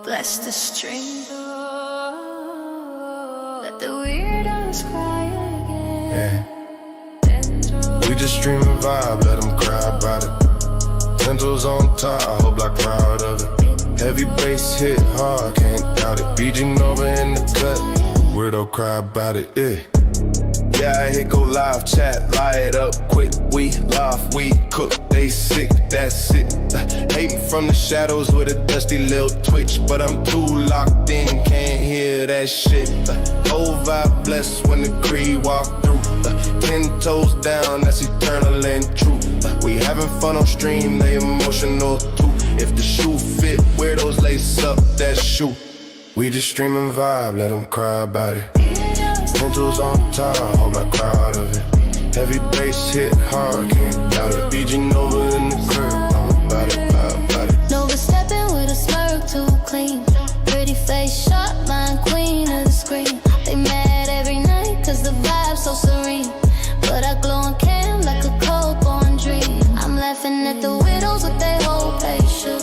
Bless the string. Let the weirdos cry again. Yeah. We just stream and vibe, let them cry about it. Tentals on top, I hope like proud of it. Heavy bass hit hard, can't doubt it. BG Nova in the cut, weirdo cry about it, yeah. Yeah, I hit go live, chat, light up quick. We laugh, we cook, they sick, that's it. Hating from the shadows with a dusty little twitch, but I'm too locked in, can't hear that shit. Whole vibe blessed when the Creed walk through. 10 toes down, that's eternal and true. We having fun on stream, they emotional too. If the shoe fit, weirdos lace up that shoe. We just stream and vibe, let them cry about it. Tentals on top, I hope I crowd of it. Heavy bass hit hard, can't doubt it. BG Nova in the crib, I'm about it. Nova stepping with a smirk too clean. Pretty face, shot line, queen of the screen. They mad every night cause the vibe's so serene. But I glow on cam like a cold born dream. I'm laughing at the widows with their whole page shook.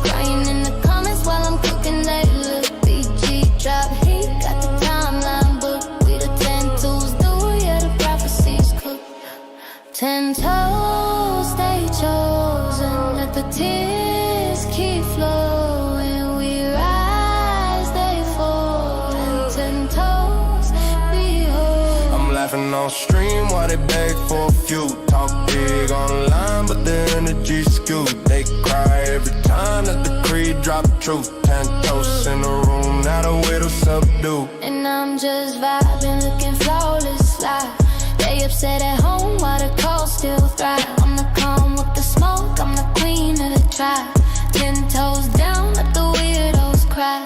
Crying in the comments while I'm cooking, they look. BG drop heat, got the timeline booked. 10 toes, stay chosen. Let the tears keep flowing. We rise, they fall. And 10 toes, behold. I'm laughing on stream while they beg for a few. Talk big online, but the energy skewed. They cry every time that the Creed drop truth. 10 toes in the room, now the widow subdue. And I'm just vibing, looking flawless, fly. They upset at home while the cold still thrive. I'm the calm with the smoke, I'm the queen of the tribe. 10 toes down, let the weirdos cry.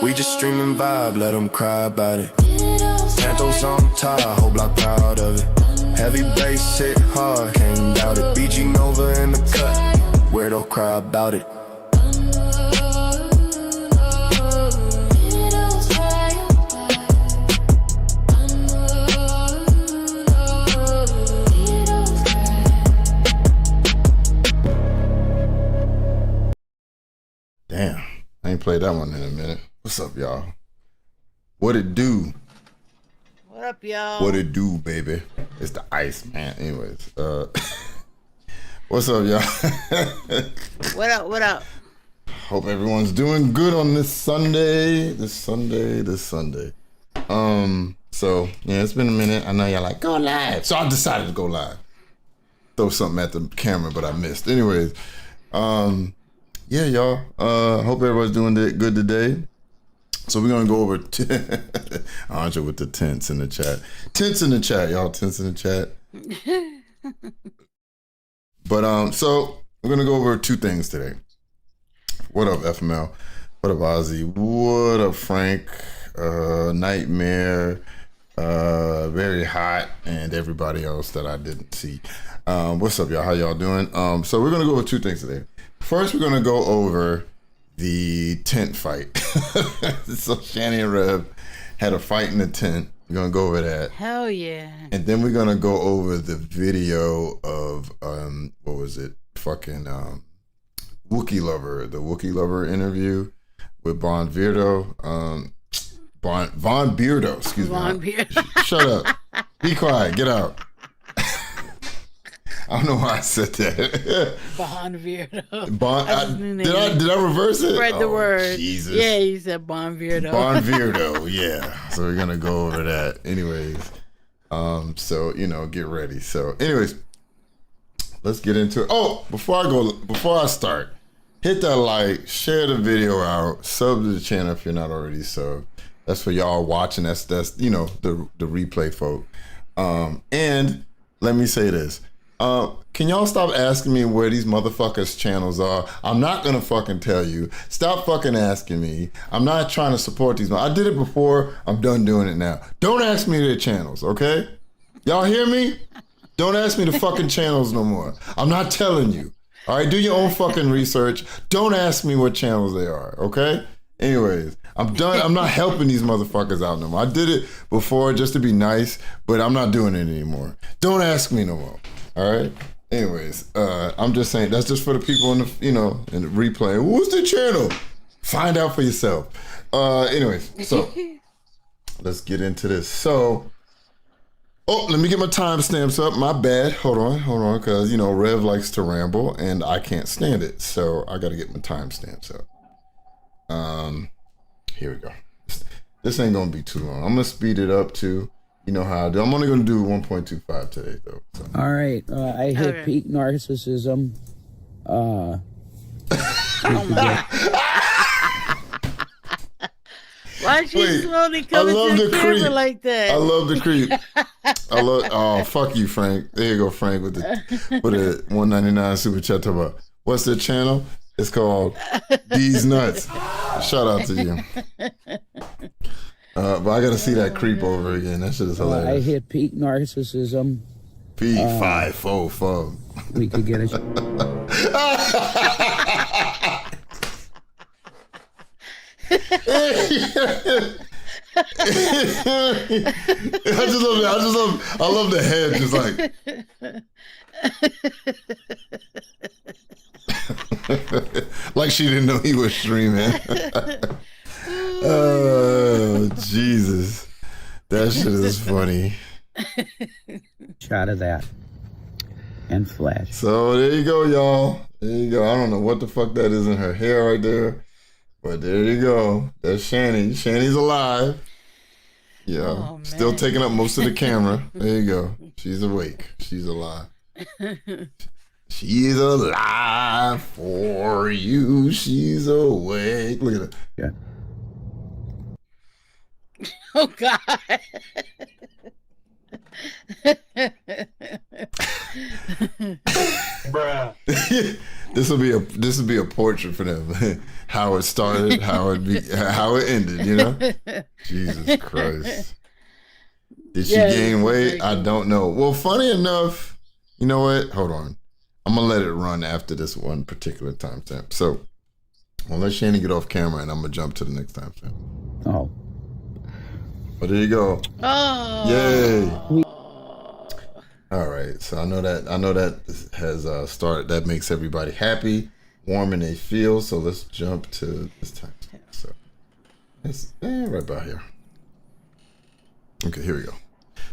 We just stream and vibe, let them cry about it. Tentals on top, I hope like proud of it. Heavy bass hit hard, can't doubt it. BG Nova in the cut, weirdo cry about it. Damn, I ain't played that one in a minute. What's up, y'all? What it do? What up, y'all? What it do, baby? It's the ice, man. Anyways, what's up, y'all? What up, what up? Hope everyone's doing good on this Sunday. So, yeah, it's been a minute. I know y'all like, go live. So I decided to go live. Throw something at the camera, but I missed. Anyways, yeah, y'all. Hope everybody's doing good today. So we're gonna go over Andre with the tents in the chat. Tents in the chat, y'all. Tents in the chat. But so we're gonna go over two things today. What up, FML? What up, Ozzy? What up, Frank? Nightmare, Very Hot, and everybody else that I didn't see. What's up, y'all? How y'all doing? So we're gonna go over two things today. First, we're gonna go over the tent fight. So Shanny Rev had a fight in the tent. We're gonna go over that. Hell yeah. And then we're gonna go over the video of what was it? Fucking Wookiee Lover, the Wookiee Lover interview with Von Beardo. Von Beardo, excuse Von me. Beardo. Shut up. Be quiet. Get out. I don't know why I said that. Bon Beardo. Did I reverse it? Spread the word. Jesus. Yeah, you said Bon Beardo. Bon Beardo, yeah. So we're gonna go over that. Anyways, so get ready. So, anyways, let's get into it. Oh, before I start, hit that like, share the video out, sub to the channel if you're not already subbed. That's for y'all watching. That's the replay folk. And let me say this. Can y'all stop asking me where these motherfuckers' channels are? I'm not gonna fucking tell you. Stop fucking asking me. I'm not trying to support these. I did it before. I'm done doing it now. Don't ask me their channels, okay? Y'all hear me? Don't ask me the fucking channels no more. I'm not telling you. All right, do your own fucking research. Don't ask me what channels they are, okay? Anyways, I'm done. I'm not helping these motherfuckers out no more. I did it before just to be nice, but I'm not doing it anymore. Don't ask me no more. All right. Anyways, I'm just saying that's just for the people in the in the replay. Who's the channel? Find out for yourself. Anyways, so let's get into this. So, let me get my timestamps up. My bad. Hold on, because Rev likes to ramble and I can't stand it. So I got to get my timestamps up. Here we go. This ain't gonna be too long. I'm gonna speed it up to, how I do. I'm only gonna do 1.25 today though. So. All right, I hit peak narcissism. Oh my. Why is she slowly coming to the camera like that? I love the creep. Oh, fuck you, Frank. There you go, Frank, with a 199 super chat. Talk about what's the channel? It's called These Nuts. Shout out to you. But I gotta see that creep over again. That shit is hilarious. I hit peak narcissism. P544. We could get it. I love the head, just like she didn't know he was streaming. Oh Jesus, that shit is funny. Shot of that and flash. So there you go, y'all. There you go. I don't know what the fuck that is in her hair right there. But there you go. That's Shanny. Shanny's alive. Yeah. Still taking up most of the camera. There you go. She's awake. She's alive. She's alive for you. She's awake. Look at it. Yeah. Oh God. Bruh. This will be a portrait for them. How it started, how it ended, Jesus Christ. Did she gain weight? I don't know. Well, funny enough, you know what? Hold on. I'm gonna let it run after this one particular timestamp. So I'll let Shanny get off camera and I'm gonna jump to the next timestamp. Oh. But there you go. Oh. Yay. All right, so I know that has started. That makes everybody happy, warm, and they feel. So let's jump to this time. So it's right about here. Okay, here we go.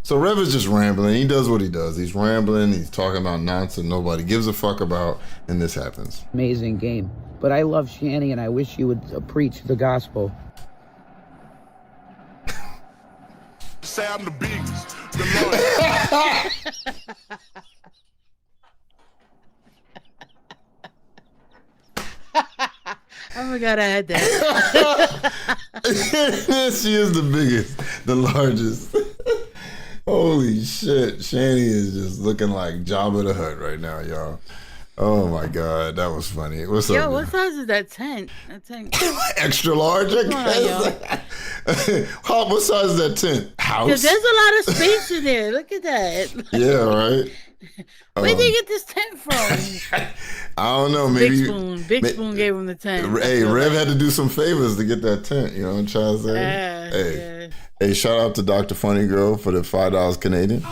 So Rev is just rambling. He does what he does. He's rambling. He's talking about nonsense nobody gives a fuck about, and this happens. Amazing game. But I love Shanny, and I wish you would preach the gospel. Say I'm the biggest. The I forgot I had that. She is the biggest, the largest. Holy shit. Shanny is just looking like Jabba the Hutt right now, y'all. Oh my God, that was funny. What's up? Yo, what size is that tent? That tent. Extra large, I guess. What size is that tent? House? Because there's a lot of space in there. Look at that. Yeah, right. Where did you get this tent from? I don't know. Maybe Big Spoon gave him the tent. Hey, Rev had to do some favors to get that tent. You know what I'm trying to say? Hey, shout out to Dr. Funny Girl for the $5 Canadian.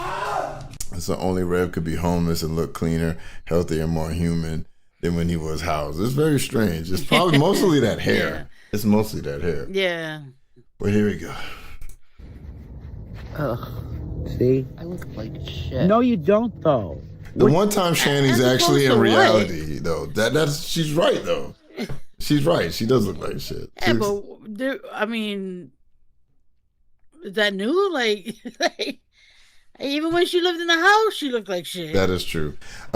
So only Rev could be homeless and look cleaner, healthier, more human than when he was housed. It's very strange. It's probably mostly that hair. Yeah. It's mostly that hair. Yeah. But here we go. Ugh. See? I look like shit. No, you don't, though. The one time Shanny's actually in reality, though. That's she's right, though. She's right. She does look like shit. Yeah, but I mean, is that new? Like even when she lived in the house, she looked like shit. That is true.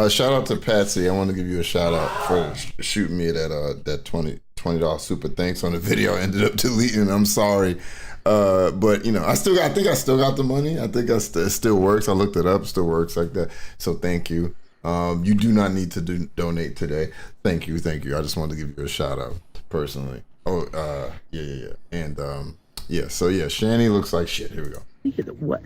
Shout out to Patsy. I want to give you a shout out for shooting me that $20 super thanks on the video. I ended up deleting. I'm sorry. But I think I still got the money. I think it still works. I looked it up. It still works like that. So thank you. You do not need to donate today. Thank you. I just wanted to give you a shout out personally. Oh, yeah. And so Shanny looks like shit. Here we go. What?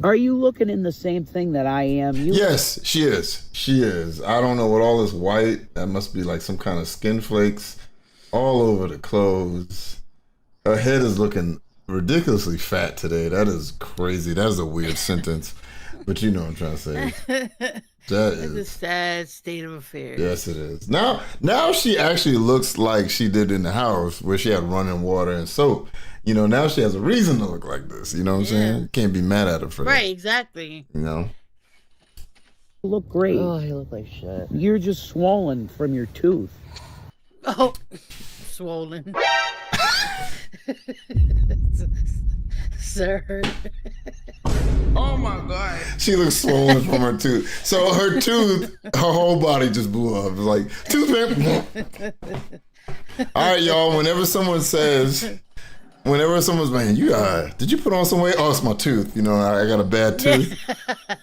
Are you looking in the same thing that I am? Yes, she is. She is. I don't know what all this white. That must be like some kind of skin flakes all over the clothes. Her head is looking ridiculously fat today. That is crazy. That is a weird sentence. But you know what I'm trying to say. That It's a is, sad state of affairs. yes, it is. Now she actually looks like she did in the house where she had running water and soap. You know, now she has a reason to look like this. You know what I'm saying? Can't be mad at her for that. Right, exactly. You know? You look great. Oh, you look like shit. You're just swollen from your tooth. Oh, swollen. Sir. Oh my God. She looks swollen from her tooth. So her tooth, her whole body just blew up. It's like, tooth man. All right, y'all. Whenever someone's man, did you put on some weight? Oh, it's my tooth. You know, I got a bad tooth.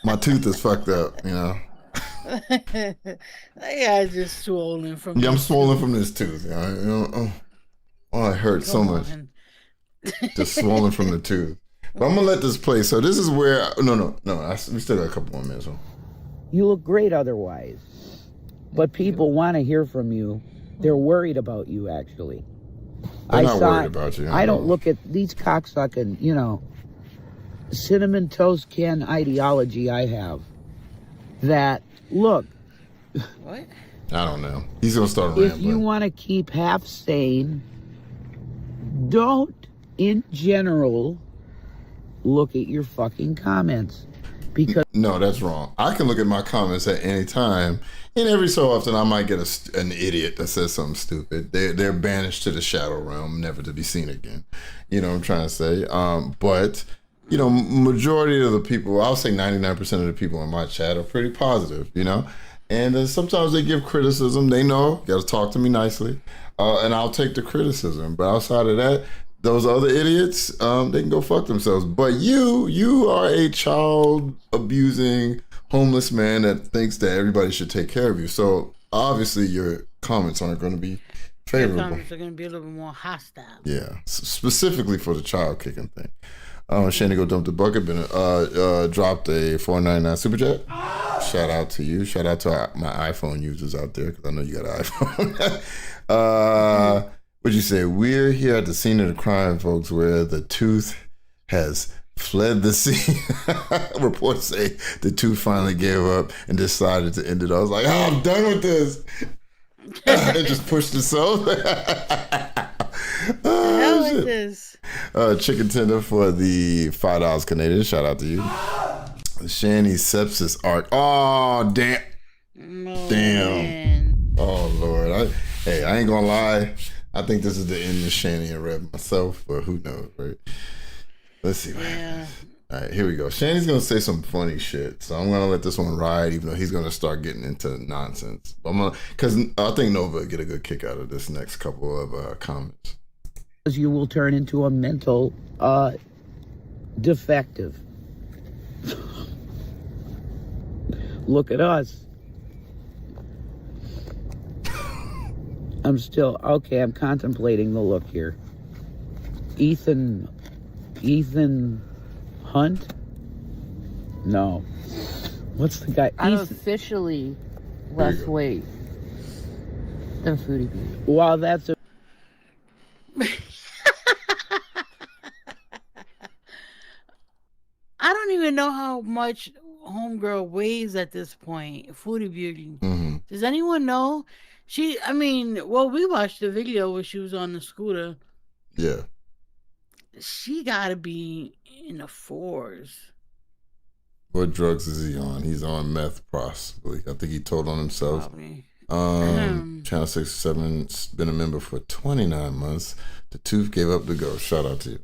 My tooth is fucked up, you know. Yeah, just swollen from. Yeah, I'm swollen from this tooth. You know, oh, it hurts so much. Just swollen from the tooth. But I'm gonna let this play. So this is where no. We still got a couple more minutes. You look great otherwise. But people want to hear from you. They're worried about you, actually. They're not worried about you. I don't look at these cocksucking, cinnamon toast can ideology I have. That, look, What? I don't know. He's gonna start if rambling. you want to keep half sane, don't, in general, look at your fucking comments. Because No, that's wrong. I can look at my comments at any time, and every so often I might get an idiot that says something stupid. They're banished to the shadow realm, never to be seen again. You know what I'm trying to say? But majority of the people, I'll say 99% of the people in my chat are pretty positive. And sometimes they give criticism. They know, got to talk to me nicely, and I'll take the criticism. But outside of that, those other idiots, they can go fuck themselves. But you are a child abusing homeless man that thinks that everybody should take care of you. So obviously your comments aren't going to be favorable. Your comments are going to be a little bit more hostile. Yeah, specifically for the child kicking thing. Shanny go dump the bucket. Dropped a $4.99 super chat. Shout out to you. Shout out to my iPhone users out there because I know you got an iPhone. What'd you say? We're here at the scene of the crime, folks, where the tooth has fled the scene. Reports say the tooth finally gave up and decided to end it. I was like, I'm done with this. It just pushed itself. Hell is this? Chicken tender for the $5 Canadian. Shout out to you. Shanny sepsis art. Oh, damn. Man. Oh, Lord. I ain't gonna lie. I think this is the end of Shanny and Rev myself, but who knows, right? Let's see what happens. All right, here we go. Shanny's gonna say some funny shit, so I'm gonna let this one ride, even though he's gonna start getting into nonsense. Because I think Nova will get a good kick out of this next couple of comments. you will turn into a mental defective. Look at us. I'm contemplating the look here. Ethan Hunt? No. What's the guy? I'm officially less weight than Foodie Beauty. Wow, that's a... I don't even know how much homegirl weighs at this point. Foodie Beauty. Mm-hmm. Does anyone know? We watched the video where she was on the scooter. Yeah. She gotta be in the 4s. What drugs is he on? He's on meth, possibly. I think he told on himself. Probably. Channel 67's been a member for 29 months. The tooth gave up the ghost. Shout out to you.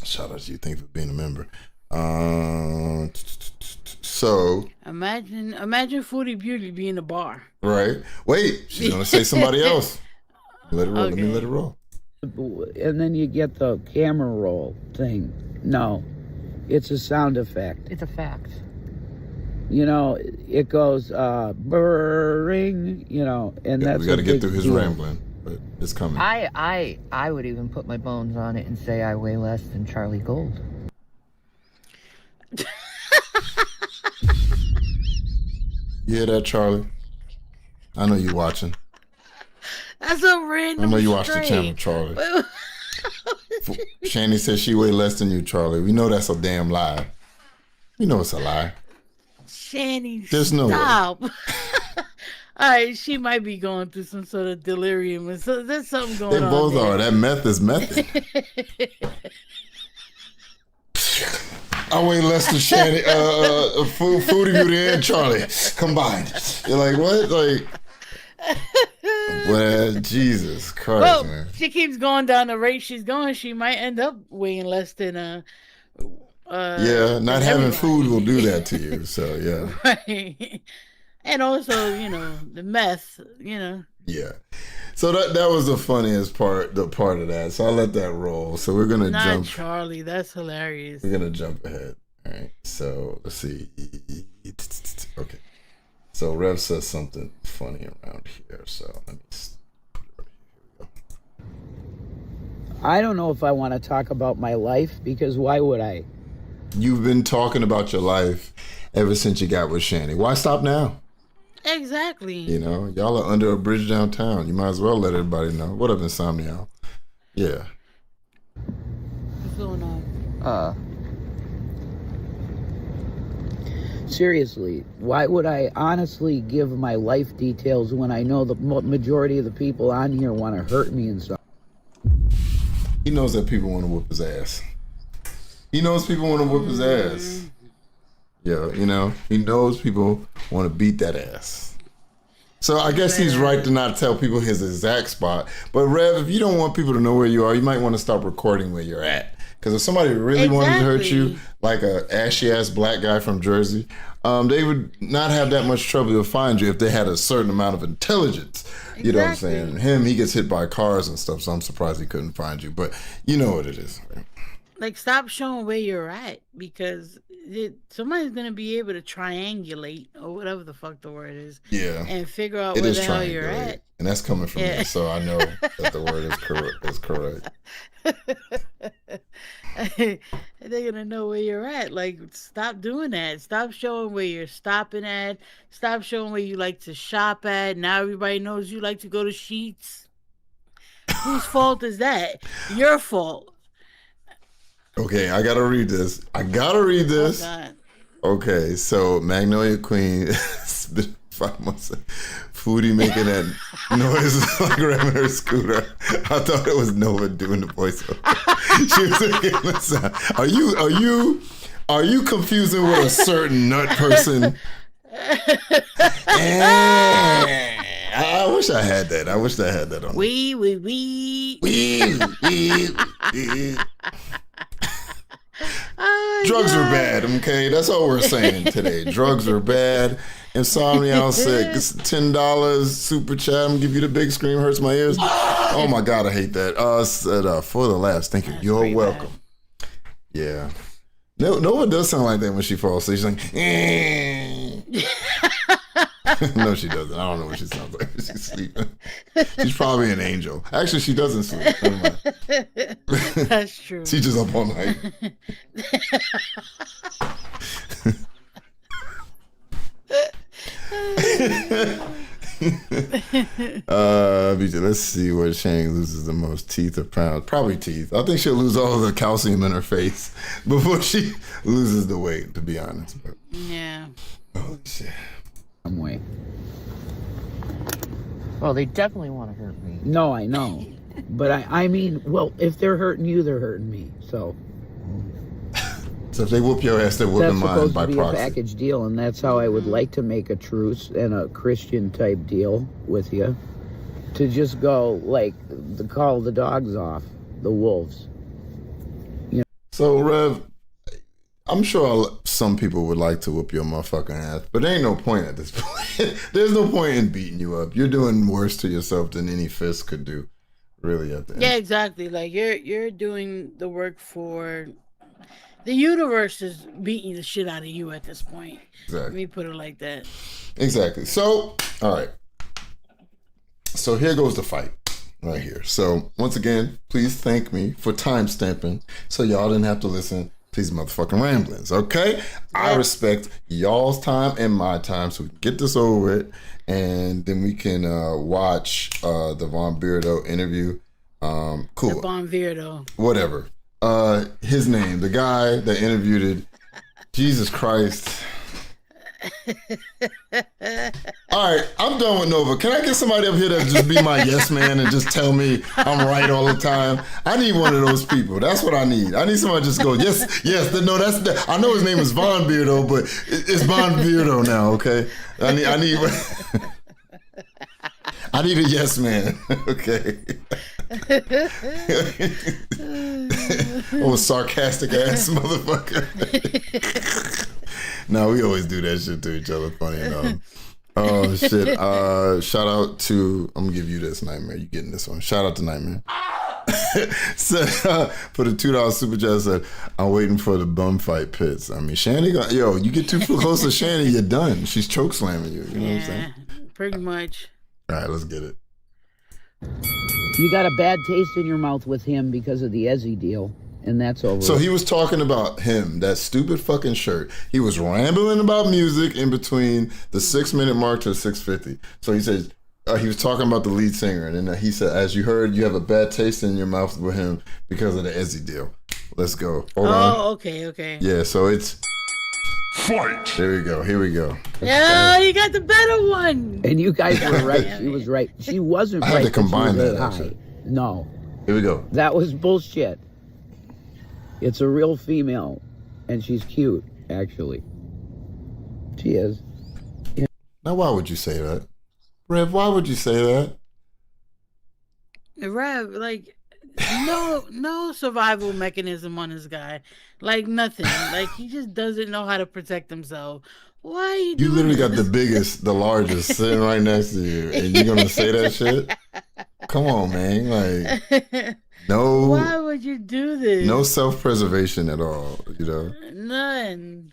Shout out to you. Thank you for being a member. So Imagine Foodie Beauty being in a bar. right. Wait, she's gonna say somebody else. Let it roll. Let me let it roll. And then you get the camera roll thing. No, it's a sound effect. It's a fact. It goes burring, and that's we got to get through his deal. rambling, but it's coming. I would even put my bones on it and say I weigh less than Charlie Gold. You hear that, Charlie? I know you watching. That's a random. I know you watch the stray. channel, Charlie. Shanny says she weigh less than you, Charlie. We know that's a damn lie. You know it's a lie. Shanny, There's no way. stop. All right, she might be going through some sort of delirium, and so there's something going They on. both there. are. That meth is method. I weigh less than Shanny, Foodie and Charlie combined. You're like, what? Like, well, Jesus Christ, Well, man. she keeps going down the rate she's going. She might end up weighing less than Yeah, not having food will do that to you. So yeah, right. And also, the meth, yeah. So that was the funniest part, the part of that. So I'll let that roll. So we're gonna Not jump. Charlie, that's hilarious. We're gonna jump ahead. All right. So let's see. Okay. So Rev says something funny around here. So let me put it right here. Here we go. I don't know if I want to talk about my life because why would I? You've been talking about your life ever since you got with Shanny. Why stop now? Exactly. Y'all are under a bridge downtown. You might as well let everybody know. What up, Insomnia? Yeah. What's going on? Seriously, why would I honestly give my life details when I know the majority of the people on here want to hurt me and stuff? He knows that people want to whoop his ass. He knows people want to whoop his ass. Yeah, he knows people want to beat that ass. So I guess he's right to not tell people his exact spot. But Rev, if you don't want people to know where you are, you might want to stop recording where you're at. Because if somebody really wanted to hurt you, like a ashy ass black guy from Jersey, they would not have that much trouble to find you if they had a certain amount of intelligence. You know what I'm saying? He gets hit by cars and stuff, so I'm surprised he couldn't find you. But you know what it is. Right? Like, stop showing where you're at, because somebody's going to be able to triangulate, or whatever the fuck the word is. Yeah. And figure out where the hell you're at. And that's coming from me, so I know that the word is correct. They're going to know where you're at. Like, stop doing that. Stop showing where you're stopping at. Stop showing where you like to shop at. Now everybody knows you like to go to Sheets. Whose fault is that? Your fault. Okay, I gotta read this. Oh, God. Okay, so Magnolia Queen, it's been 5 months. Foodie making that noise like around her scooter. I thought it was Nova doing the voiceover. She was making the sound. Are you confusing with a certain nut person? I wish I had that. I wish I had that on. We. Drugs are bad, okay? That's all we're saying today. Drugs are bad. Insomnia sick. It's $10 super chat. I'm gonna give you the big scream. Hurts my ears. Oh my God, I hate that. Said, for the laughs. Thank you. You're welcome. Bad. Yeah. No one does sound like that when she falls asleep. She's like, no, she doesn't. I don't know what she sounds like when she's sleeping. She's probably an angel. Actually, she doesn't sleep. Never mind. That's true. She's just up all night. Let's see what Shang loses the most, teeth or pounds. Probably teeth. I think she'll lose all the calcium in her face before she loses the weight, to be honest. But, yeah. Oh shit. Some way. Well, they definitely want to hurt me. No, I know. But I mean, well, if they're hurting you, they're hurting me. So if they whoop your ass, they're whooping mine by proxy. That's supposed to be proxy. a package deal, and that's how I would like to make a truce and a Christian type deal with you. To just go, like, call the dogs off, the wolves. So, Rev, I'm sure some people would like to whoop your motherfucking ass, but there ain't no point at this point. There's no point in beating you up. You're doing worse to yourself than any fist could do, really, at the end. Yeah, exactly. Like, you're doing the work for... The universe is beating the shit out of you at this point. Exactly. Let me put it like that. Exactly. So, all right. So here goes the fight right here. So once again, please thank me for time stamping so y'all didn't have to listen to these motherfucking ramblings, okay? I respect y'all's time and my time, so we can get this over with, and then we can watch the Von Beardo interview. Cool. The Von Beardo. Whatever. His name, the guy that interviewed Jesus Christ. All right, I'm done with Nova. Can I get somebody up here that just be my yes man and just tell me I'm right all the time? I need one of those people. That's what I need. I need somebody to just go, yes, yes. No, I know his name is Von Beardo, but it's Von Beardo now. Okay, I need I need a yes man. Okay. Oh, sarcastic ass motherfucker. No, we always do that shit to each other. Funny enough. Oh shit. Shout out to, I'm gonna give you this, Nightmare. You getting this one. Shout out to Nightmare. So, for the $2 super chat, said, I'm waiting for the bum fight pits. I mean, Shanny, you get too close to Shanny, you're done. She's choke slamming you. You know what I'm saying? Pretty much. All right, let's get it. You got a bad taste in your mouth with him because of the Ezzy deal, and that's over. So he was talking about him, that stupid fucking shirt. He was rambling about music in between the 6-minute mark to the 6:50. So he says, he was talking about the lead singer, and then he said, as you heard, you have a bad taste in your mouth with him because of the Ezzy deal. Let's go. Hold on. Okay. Yeah, so it's... Fight! There we go. Here we go. Yeah, you got the better one. And you guys were right. She was right. She wasn't right. I had to combine that, high. actually. No. Here we go. That was bullshit. It's a real female, and she's cute, actually. She is. Yeah. Now, why would you say that? Rev, why would you say that? Rev, like, no survival mechanism on this guy. Like, nothing. Like, he just doesn't know how to protect himself. Why are you doing literally this? got the biggest, the largest sitting right next to you, and you're going to say that shit? Come on, man. Like, no. Why would you do this? No self-preservation at all, you know? None.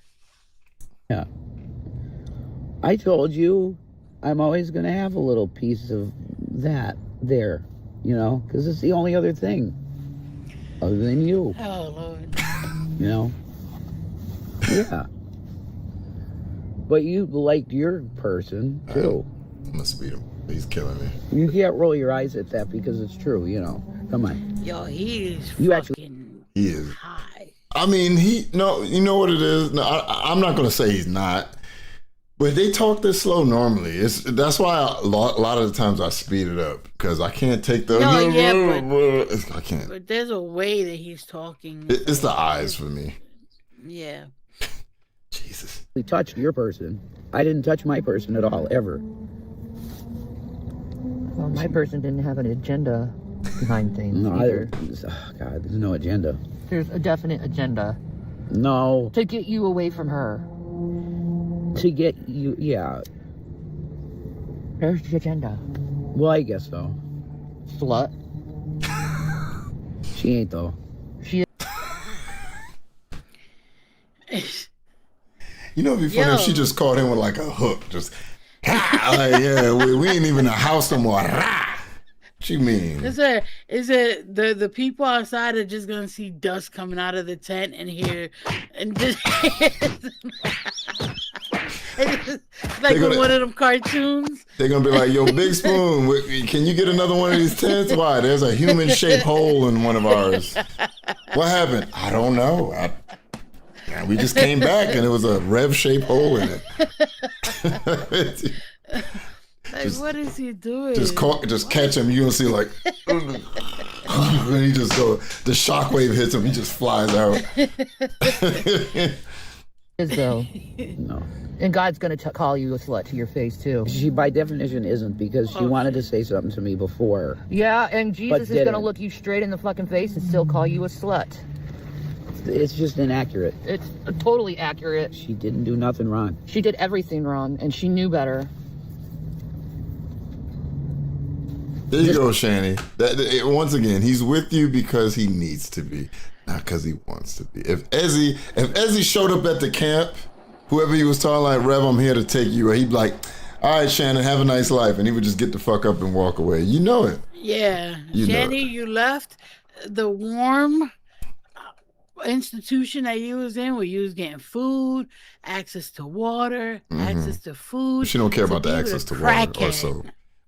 Yeah. I told you I'm always going to have a little piece of that there, you know, because it's the only other thing other than you. Oh, Lord. You know? Yeah. But you liked your person, too. I'm going to speed him. He's killing me. You can't roll your eyes at that because it's true, you know. Come on. Yo, he is You fucking He is. high. I mean, you know what it is? No, I'm not going to say he's not. But they talk this slow normally. That's why a lot of the times I speed it up because I can't take the. No, yeah, I can't. But there's a way that he's talking. It's the eyes for me. Yeah. Jesus. We touched your person. I didn't touch my person at all, ever. Well, my person didn't have an agenda behind things No, either. God, there's no agenda. There's a definite agenda No. to get you away from her. To get you, yeah. There's the agenda. Well, I guess so. Slut. She ain't, though. She You know, it'd be funny if she just caught him with like a hook. Just, like, yeah, we ain't even in a house no more. What you mean? Is it the people outside are just gonna see dust coming out of the tent and hear and just like in one of them cartoons? They're gonna be like, "Yo, Big Spoon, can you get another one of these tents? Why? There's a human-shaped hole in one of ours. What happened? I don't know. We just came back and it was a Rev-shaped hole in it." Like, what is he doing? Just catch him. You gonna see like, and he just go. The shockwave hits him. He just flies out. is though. No. And God's gonna call you a slut to your face too. She, by definition, isn't because she wanted to say something to me before. Yeah, and Jesus is didn't. gonna look you straight in the fucking face and still call you a slut. It's just inaccurate. It's totally accurate. She didn't do nothing wrong. She did everything wrong, and she knew better. There you go, Shanny. Once again, he's with you because he needs to be, not because he wants to be. If Ezzy showed up at the camp, whoever he was telling, like, Rev, I'm here to take you, he'd be like, all right, Shannon, have a nice life. And he would just get the fuck up and walk away. You know it. Yeah. You know Shanny, you left the warm institution that you was in where you was getting food, access to water, access to food. She don't care to about the be with access a to water or crackhead. so.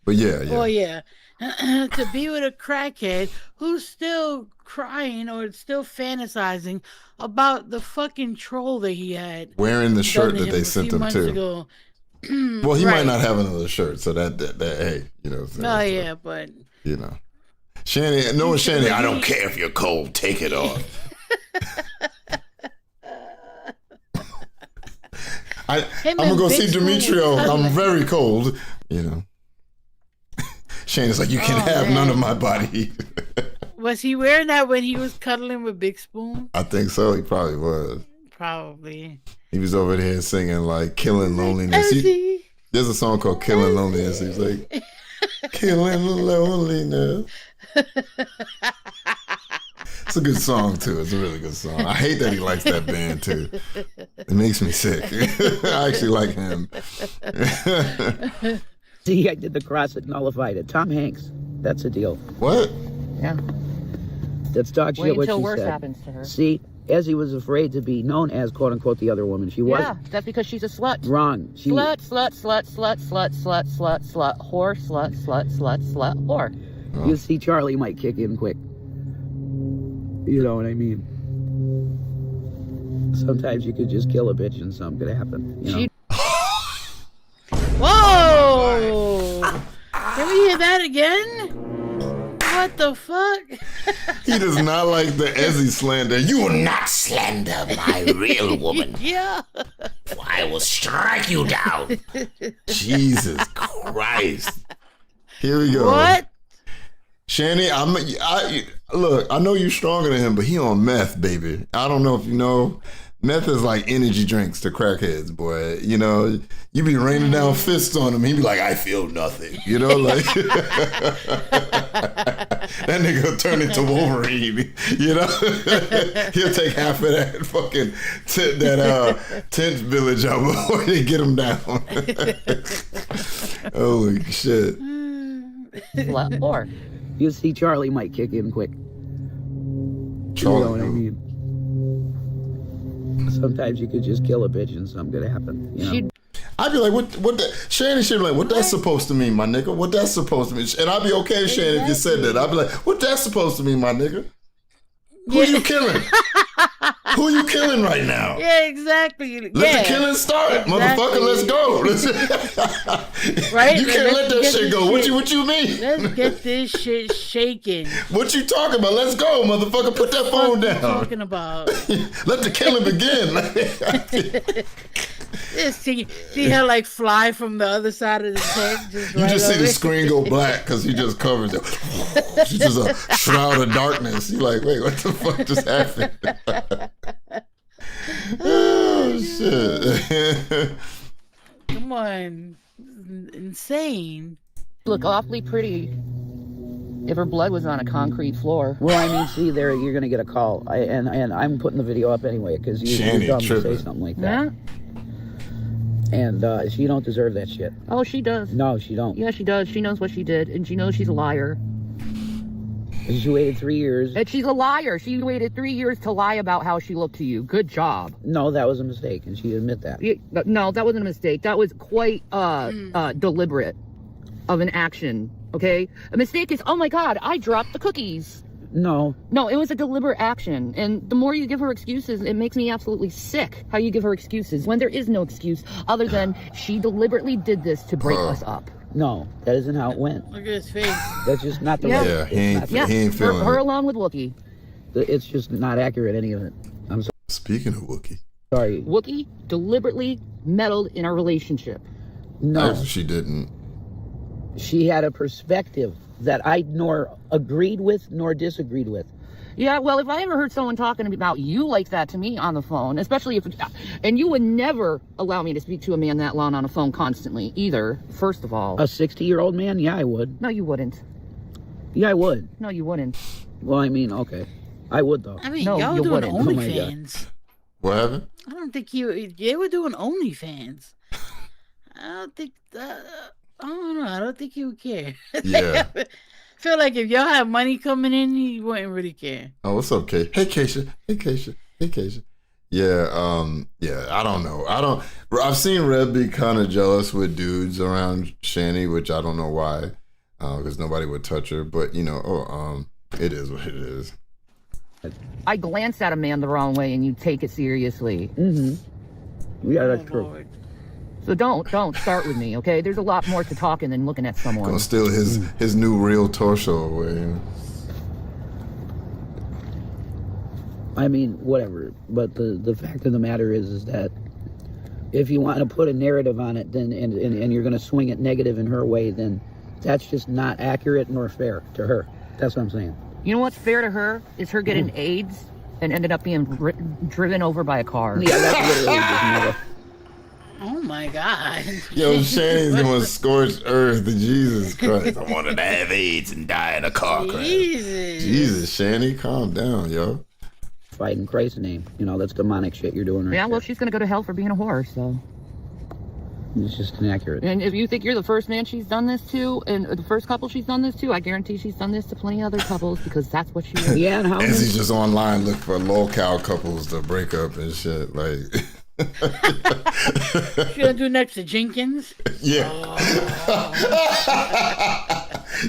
But yeah. Well, yeah. To be with a crackhead who's still crying or still fantasizing about the fucking troll that he had Wearing the shirt done to that they him a sent few him months to. ago. Well, he Right. might not have another shirt, so that hey, you know. Oh, yeah, but You know, Shanny, knowing should Shanny, I really- don't care if you're cold, take it off. I'm gonna and go Big see Spoon Demetrio. was I'm cuddling. very cold. You know, Shanny's like, you can Oh, have none of man. my body heat. Was he wearing that when he was cuddling with Big Spoon? I think so. He probably was. Probably. He was over there singing like "Killing Loneliness." There's a song called "Killing Loneliness." He's like, "Killing Loneliness." It's a good song too. It's a really good song. I hate that he likes that band too. It makes me sick. I actually like him. See, I did the CrossFit nullified it. Tom Hanks. That's a deal. What? Yeah. That's dog Wait shit what until she worse said. happens to her. See, Ezzy was afraid to be known as quote unquote the other woman. She was Yeah, that's because she's a slut. wrong. She Slut, whore, slut, whore. You see, Charlie might kick in quick. You know what I mean? Sometimes you could just kill a bitch and something could happen. You know? She- Whoa! Can we hear that again? What the fuck? He does not like the Ezzy slander. You will not slander my real woman. Yeah. I will strike you down. Jesus Christ. Here we go. What? Shanny, look, I know you're stronger than him, but he on meth, baby. I don't know if you know. Meth is like energy drinks to crackheads, boy. You know, you be raining down fists on him. He be like, I feel nothing. You know, like that nigga turn into Wolverine. You know, he'll take half of that fucking tent village out before they get him down. Holy shit! Slut, whore. You see, Charlie might kick in quick. Charlie, You know what I mean? Sometimes you could just kill a bitch and something could happen. You know? She- I'd be like, what that, Shanny should be like, what that's supposed to mean, my nigga? What that's supposed to mean? And I'd be okay, Shanny, if you said that. I'd be like, what that's supposed to mean, my nigga? Who you killing? Who you killing right now? Yeah, exactly. Let the killing start, motherfucker. Let's go. Right? You can't let that Let's shit get go. this What you mean? Let's get this shit shaking. What you talking about? Let's go, motherfucker. Put that phone What you down. talking about? Let the killing begin. Just see her like fly from the other side of the tent. Just You right just see over the it. screen go black because he just covers it. It's just a shroud of darkness. You're like, wait, what the fuck just happened? Oh, shit. Come on. Insane. Look awfully pretty if her blood was on a concrete floor. Well, I mean, see, there you're gonna get a call, and I'm putting the video up anyway because Shanny you're dumb to tripping. say something like that. Yeah? And she don't deserve that shit. Oh, she does. No, she don't. Yeah, she does. She knows what she did, and she knows she's a liar. She waited 3 years. And she's a liar. She waited 3 years to lie about how she looked to you. Good job. No, that was a mistake, and she admit that. No, that wasn't a mistake. That was quite deliberate of an action. Okay, a mistake is, oh my God, I dropped the cookies. No, No, it was a deliberate action. And the more you give her excuses, it makes me absolutely sick how you give her excuses when there is no excuse other than she deliberately did this to break us up. no, that isn't how it went. Look at his face. That's just not the Yeah. way. Yeah, it's he ain't, not- Yeah, he ain't feeling her it. along with Wookie. It's just not accurate, any of it. I'm Speaking of Wookiee. sorry. Wookie deliberately meddled in our relationship. No, Actually, she didn't. she had a perspective that I nor agreed with nor disagreed with. Yeah, well, if I ever heard someone talking about you like that to me on the phone, especially if, and you would never allow me to speak to a man that long on a phone constantly either, first of all. A 60-year-old man? Yeah, I would. No, you wouldn't. Yeah, I would. No, you wouldn't. Well, I mean, okay. I would, though. I mean, No, y'all you doing wouldn't. Oh my God. OnlyFans. What happened? I don't think you were doing OnlyFans. I don't think I don't know. I don't think he would care. Yeah. Feel like if y'all have money coming in, he wouldn't really care. Oh, it's okay. Hey, Keisha. Hey, Keisha. Hey, Keisha. Yeah, I don't know. I've seen Rev be kind of jealous with dudes around Shanny, which I don't know why, because nobody would touch her. But it is what it is. I glance at a man the wrong way and you take it seriously. Mm-hmm. Yeah, that's true. Lord. So don't start with me, okay? There's a lot more to talking than looking at someone. Gonna steal his new real torso away. I mean, whatever. But the fact of the matter is that if you want to put a narrative on it, then and you're going to swing it negative in her way, then that's just not accurate nor fair to her. That's what I'm saying. You know what's fair to her is her getting AIDS and ended up being driven over by a car. Yeah, that's literally just mother. Oh my God. Yo, Shanny's going scorched earth. Jesus Christ. I wanted to have AIDS and die in a car crash. Jesus, Shanny, calm down, yo. Fight in Christ's name. That's demonic shit you're doing right Yeah, well, there. she's going to go to hell for being a whore, so. It's just inaccurate. And if you think you're the first man she's done this to, and the first couple she's done this to, I guarantee she's done this to plenty of other couples because that's what she is. Yeah, and how As many... he's just online looking for lolcow couples to break up and shit. Like, She gonna do next to Jenkins? yeah.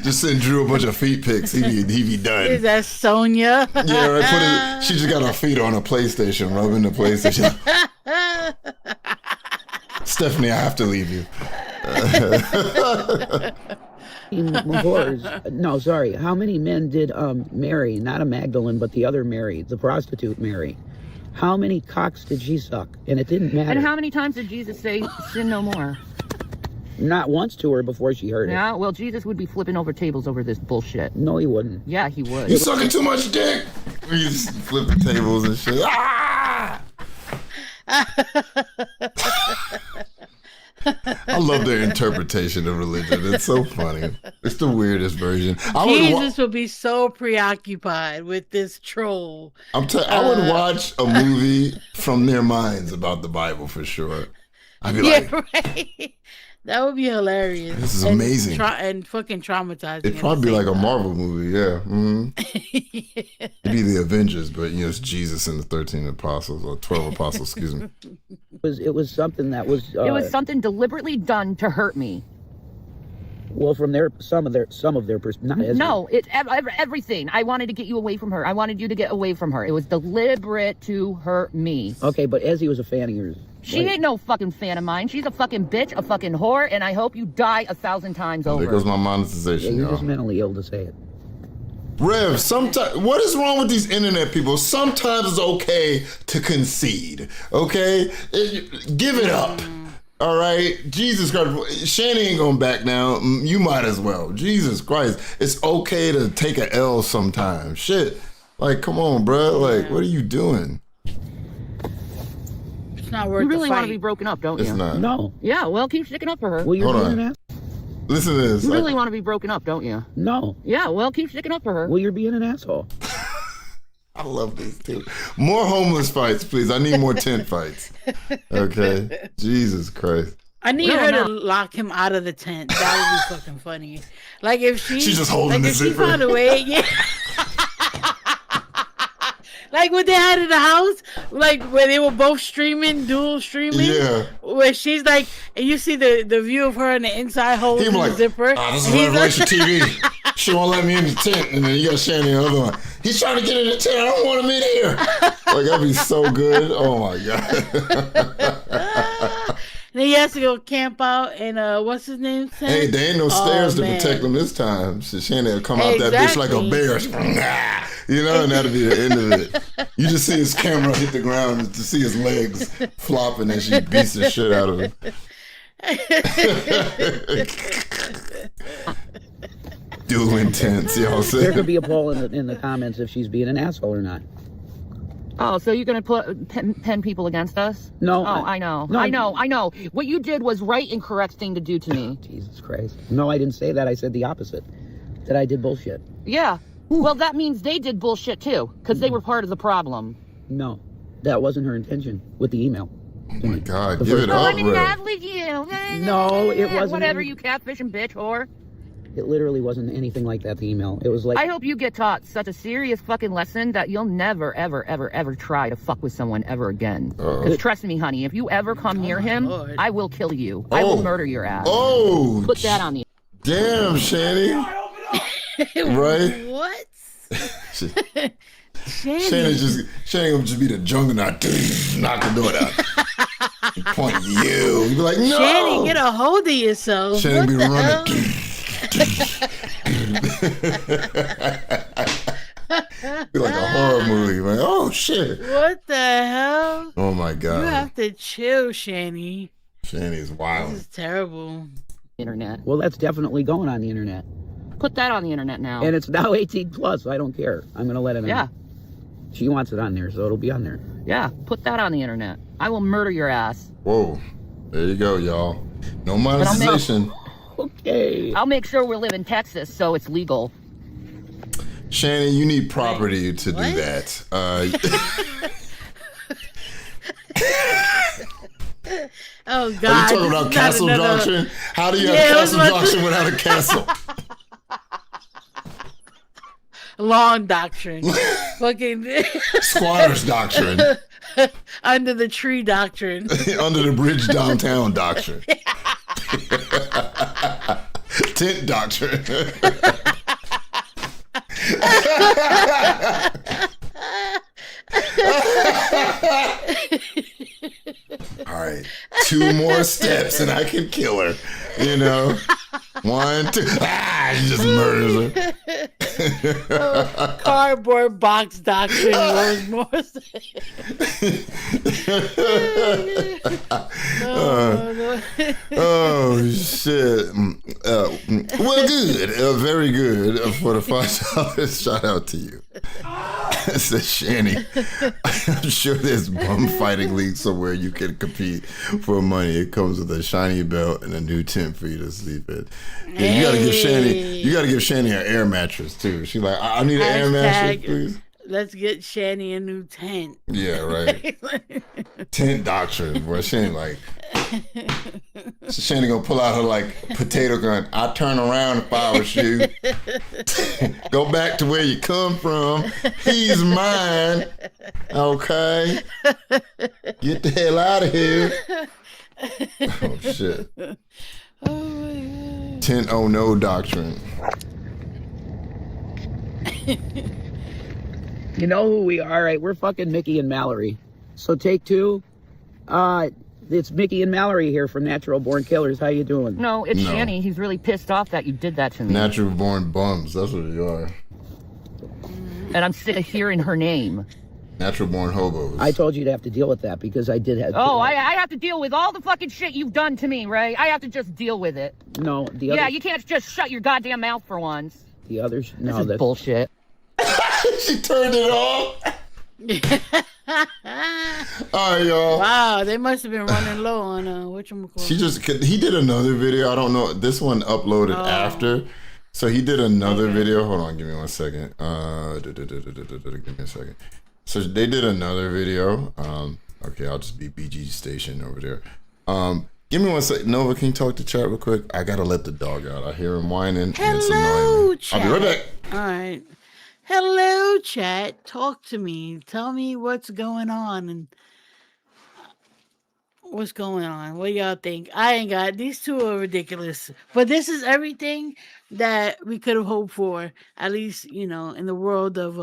Just send Drew a bunch of feet pics. He be done. Is that Sonia? Yeah, right. She just got her feet on a PlayStation, rubbing the PlayStation. Stephanie, I have to leave you. No, sorry. How many men did Mary, not a Magdalene, but the other Mary, the prostitute Mary? How many cocks did she suck? And it didn't matter. And how many times did Jesus say, sin no more? Not once to her before she heard it. Yeah, well, Jesus would be flipping over tables over this bullshit. No, he wouldn't. Yeah, he would. You sucking too much dick. You just flip the tables and shit. Ah! I love their interpretation of religion. It's so funny. It's the weirdest version. Jesus would be so preoccupied with this troll. I would watch a movie from their minds about the Bible for sure. I'd be like, right. That would be hilarious. This is amazing. And fucking traumatizing. It'd probably be like a Marvel movie, yeah. Mm-hmm. It'd be the Avengers, but it's Jesus and the 13 apostles, or 12 apostles, excuse me. It was something that was... it was something deliberately done to hurt me. Well, from some of their perspective. No, everything. I wanted to get you away from her. I wanted you to get away from her. It was deliberate to hurt me. Okay, but Ezzy was a fan of yours. She ain't no fucking fan of mine. She's a fucking bitch, a fucking whore, and I hope you die 1,000 times over. There goes my monetization, You're y'all. just mentally ill to say it. Rev, sometimes, what is wrong with these internet people? Sometimes it's okay to concede, okay? Give it up, all right? Jesus Christ, Shanny ain't gonna back down. You might as well. Jesus Christ, it's okay to take an L sometimes. Shit, like, come on, bro. Like, what are you doing? It's not worth You really the fight. want to be broken up, don't you? It's not. No. Yeah, well, keep sticking up for her. Well, you're Hold being on. an ass. Listen to this. You really want to be broken up, don't you? No. Yeah, well, keep sticking up for her. Well, you're being an asshole. I love these two. More homeless fights, please. I need more tent fights. Okay? Jesus Christ. I need No, her no. to lock him out of the tent. That would be fucking funny. Like if She's just holding the if she zipper. found a way, yeah. Like what they had in the house, like where they were both dual streaming. Yeah. Where she's like, and you see the view of her in the inside holding He the was like, zipper. this is and he's Revelation like- TV. She won't let me in the tent. And then you got Shanny on the other one. He's trying to get in the tent. I don't want him in here. Like, that'd be so good. Oh, my God. And then he has to go camp out and what's his name? Hey, there ain't no stairs to man. protect him this time. So Shanny will come out that bitch like a bear. You know, and that'll be the end of it. You just see his camera hit the ground to see his legs flopping as she beats the shit out of him. Dual intense, y'all There say. could be a poll in the comments if she's being an asshole or not. Oh, so you're going to pen people against us? No. Oh, I know. No. I know. What you did was right and correct thing to do to me. Jesus Christ. No, I didn't say that. I said the opposite. That I did bullshit. Yeah. Well, that means they did bullshit too, because they were part of the problem. No. That wasn't her intention with the email. Oh, my God. The Give first- it Oh, up, I'm in Rev. love with you. No, it wasn't. Whatever, you catfishing bitch whore. It literally wasn't anything like that, the email. It was like... I hope you get taught such a serious fucking lesson that you'll never, ever, ever, ever try to fuck with someone ever again. Because trust me, honey, if you ever come near him, Lord. I will kill you. I will murder your ass. Oh! Put that on the... Damn, Shanny. Right? What? Shanny gonna just be the juggernaut. Knock the door down. Point at you. You be like, no. Shanny, get a hold of yourself. Shanny What be the running. Be like a horror movie, man. Oh shit. What the hell? Oh my You god. have to chill, Shanny. Shanny's This wild. is terrible. internet. Well, that's definitely going on the internet. Put that on the internet now. And it's now 18 plus. I don't care. I'm going to let it on. Yeah. She wants it on there, so it'll be on there. Yeah, put that on the internet. I will murder your ass. Whoa. There you go, y'all. No monetization. Okay. I'll make sure we live in Texas so it's legal. Shanny, you need property to do that. Oh Are you God! talking this about is castle not another- doctrine? How do you Yeah, have I was castle about to- doctrine without a castle? Lawn doctrine. Fucking Squatters doctrine. under the tree doctrine. Under the bridge downtown doctrine. Tent doctrine. All right, 2 more steps and I can kill her. You know, 1, 2. She just murders her. Cardboard box doctrine was more. Oh shit! Well, good, very good for the $5. Shout out to you. Says Shanny. I'm sure there's bum fighting league somewhere you can compete for money. It comes with a shiny belt and a new tent for you to sleep in. Yeah, you gotta give Shanny. You gotta give Shanny an air mattress too. She's like, I need an air mattress, please. Let's get Shanny a new tent. Yeah, right. Tent doctrine, boy. Shanny like. Shanny gonna pull out her like potato gun. I turn around if I was you. Go back to where you come from. He's mine. Okay. Get the hell out of here. Oh shit. Oh my God. Tent oh no doctrine. You know who we are, right? We're fucking Mickey and Mallory. So take 2. It's Mickey and Mallory here from Natural Born Killers. How you doing? No, it's No. Shanny. He's really pissed off that you did that to me. Natural born bums. That's what you are. And I'm sick of hearing her name. Natural born hobos. I told you to have to deal with that because I did have. Oh, I have to deal with all the fucking shit you've done to me, Ray. I have to just deal with it. No, the other. Yeah, you can't just shut your goddamn mouth for once. The others. This No, is that's bullshit. She turned it off. All right, y'all. Wow, they must have been running low on whatchamacallit. He did another video. I don't know. This one uploaded after. So he did another video. Hold on, give me 1 second. Give me a second. So they did another video. Okay, I'll just be BG Station over there. Give me 1 second. Nova, can you talk to chat real quick? I gotta let the dog out. I hear him whining. And it's Hello, annoying me. chat. I'll be right back. All right. Hello, chat. Talk to me. Tell me what's going on and what's going on. What y'all think? I ain't got these 2 are ridiculous, but this is everything that we could have hoped for. At least in the world of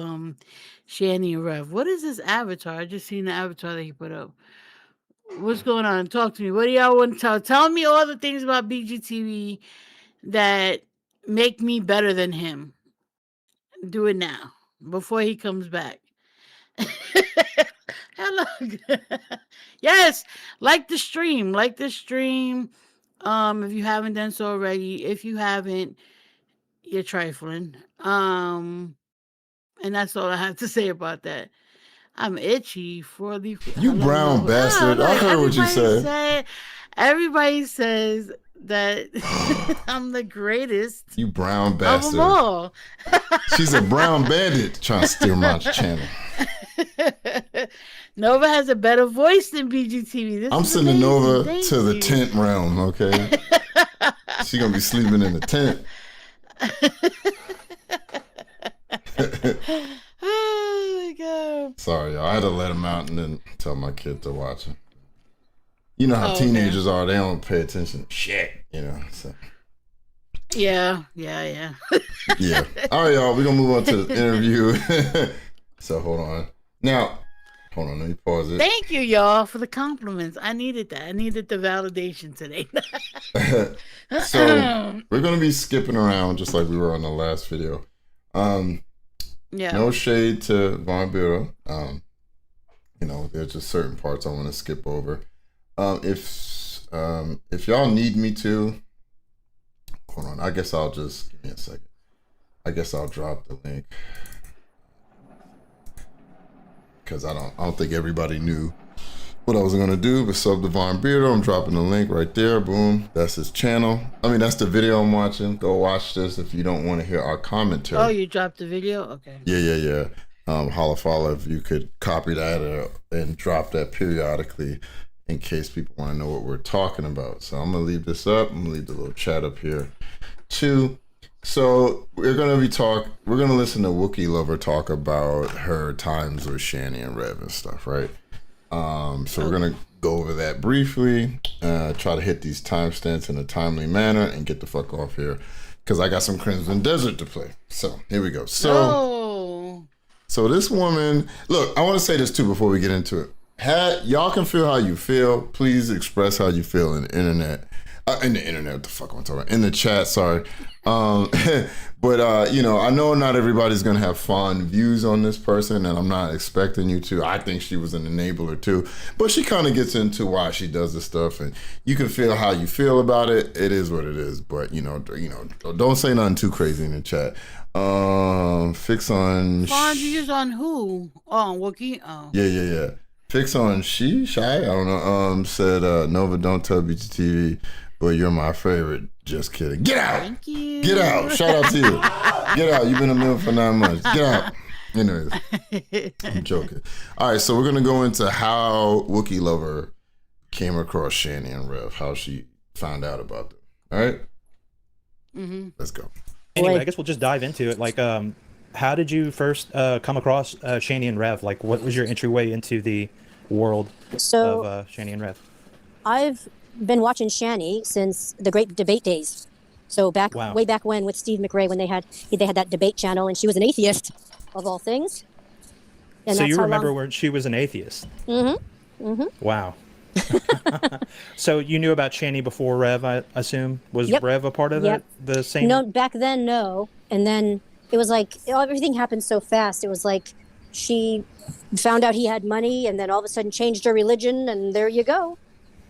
Shanny Rev. What is this avatar? I just seen the avatar that he put up. What's going on? Talk to me. What do y'all want to tell? Tell me all the things about BGTV that make me better than him. Do it now before he comes back. Hello. Yes, like the stream. If you haven't done so already. If you haven't, you're trifling. And that's all I have to say about that. I'm itchy for the. You brown bastard. I heard what you said. Everybody says that I'm the greatest You brown of bastard. them all. She's a brown bandit trying to steal my channel. Nova has a better voice than BGTV. This I'm is sending amazing. Nova Thank to the you. tent realm, okay? She's gonna be sleeping in the tent. Oh my god. Sorry, y'all. I had to let him out and then tell my kid to watch it. You know how Oh, okay. teenagers are. They don't pay attention to shit, so. Yeah. Yeah. All right, y'all. We're going to move on to the interview. So, hold on. Now, hold on. Let me pause it. Thank you, y'all, for the compliments. I needed that. I needed the validation today. So, we're going to be skipping around just like we were on the last video. Yeah. No shade to Von Bureau. There's just certain parts I want to skip over. If y'all need me to, hold on. I guess I'll just give me a second. I guess I'll drop the link because I don't think everybody knew what I was gonna do. But sub to Von Beardo, I'm dropping the link right there. Boom. That's his channel. I mean, that's the video I'm watching. Go watch this if you don't want to hear our commentary. Oh, you dropped the video? Okay. Yeah. Holla if you could copy that and drop that periodically in case people want to know what we're talking about. So I'm gonna leave this up. I'm gonna leave the little chat up here too. So we're gonna listen to Wookiee Lover talk about her times with Shanny and Rev and stuff, right? So we're gonna go over that briefly, try to hit these timestamps in a timely manner and get the fuck off here because I got some Crimson Desert to play. So here we go. So this woman, look, I want to say this too before we get into it. Y'all can feel how you feel. Please express how you feel in the internet. What the fuck am I talking about? In the chat, sorry. But I know not everybody's gonna have fond views on this person, and I'm not expecting you to. I think she was an enabler too, but she kind of gets into why she does this stuff, and you can feel how you feel about it. It is what it is, but don't say nothing too crazy in the chat. Fix on. Fond views on who? Oh, on Wookiee. Oh. Yeah. Fix on Shy. I don't know. Said Nova, don't tell BTTV, but you're my favorite. Just kidding. Get out. Thank you. Get out. Shout out to you. Get out. You've been a mill for 9 months. Get out. Anyways, I'm joking. All right, so we're gonna go into how Wookiee Lover came across Shanny and Rev, how she found out about them. All right. Mm-hmm. Let's go. Anyway, I guess we'll just dive into it. Like, how did you first come across Shanny and Rev? Like, what was your entryway into the world of Shanny and Rev? I've been watching Shanny since the great debate days. So way back when with Steve McRae, when they had that debate channel, and she was an atheist of all things. And so you remember where she was an atheist? Mm-hmm. Mm-hmm. Wow. So you knew about Shanny before Rev, I assume? Was Rev a part of it? The same? No, back then, no. And then it was like, everything happened so fast. It was like she found out he had money and then all of a sudden changed her religion, and there you go.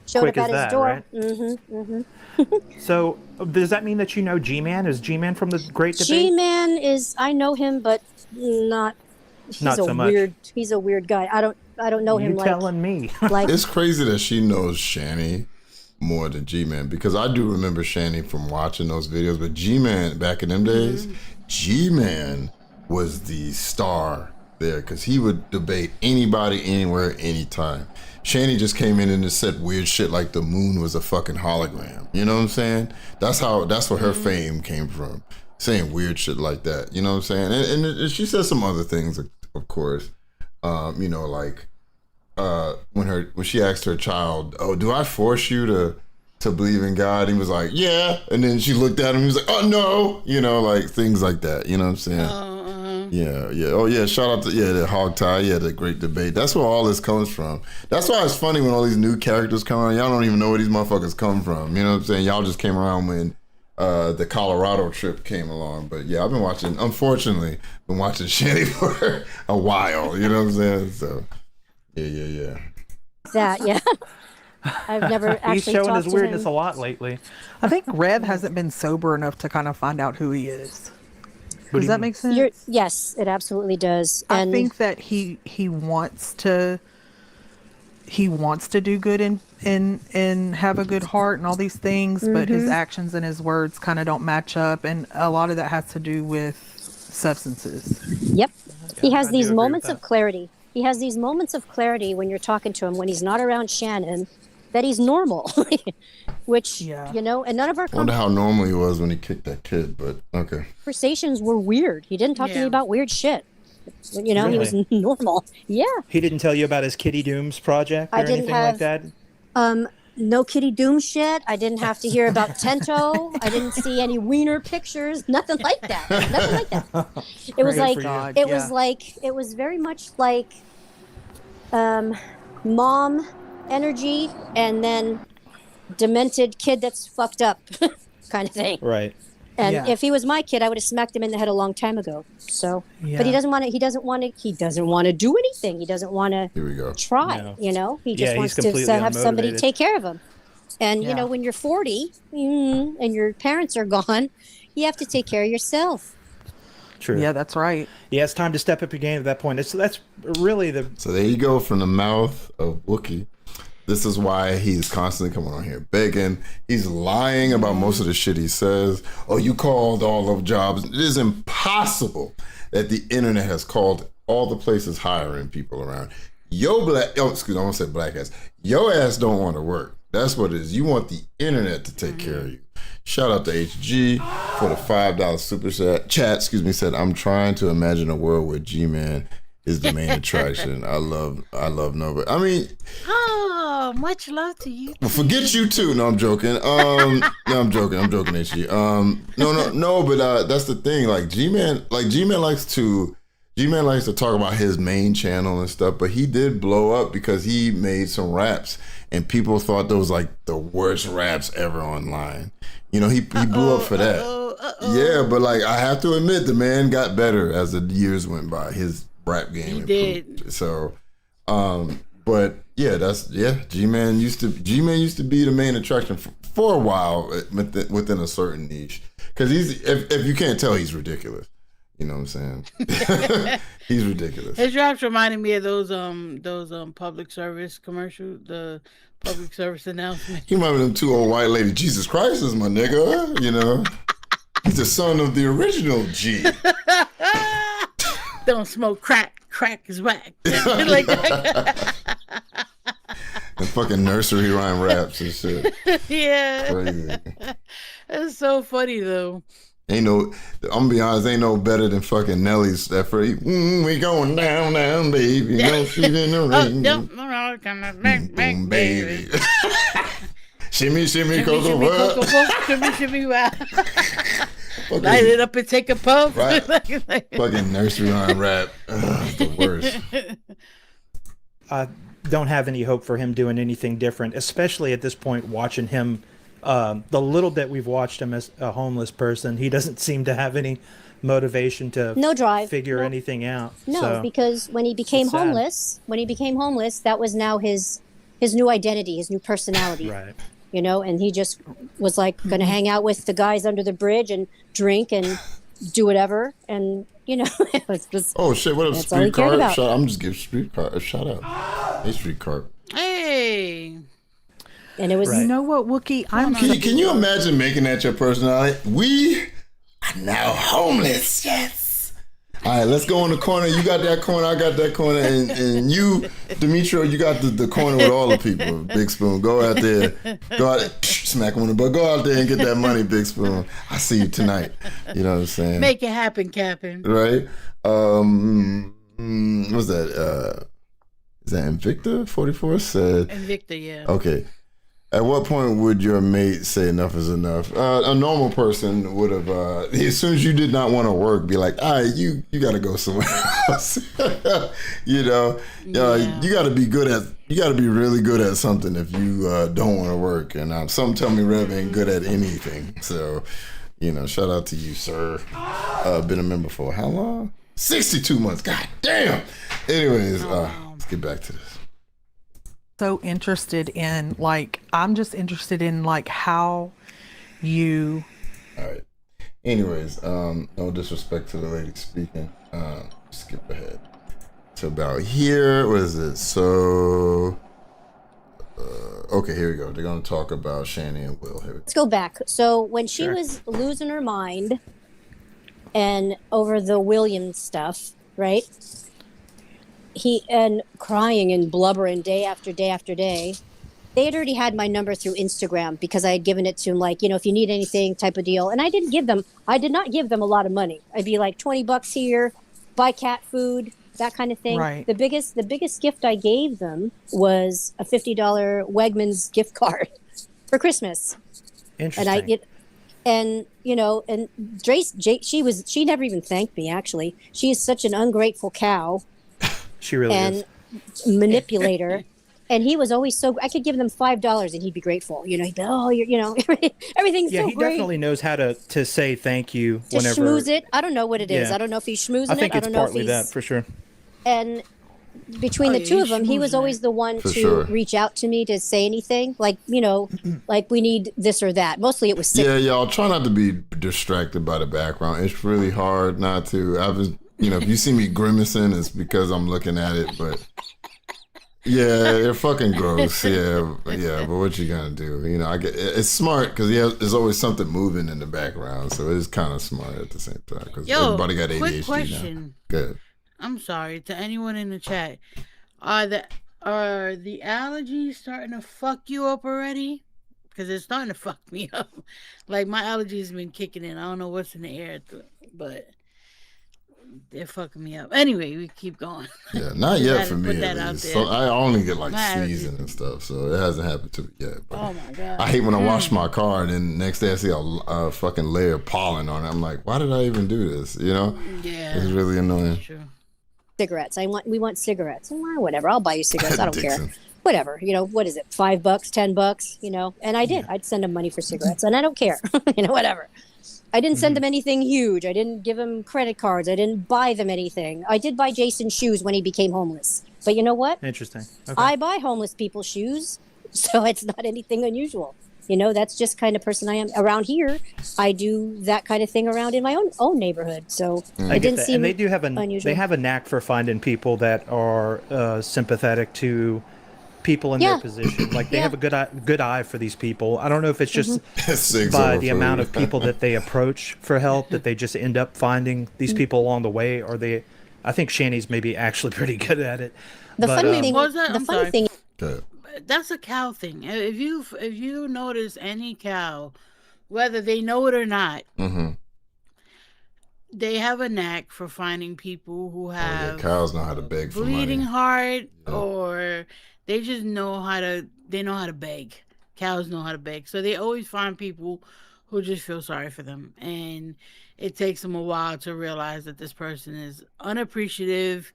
Showed up at his door. Right? Mm-hmm, mm-hmm. So does that mean that you know G-Man? Is G-Man from the Great Debate? G-Man is, I know him, but not so much. He's a weird guy. I don't know him. You telling me? Like, it's crazy that she knows Shanny more than G-Man, because I do remember Shanny from watching those videos, but G-Man back in them days, G-Man was the star there because he would debate anybody, anywhere, anytime. Shanny just came in and just said weird shit like the moon was a fucking hologram. You know what I'm saying? That's where her fame came from, saying weird shit like that. You know what I'm saying? And she said some other things, of course. Like when she asked her child, "Oh, do I force you to believe in God?" He was like, "Yeah," and then she looked at him. He was like, "Oh no," like things like that. You know what I'm saying? Yeah. Oh yeah. Shout out to the hog tie. Yeah, the great debate. That's where all this comes from. That's why it's funny when all these new characters come around. Y'all don't even know where these motherfuckers come from. You know what I'm saying? Y'all just came around when the Colorado trip came along. But yeah, I've been watching. Unfortunately, been watching Shanny for a while. You know what I'm saying? So yeah. Yeah. I've never actually He's showing talked his to weirdness him. a lot lately. I think Rev hasn't been sober enough to kind of find out who he is. Does that make sense? Yes, it absolutely does. I think that he wants to do good and have a good heart and all these things, but his actions and his words kind of don't match up, and a lot of that has to do with substances. Yep. He has I these do agree moments with of clarity. He has these moments of clarity when you're talking to him, when he's not around Shannon, that he's normal, which, Yeah. you know, and none of our I wonder how normal he was when he kicked that kid, but okay. conversations were weird. He didn't talk to me about weird shit. You know, he was normal. Yeah. He didn't tell you about his Kitty Dooms project or anything like that? No Kitty Doom shit. I didn't have to hear about Tento. I didn't see any wiener pictures. Nothing like that. Nothing like that. It was like, it was very much like mom energy and then demented kid that's fucked up kind of thing. Right. And if he was my kid, I would have smacked him in the head a long time ago. So, but he doesn't want to. He doesn't want to do anything. He doesn't want to. Here we go. Try. No. You know, he just wants to completely have somebody unmotivated. take care of him. And you know, when you're 40 and your parents are gone, you have to take care of yourself. True. Yeah, that's right. Yeah, it's time to step up your game at that point. That's really the. So there you go, from the mouth of Wookiee. This is why he's constantly coming on here begging. He's lying about most of the shit he says. Oh, you called all of jobs. It is impossible that the internet has called all the places hiring people around. I won't say black ass. Your ass don't want to work. That's what it is. You want the internet to take care of you. Shout out to HG for the $5 super chat. Said, I'm trying to imagine a world where G-Man is the main attraction. I love Nova. I mean, much love to you. Well, forget you too. No, I'm joking. No, I'm joking, HG. No, but that's the thing. Like G-Man likes to talk about his main channel and stuff, but he did blow up because he made some raps and people thought those like the worst raps ever online. You know, he blew up for that. Yeah, but like I have to admit, the man got better as the years went by. His rap game improved. Did. So, but yeah, G-Man used to be the main attraction for a while within a certain niche. Because if you can't tell, he's ridiculous. You know what I'm saying? He's ridiculous. His raps reminded me of those public service commercials, the public service announcement. He reminded me of them two old white ladies. Jesus Christ is my nigga. You know, he's the son of the original G. Don't smoke crack. Crack is whack. Like that. And fucking nursery rhyme raps and shit. Yeah. Crazy. That's so funny though. I'm gonna be honest, ain't no better than fucking Nelly's that free. We going down, baby. No shit in the rain. Boom, baby. Shimmy, shimmy, cocoa puff. Shimmy, wow. Light it up and take a puff. Right. Fucking nursery rhyme rap. It's the worst. I don't have any hope for him doing anything different, especially at this point, watching him. The little bit we've watched him as a homeless person, he doesn't seem to have any motivation to no drive, figure anything out. No, so, because when he became homeless, that was now his new identity, his new personality. Right. You know, and he just was like going to hang out with the guys under the bridge and drink and do whatever. And, you know, it was just. Oh, shit. What a street card. I'm just giving street card a shout out. Hey, street card. Hey. And it was. You know what, Wookiee? Can you imagine making that your personality? We are now homeless. Yes. All right, let's go in the corner. You got that corner, I got that corner, and you, Demetrio, you got the corner with all the people. Big Spoon, go out there, smack him on the butt. Go out there and get that money, Big Spoon. I see you tonight. You know what I'm saying? Make it happen, Captain. Right? What's that? Is that Invicta 44 said? Invicta, yeah. Okay. At what point would your mate say enough is enough? A normal person would have, as soon as you did not want to work, be like, all right, you got to go somewhere else. You know, you got to be really good at something if you don't want to work. And some tell me Rev ain't good at anything. So, you know, shout out to you, sir. Been a member for how long? 62 months. God damn. Anyways, let's get back to this. So interested in I'm just interested in how you. All right. Anyways, no disrespect to the lady speaking. Skip ahead to about here. What is it? So, okay, here we go. They're gonna talk about Shanny and Will. Here. Let's go back. So when she was losing her mind, and over the Williams stuff, right? He and crying and blubbering day after day after day, they had already had my number through Instagram because I had given it to them, like, you know, if you need anything type of deal. And I did not give them a lot of money. I'd be like $20 here, buy cat food, that kind of thing. Right. The biggest gift I gave them was a $50 Wegmans gift card for Christmas. Interesting. And you know, and she never even thanked me. Actually, she is such an ungrateful cow. She really is. Manipulator. And he was always so. I could give them $5 and he'd be grateful. You know, he'd be, oh, you know, everything's Yeah, so he great. definitely knows how to say thank you To whenever. schmooze it. I don't know what it is. Yeah. I don't know if he's schmoozing I think it. it's I don't know partly if that he's. for sure. And between the two of them, he was schmoozing always it. the one For to sure. reach out to me to say anything, like, you know, like we need this or that. Mostly it was sick. Yeah, y'all try not to be distracted by the background. It's really hard not to. I was, you know, if you see me grimacing, it's because I'm looking at it. But yeah, they're fucking gross. Yeah. But what you gonna do? You know, I get it's smart because there's always something moving in the background, so it is kind of smart at the same time because everybody got ADHD quick now. question. Good. I'm sorry to anyone in the chat. Are the allergies starting to fuck you up already? Because it's starting to fuck me up. Like my allergies have been kicking in. I don't know what's in the air, but they're fucking me up. Anyway, we keep going. Yeah, not Just yet had for to me put at that out least. there. So I only get like My sneezing allergies. and stuff, so it hasn't happened to me yet. But Oh my god! I hate when I wash my car and then next day I see a fucking layer of pollen on it. I'm like, why did I even do this? You know? Yeah, It's really annoying. true. Cigarettes. We want cigarettes. Well, whatever. I'll buy you cigarettes. I don't care. Dixon. Whatever. You know, what is it? $5, $10, you know? And I did. I'd send them money for cigarettes and I don't care. You know, whatever. I didn't send them anything huge. I didn't give them credit cards. I didn't buy them anything. I did buy Jason shoes when he became homeless. But you know what? Interesting. Okay. I buy homeless people shoes, so it's not anything unusual. You know, that's just kind of person I am. Around here, I do that kind of thing around in my own neighborhood. So I it get didn't that. seem And they do have unusual. they have a knack for finding people that are sympathetic to people in Yeah. their position. Like they Yeah. have a good eye for these people. I don't know if it's just Six by over the food. amount of people that they approach for help that they just end up finding these people along the way, or they. I think Shanny's maybe actually pretty good at it. The But, funny thing. was that? The I'm funny sorry. thing. Good. That's a cow thing. If you notice any cow, whether they know it or not, Mm-hmm. they have a knack for finding people who have Cows know how to beg for bleeding money. heart, Yeah. or they just know how to. They know how to beg. Cows know how to beg, so they always find people who just feel sorry for them, and it takes them a while to realize that this person is unappreciative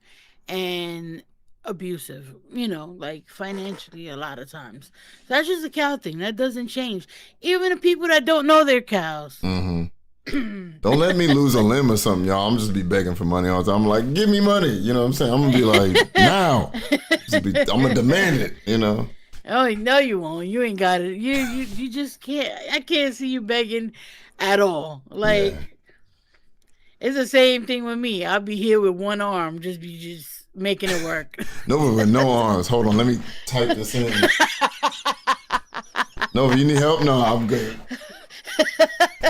and abusive, you know, like financially a lot of times. So that's just a cow thing. That doesn't change. Even the people that don't know they're cows. Mm-hmm. Don't let me lose a limb or something, y'all. I'm just be begging for money all the time. I'm like, give me money. You know what I'm saying? I'm gonna be like, now. I'm gonna demand it. You know. Oh no, you won't. You ain't got it. You just can't. I can't see you begging at all. Like Yeah. it's the same thing with me. I'll be here with one arm, just making it work. No, with no arms. Hold on, let me type this in. No, if you need help, no, I'm good.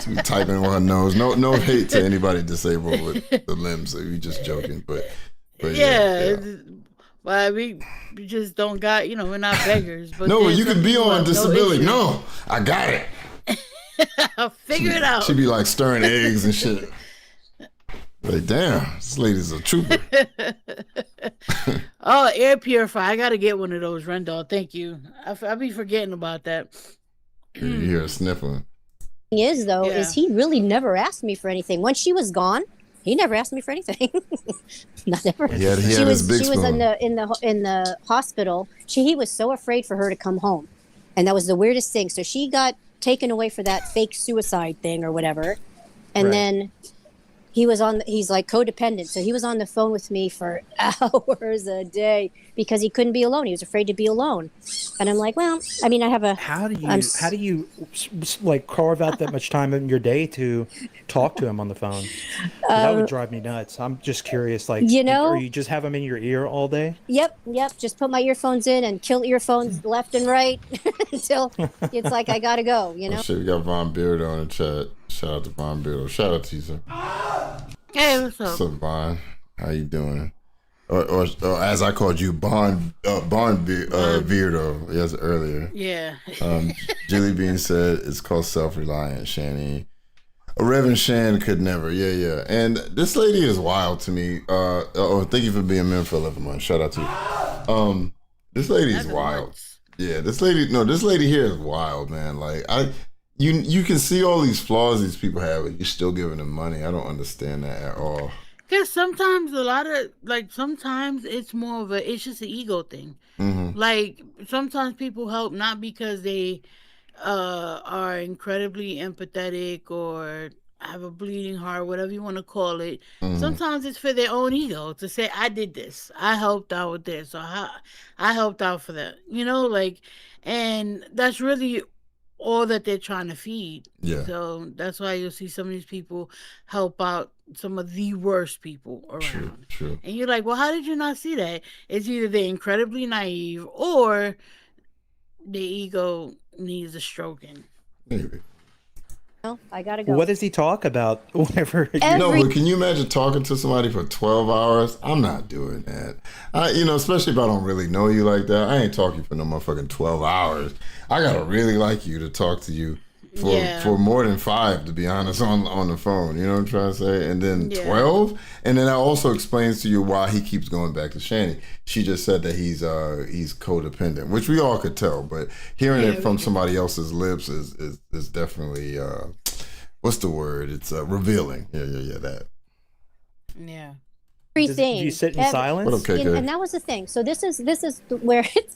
She be typing with her nose. No hate to anybody disabled with the limbs. So you just joking, but yeah. Well, we just don't got. You know, we're not beggars. But No, there's you some could be people on have no disability. issue. No, I got it. I'll figure it out. She be like stirring eggs and shit. Like, damn, this lady's a trooper. Oh, air purifier. I got to get one of those, Rendell. Thank you. I be forgetting about that. You hear her sniffling. Thing is though, Yeah. is he really never asked me for anything. Once she was gone, he never asked me for anything. Not ever. He had she his was big she was spoon. in the hospital. He was so afraid for her to come home, and that was the weirdest thing. So she got taken away for that fake suicide thing or whatever, and Right. then he's like codependent, so he was on the phone with me for hours a day because he couldn't be alone. He was afraid to be alone, and I'm like, well, I mean, I have a How do I'm you like carve out that much time in your day to talk to him on the phone? 'Cause that would drive me nuts. I'm just curious, like, You know- or you just have him in your ear all day? Yep. Just put my earphones in and kill earphones left and right until it's like I gotta go. You know. Oh shit, we got Von Beardo in the chat. Shout out to Von Beardo. Shout out to you, sir. Hey, what's up? What's up, Von? How you doing? or as I called you, Beardo, yes, earlier. Yeah. Jilly Bean said it's called self-reliant, Shanny. Rev and Shan could never. Yeah. And this lady is wild to me. Thank you for being men for 11 months. Shout out to you. This lady is wild. Yeah, this lady here is wild, man. Like you can see all these flaws these people have, and you're still giving them money. I don't understand that at all. Because sometimes sometimes it's more of it's just an ego thing. Mm-hmm. Like, sometimes people help not because they are incredibly empathetic or have a bleeding heart, whatever you want to call it. Mm-hmm. Sometimes it's for their own ego to say, I did this, I helped out with this, or I helped out for that, and that's really all that they're trying to feed. Yeah. So that's why you'll see some of these people help out some of the worst people around. True. And you're like, well, how did you not see that? It's either they're incredibly naive or the ego needs a stroking. Maybe. No, I gotta go. What does he talk about whenever? No, but can you imagine talking to somebody for 12 hours? I'm not doing that. Especially if I don't really know you like that. I ain't talking for no motherfucking 12 hours. I gotta really like you to talk to you for more than 5, to be honest, on the phone. You know what I'm trying to say? And then 12, and then that also explains to you why he keeps going back to Shanny. She just said that he's codependent, which we all could tell, but hearing it from somebody else's lips is definitely what's the word? It's revealing. Yeah, that. Yeah. Everything. Do you sit in silence? But okay, and that was the thing. So this is where it's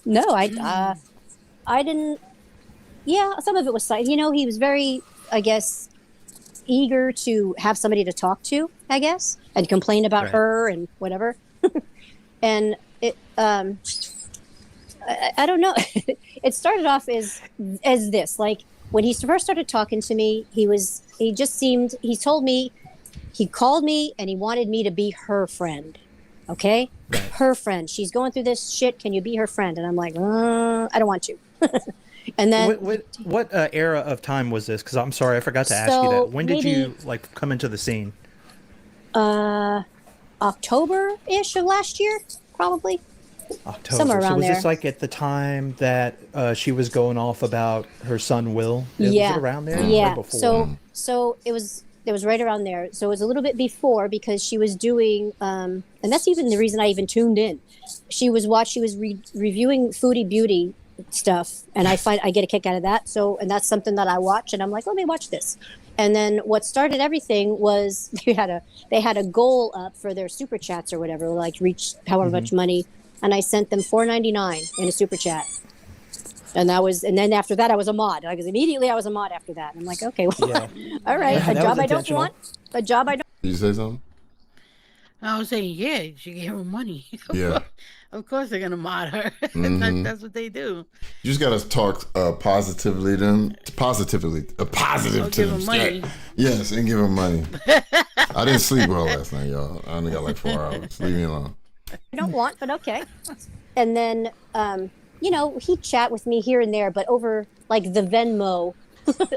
I didn't. Yeah, some of it was silent. He was very, I guess, eager to have somebody to talk to, I guess, and complain about her and whatever. And it, I don't know. It started off as this, like when he first started talking to me, he told me, he called me and he wanted me to be her friend. Okay. Right. Her friend. She's going through this shit. Can you be her friend? And I'm like, I don't want to. And then what era of time was this? Because I'm sorry, I forgot to ask you that. When did you come into the scene? October-ish of last year, probably. October. Somewhere around was there. this like at the time that she was going off about her son Will? Was it around there? Yeah. Or before? So it was right around there. So it was a little bit before because she was doing, and that's even the reason I even tuned in. She was reviewing Foodie Beauty stuff, and I get a kick out of that. So, and that's something that I watch, and I'm like, let me watch this. And then what started everything was they had a goal up for their super chats or whatever, like reach however much money, and I sent them $4.99 in a super chat. And then after that I was a mod. Immediately I was a mod after that. And I'm like, okay, well, all right, a job I don't want, a job I don't. Did you say something? I was saying, yeah, she gave her money. Yeah. Of course they're gonna mod her. That's what they do. You just gotta talk positively to them, positive to them. Money. Yes, and give them money. I didn't sleep well last night, y'all. I only got like 4 hours. Leave me alone. I don't want, but okay. And then, he'd chat with me here and there, but over like the Venmo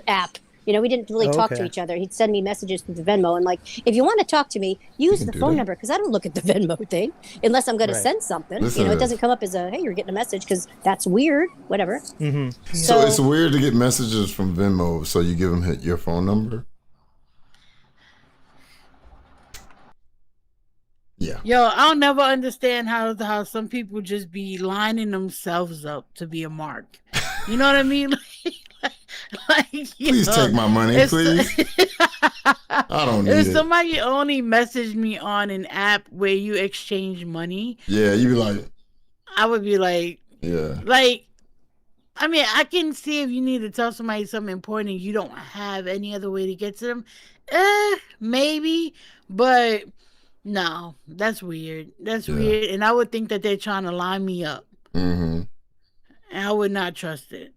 app. We didn't really talk to each other. He'd send me messages through the Venmo and like, if you want to talk to me, use the phone number because I don't look at the Venmo thing unless I'm going to send something. Listen, it doesn't come up as hey, you're getting a message because that's weird. Whatever. Mm-hmm. So it's weird to get messages from Venmo. So you give them your phone number. Yeah. Yo, I'll never understand how some people just be lining themselves up to be a mark. You know what I mean? Please take my money, please. I don't need it. If somebody only messaged me on an app where you exchange money, yeah, you'd be like, I would be like, yeah, like, I mean, I can see if you need to tell somebody something important and you don't have any other way to get to them, maybe, but no, that's weird. That's weird, and I would think that they're trying to line me up. Mm-hmm. And I would not trust it.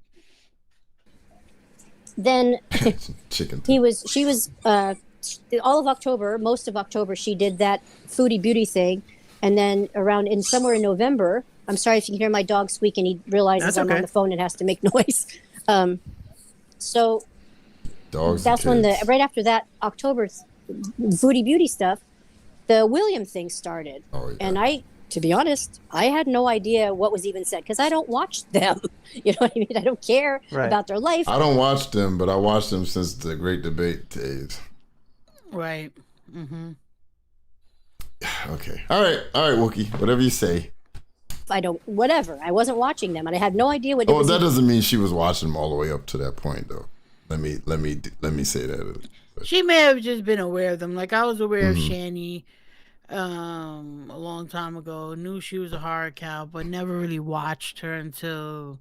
Then chicken. She was all of October, most of October, she did that Foodie Beauty thing, and then somewhere in November. I'm sorry if you can hear my dog squeaking. He realizes I'm on the phone and has to make noise. So dogs. That's when right after that October's Foodie Beauty stuff, the William thing started, and to be honest, I had no idea what was even said because I don't watch them. You know what I mean? I don't care about their life. I don't watch them, but I watched them since the Great Debate days. Right. Mm-hmm. Okay. All right, Wookie. Whatever you say. Whatever. I wasn't watching them, and I had no idea what. Oh, that doesn't mean she was watching them all the way up to that point, though. Let me say that. She may have just been aware of them. Like I was aware of Shanny a long time ago. Knew she was a hard cow, but never really watched her until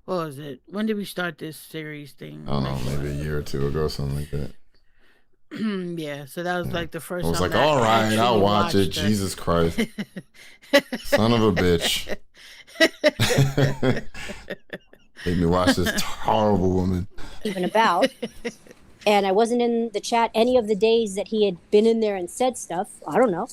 what was it? When did we start this series thing? I don't know, maybe a year or two ago, something like that. Yeah, so that was like the first. I was time like, all right, I'll watch it. Her. Jesus Christ, son of a bitch. Made me watch this horrible woman. Even about. And I wasn't in the chat any of the days that he had been in there and said stuff. I don't know.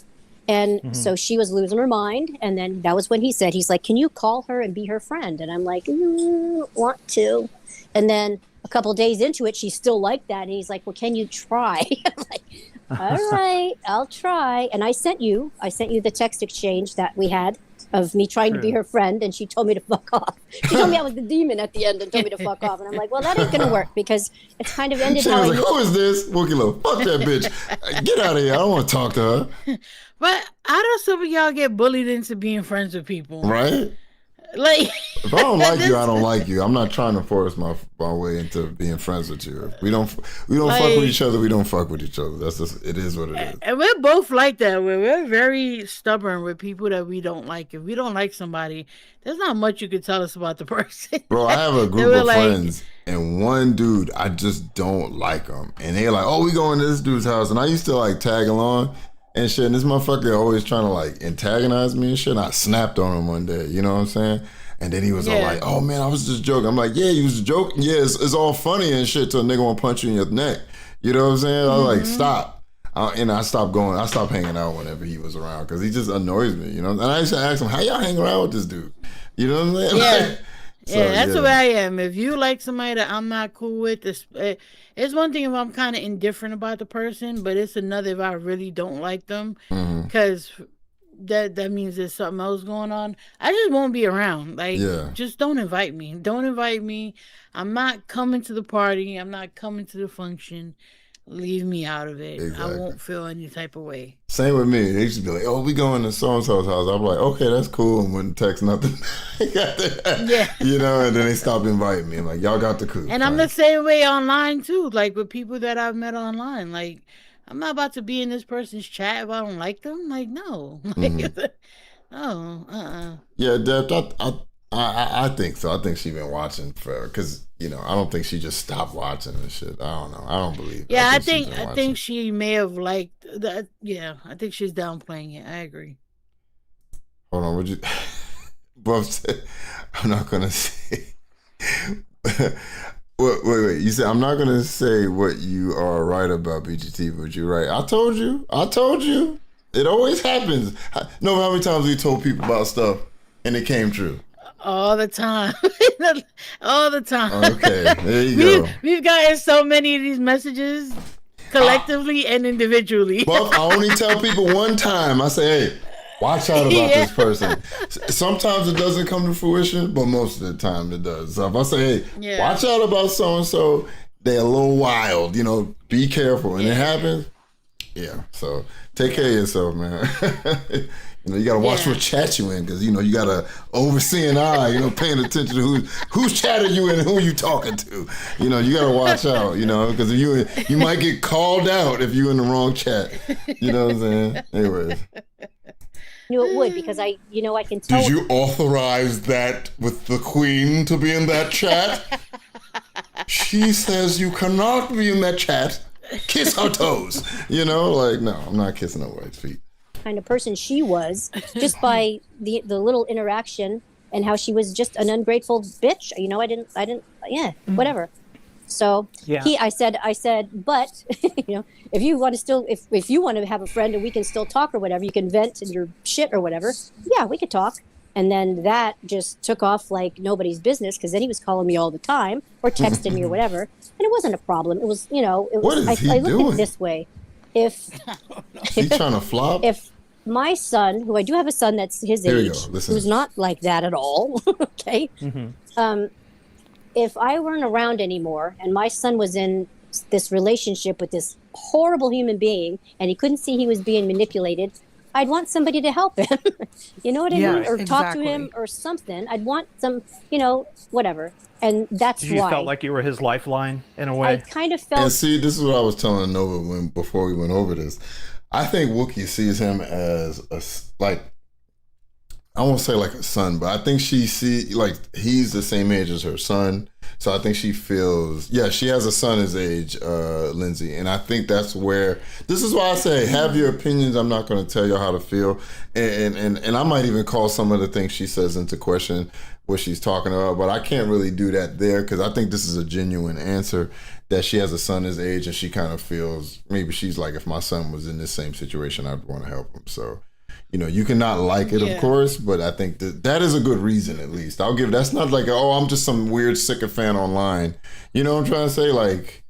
And so she was losing her mind. And then that was when he's like, can you call her and be her friend? And I'm like, want to. And then a couple of days into it, she's still like that. And he's like, well, can you try? I'm like, all right, I'll try. And I sent you the text exchange that we had of me trying to be her friend, and she told me to fuck off. She told me I was the demon at the end and told me to fuck off. And I'm like, well, that ain't gonna work because it's kind of ended She how was I like, who is this? Wookie Low, fuck that bitch. Get out of here. I don't want to talk to her. But how do some of y'all get bullied into being friends with people? Right? Like, if I don't like you, I don't like you. I'm not trying to force my way into being friends with you. If we don't fuck with each other, we don't fuck with each other. That's just, it is what it is. And we're both like that. We're very stubborn with people that we don't like. If we don't like somebody, there's not much you could tell us about the person. Bro, I have a group of friends, and one dude, I just don't like him. And they're like, oh, we going to this dude's house. And I used to like tag along and shit. And this motherfucker always trying to like antagonize me and shit. And I snapped on him one day. You know what I'm saying? And then he was all like, oh man, I was just joking. I'm like, yeah, you was joking. Yeah, it's all funny and shit till a nigga want to punch you in your neck. You know what I'm saying? I was like, stop. And I stopped going. I stopped hanging out whenever he was around because he just annoys me, you know? And I used to ask him, how y'all hang around with this dude? You know what I'm saying? Yeah. That's the way I am. If you like somebody that I'm not cool with, it's one thing if I'm kind of indifferent about the person, but it's another if I really don't like them because that means there's something else going on. I just won't be around. Like, just don't invite me. Don't invite me. I'm not coming to the party. I'm not coming to the function. Leave me out of it. Exactly. I won't feel any type of way. Same with me. They used to be like, oh, we going to so-and-so's house. I'm like, okay, that's cool. And wouldn't text nothing. You know, and then they stopped inviting me. I'm like, y'all got the coup. And I'm the same way online, too. Like, with people that I've met online. Like, I'm not about to be in this person's chat if I don't like them. Like, no. No, Yeah, Deb, I think so. I think she's been watching forever because, you know, I don't think she just stopped watching and shit. I don't know. I don't believe it. Yeah, I think she may have liked that. Yeah, I think she's downplaying it. I agree. Hold on, would you? I'm not gonna say. Wait. You said I'm not gonna say what you are right about BGT, but you're right. I told you. It always happens. Know how many times we told people about stuff and it came true. All the time. All the time. Okay, there you go. We've gotten so many of these messages collectively and individually. Well, I only tell people one time. I say, hey, watch out about this person. Sometimes it doesn't come to fruition, but most of the time it does. So if I say, hey, watch out about so-and-so, they're a little wild, you know, be careful. And it happens. Yeah, so take care of yourself, man. You know, you gotta watch what chat you in, because you know you gotta oversee an eye. You know, paying attention to who's chatting you and who you talking to. You know, you gotta watch out. You know, because if you might get called out if you in the wrong chat. You know what I'm saying? Anyways. Knew it would because I can tell. Did you authorize that with the queen to be in that chat? She says you cannot be in that chat. Kiss her toes. You know, like, no, I'm not kissing her wife's feet. Kind of person she was, just by the little interaction and how she was just an ungrateful bitch. You know, I didn't whatever. So I said, but you know, if you want to still, if you want to have a friend and we can still talk or whatever, you can vent in your shit or whatever. Yeah, we could talk. And then that just took off like nobody's business, because then he was calling me all the time or texting me or whatever. And it wasn't a problem. It was, you know, it was, what is he I looked doing? at it this way. If he trying to flop? my son, who I do have a son that's his Here we age, go. Listen. who's not like that at all. Okay. If I weren't around anymore and my son was in this relationship with this horrible human being and he couldn't see he was being manipulated, I'd want somebody to help him. You know what I Yeah, mean? Or talk to exactly. him or something. I'd want some, whatever. And that's You why felt like you were his lifeline in a I way. kind of And felt. see, this is what I was telling Nova before we went over this. I think Wookiee sees him as I won't say like a son, but I think she he's the same age as her son. So I think she feels, she has a son his age, Lindsay. And I think that's where, this is why I say, have your opinions. I'm not going to tell you how to feel. And I might even call some of the things she says into question what she's talking about, but I can't really do that there because I think this is a genuine answer that she has a son his age and she kind of feels, maybe she's like, if my son was in this same situation, I'd want to help him. So, you cannot like it, of course, but I think that is a good reason, at least. That's not like, I'm just some weird sycophant online. You know what I'm trying to say? Like,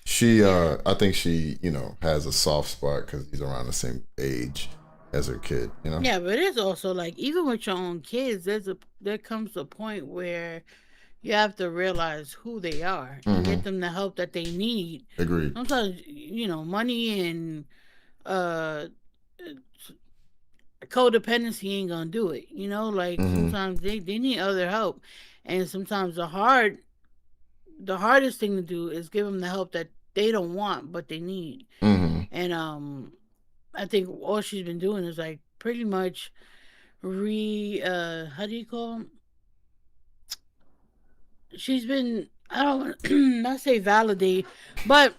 she, I think she, has a soft spot because he's around the same age as her kid, Yeah, but it's also like, even with your own kids, there comes a point where you have to realize who they are and get them the help that they need. Agreed. Sometimes, money and codependency ain't gonna do it. Sometimes they need other help, and sometimes the hardest thing to do is give them the help that they don't want but they need. And I think all she's been doing is like pretty much how do you call them? She's been, I don't want to not say validate, but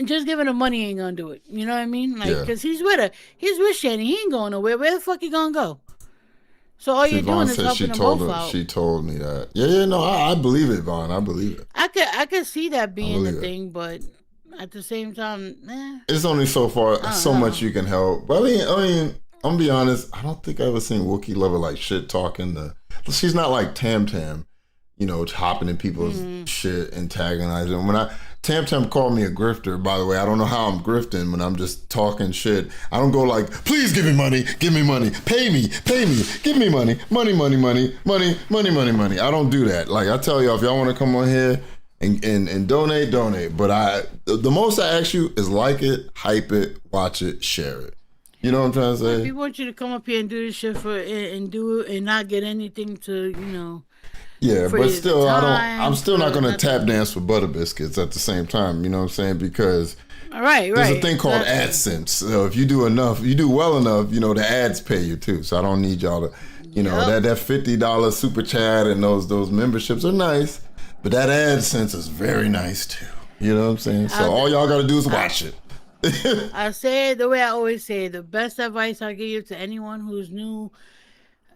just giving him money ain't gonna do it. You know what I mean? Like, because he's with her. He's with Shanny. He ain't going nowhere. Where the fuck he gonna go? So all you're doing is helping them both out. She told me that. No, I believe it, Vaughn. I believe it. I could see that being the thing, but at the same time, it's only so much you can help. But I mean, I'm gonna be honest. I don't think I ever seen Wookiee love her like shit talking. She's not like Tam Tam, hopping in people's shit, antagonizing. When Tam Tam called me a grifter, by the way. I don't know how I'm grifting when I'm just talking shit. I don't go like, please give me money, pay me, give me money. I don't do that. Like, I tell y'all, if y'all want to come on here and donate. But the most I ask you is like it, hype it, watch it, share it. You know what I'm trying to say? If we want you to come up here and do this shit and do it and not get anything to, Yeah, but still, I'm still not going to nothing. tap dance for butter biscuits at the same time. You know what I'm saying? Because right. there's a thing called AdSense. So if you do well enough, the ads pay you too. So I don't need y'all to, that $50 super chat and those memberships are nice, but that AdSense is very nice too. You know what I'm saying? So all y'all got to do is watch it. I say it the way I always say, the best advice I give to anyone who's new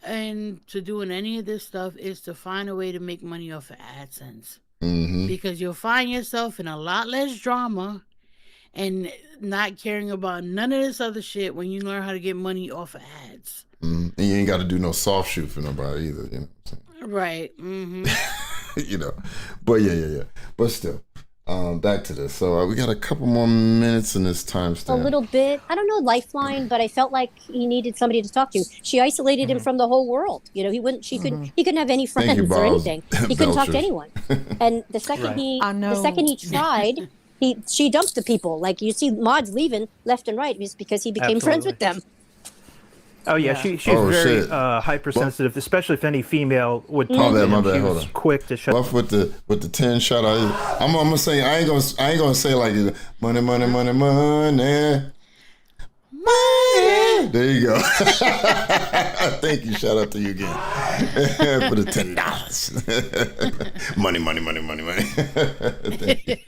and to doing any of this stuff is to find a way to make money off of AdSense. Because you'll find yourself in a lot less drama and not caring about none of this other shit when you learn how to get money off of ads. And you ain't got to do no soft shoe for nobody either. You know what I'm saying? Right. But yeah. But still. Back to this. So we got a couple more minutes in this time stamp. A little bit. I don't know, lifeline, but I felt like he needed somebody to talk to. She isolated him from the whole world. He couldn't have any friends or anything. He couldn't talk to anyone. And the second he tried, she dumped the people. Like, you see mods leaving left and right because he became friends with them. Oh yeah, she's very hypersensitive, especially if any female would talk to him. My bad, she hold was on. quick to shut. Buff with the 10 shot. I'm gonna say I ain't gonna say like money. There you go. Thank you. Shout out to you again for the $10. money. Thank you.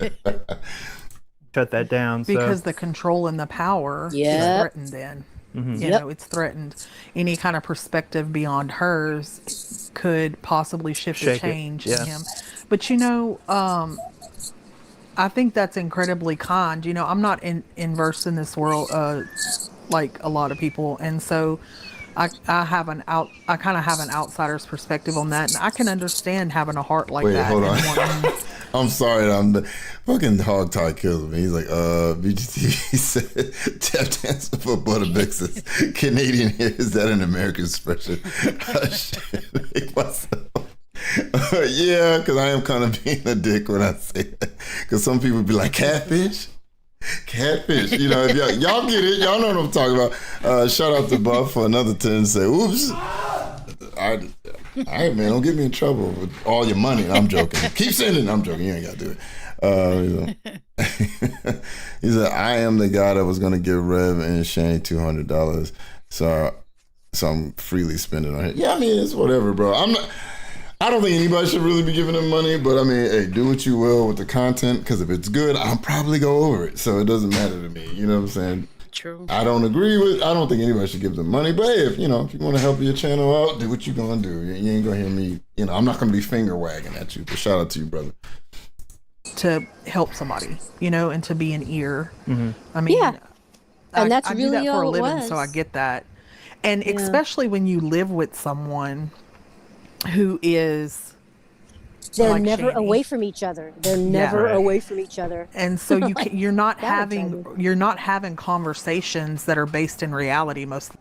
Shut that down. Because the control and the power is threatened then. It's threatened. Any kind of perspective beyond hers could possibly shift or change in him. But I think that's incredibly kind. I'm not inversed in this world like a lot of people, and so I kind of have an outsider's perspective on that, and I can understand having a heart like Wait, that. hold on. Wanting... I'm sorry, I'm the fucking hog tie kills me. He's like, BGT, he said, tap dancing for Butterbix is Canadian here. Is that an American expression? I should make myself. Yeah, because I am kind of being a dick when I say that. Because some people be like, catfish? Catfish, you know, if y'all get it, y'all know what I'm talking about. Shout out to Buff for another 10 say, oops. All right, man, don't get me in trouble with all your money. I'm joking. Keep sending. I'm joking. You ain't got to do it. He said, I am the guy that was going to give Rev and Shanny $200. So I'm freely spending on it. Yeah, I mean, it's whatever, bro. I don't think anybody should really be giving them money, but I mean, hey, do what you will with the content, because if it's good, I'll probably go over it. So it doesn't matter to me. You know what I'm saying? True. I don't think anybody should give them money, but hey, if you want to help your channel out, do what you're going to do. You ain't going to hear me, I'm not going to be finger wagging at you, but shout out to you, brother. To help somebody, and to be an ear. Mm-hmm. I mean, Yeah. And that's I really do that for a all it living, was. so I get that. And especially when you live with someone who is They're like never Shanny. away from each other. They're never away from each other. And so you're not That would having conversations that are based in reality most.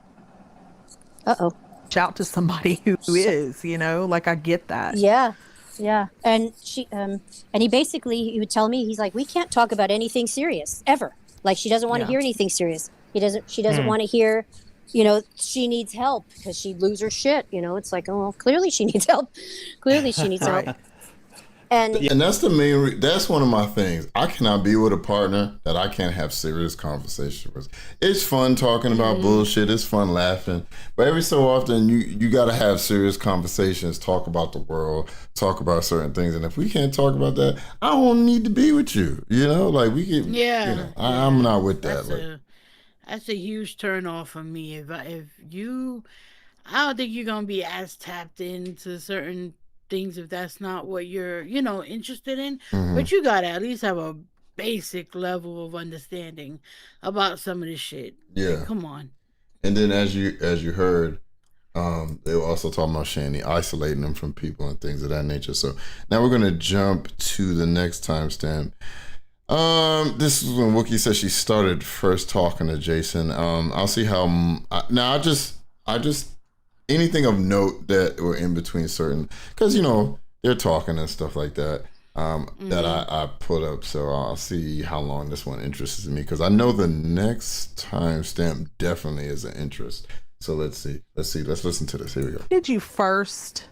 Reach out to somebody who is, like I get that. Yeah. And he would tell me, he's like, we can't talk about anything serious ever. Like, she doesn't want to hear anything serious. She doesn't want to hear, she needs help because she'd lose her shit. It's like, oh, well, clearly she needs help. Help. And that's the main. That's one of my things. I cannot be with a partner that I can't have serious conversation with. It's fun talking about bullshit. It's fun laughing, but every so often you got to have serious conversations. Talk about the world. Talk about certain things. And if we can't talk about that, I don't need to be with you. Like we can. Yeah. I'm not with that. That's a huge turn off for me. I don't think you're gonna be as tapped into certain things if that's not what you're interested in. But you gotta at least have a basic level of understanding about some of this shit. Yeah, like, come on. And then as you heard, they were also talking about Shanny isolating them from people and things of that nature. So now we're gonna jump to the next timestamp. This is when Wookie said she started first talking to Jason. I'll see how now I just anything of note that were in between certain, because they're talking and stuff like that, that I put up. So I'll see how long this one interests me, because I know the next timestamp definitely is an interest. So let's listen to this. Here we go. Did you first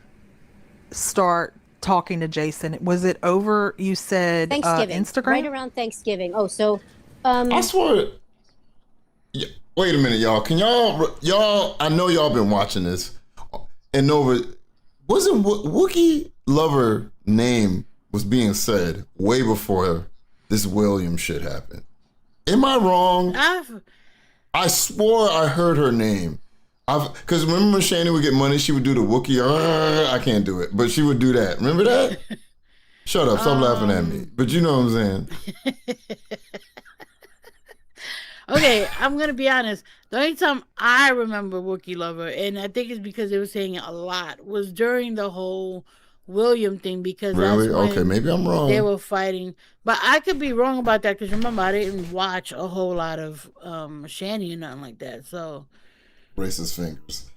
start talking to Jason? Was it over, you said, Thanksgiving, Instagram? right around Thanksgiving. Oh, so I swear. Yeah, wait a minute, y'all. Can y'all? I know y'all been watching this, and Nova, wasn't Wookie Lover name was being said way before this William shit happened? Am I wrong? I swore I heard her name. Because remember when Shanny would get money, she would do the Wookie. I can't do it, but she would do that. Remember that? Shut up! Stop laughing at me. But you know what I'm saying. Okay, I'm gonna be honest. The only time I remember Wookie Lover, and I think it's because they were saying it a lot, was during the whole William thing. Because really, that's when okay, maybe I'm wrong. They were fighting, but I could be wrong about that. Because remember, I didn't watch a whole lot of Shanny or nothing like that. So racist fingers.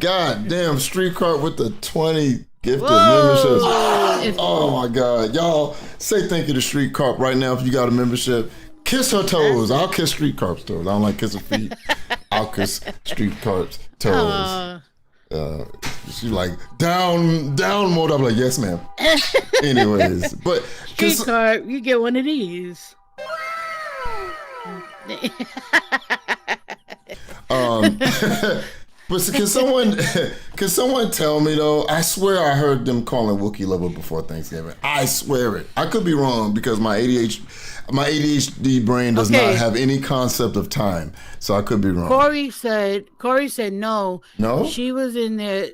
God damn, Street Cart with the 20 gifted memberships. Oh my God, y'all say thank you to Street Carp right now if you got a membership. Kiss her toes. I'll kiss Street Carp's toes. I don't like kissing feet. I'll kiss Street Carp's toes. She's like down mode. I'm like, yes, ma'am. Anyways, but Street Carp, you get one of these. But can someone tell me though? I swear I heard them calling Wookie Lover before Thanksgiving. I swear it. I could be wrong because my ADHD brain does not have any concept of time, so I could be wrong. Corey said no. No, she was in there.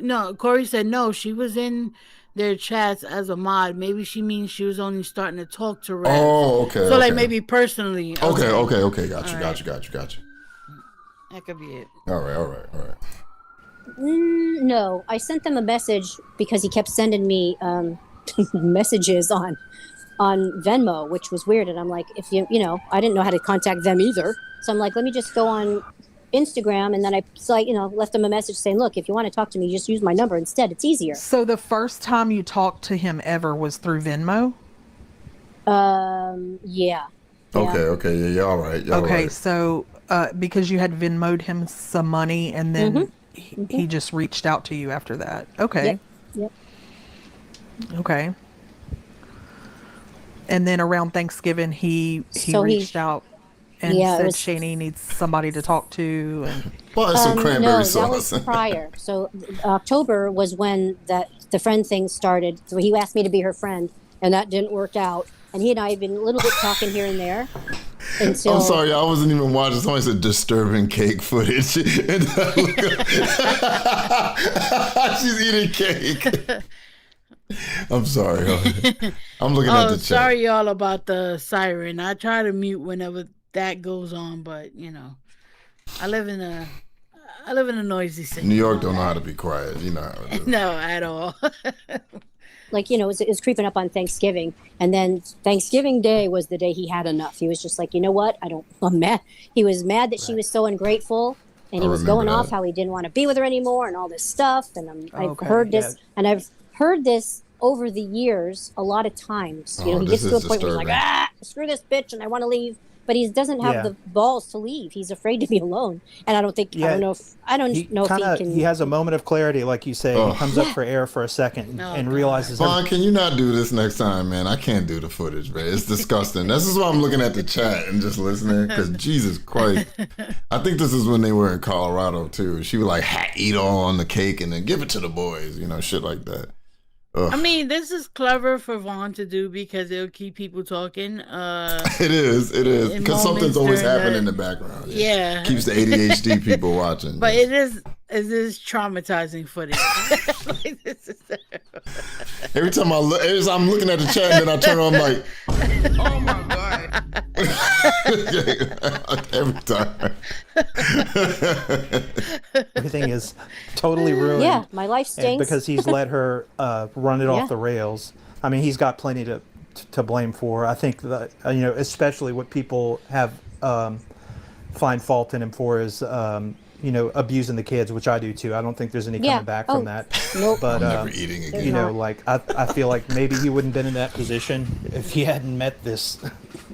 No, Corey said no. She was in their chats as a mod. Maybe she means she was only starting to talk to Rev. Oh, okay. So like maybe personally. Okay. Got you. That could be it. All right. No, I sent them a message because he kept sending me messages on Venmo, which was weird. And I'm like, if you know, I didn't know how to contact them either. So I'm like, let me just go on Instagram. And then I left them a message saying, look, if you want to talk to me, just use my number instead. It's easier. So the first time you talked to him ever was through Venmo? Yeah. Okay. Yeah, all right. Okay, right. so because you had Venmo'd him some money and then he just reached out to you after that. Okay. Yep. Okay. And then around Thanksgiving, he reached out and said Shanny needs somebody to talk to. And well, some cranberry sauce. No, that was prior. So October was when the friend thing started. So he asked me to be her friend, and that didn't work out. And he and I had been a little bit talking here and there. Until... I'm sorry, I wasn't even watching. Somebody said disturbing cake footage. And she's eating cake. I'm sorry. I'm looking at the chat. Sorry, y'all, about the siren. I try to mute whenever that goes on, but I live in a noisy city. New York don't know how to be quiet. You know how it is. No, at all. Like, it was creeping up on Thanksgiving. And then Thanksgiving Day was the day he had enough. He was just like, you know what? I'm mad. He was mad that she was so ungrateful. And he was going off how he didn't want to be with her anymore and all this stuff. And I've heard this. Yeah. And I've heard this over the years a lot of times. He gets to a point where he's like, screw this bitch and I want to leave. But he doesn't have the balls to leave. He's afraid to be alone. And I don't know if he can. He has a moment of clarity, like you say. He comes up for air for a second and realizes. Vaughn, can you not do this next time, man? I can't do the footage, man. It's disgusting. This is why I'm looking at the chat and just listening. Because Jesus Christ, I think this is when they were in Colorado too. She would like eat all on the cake and then give it to the boys, shit like that. Ugh. I mean, this is clever for Vaughn to do because it'll keep people talking. It is. Because something's always happening in the background. Yeah. Keeps the ADHD people watching. But it is traumatizing footage. Every time I'm looking at the chat and then I turn on, I'm like, Oh my God. every time. Everything is totally ruined. Yeah, my life stinks. Because he's let her run it off the rails. I mean, he's got plenty to blame for. I think that, especially what people have find fault in him for is, abusing the kids, which I do too. I don't think there's any coming back from that. Nope. But, I'm never eating again. I feel like maybe he wouldn't have been in that position if he hadn't met this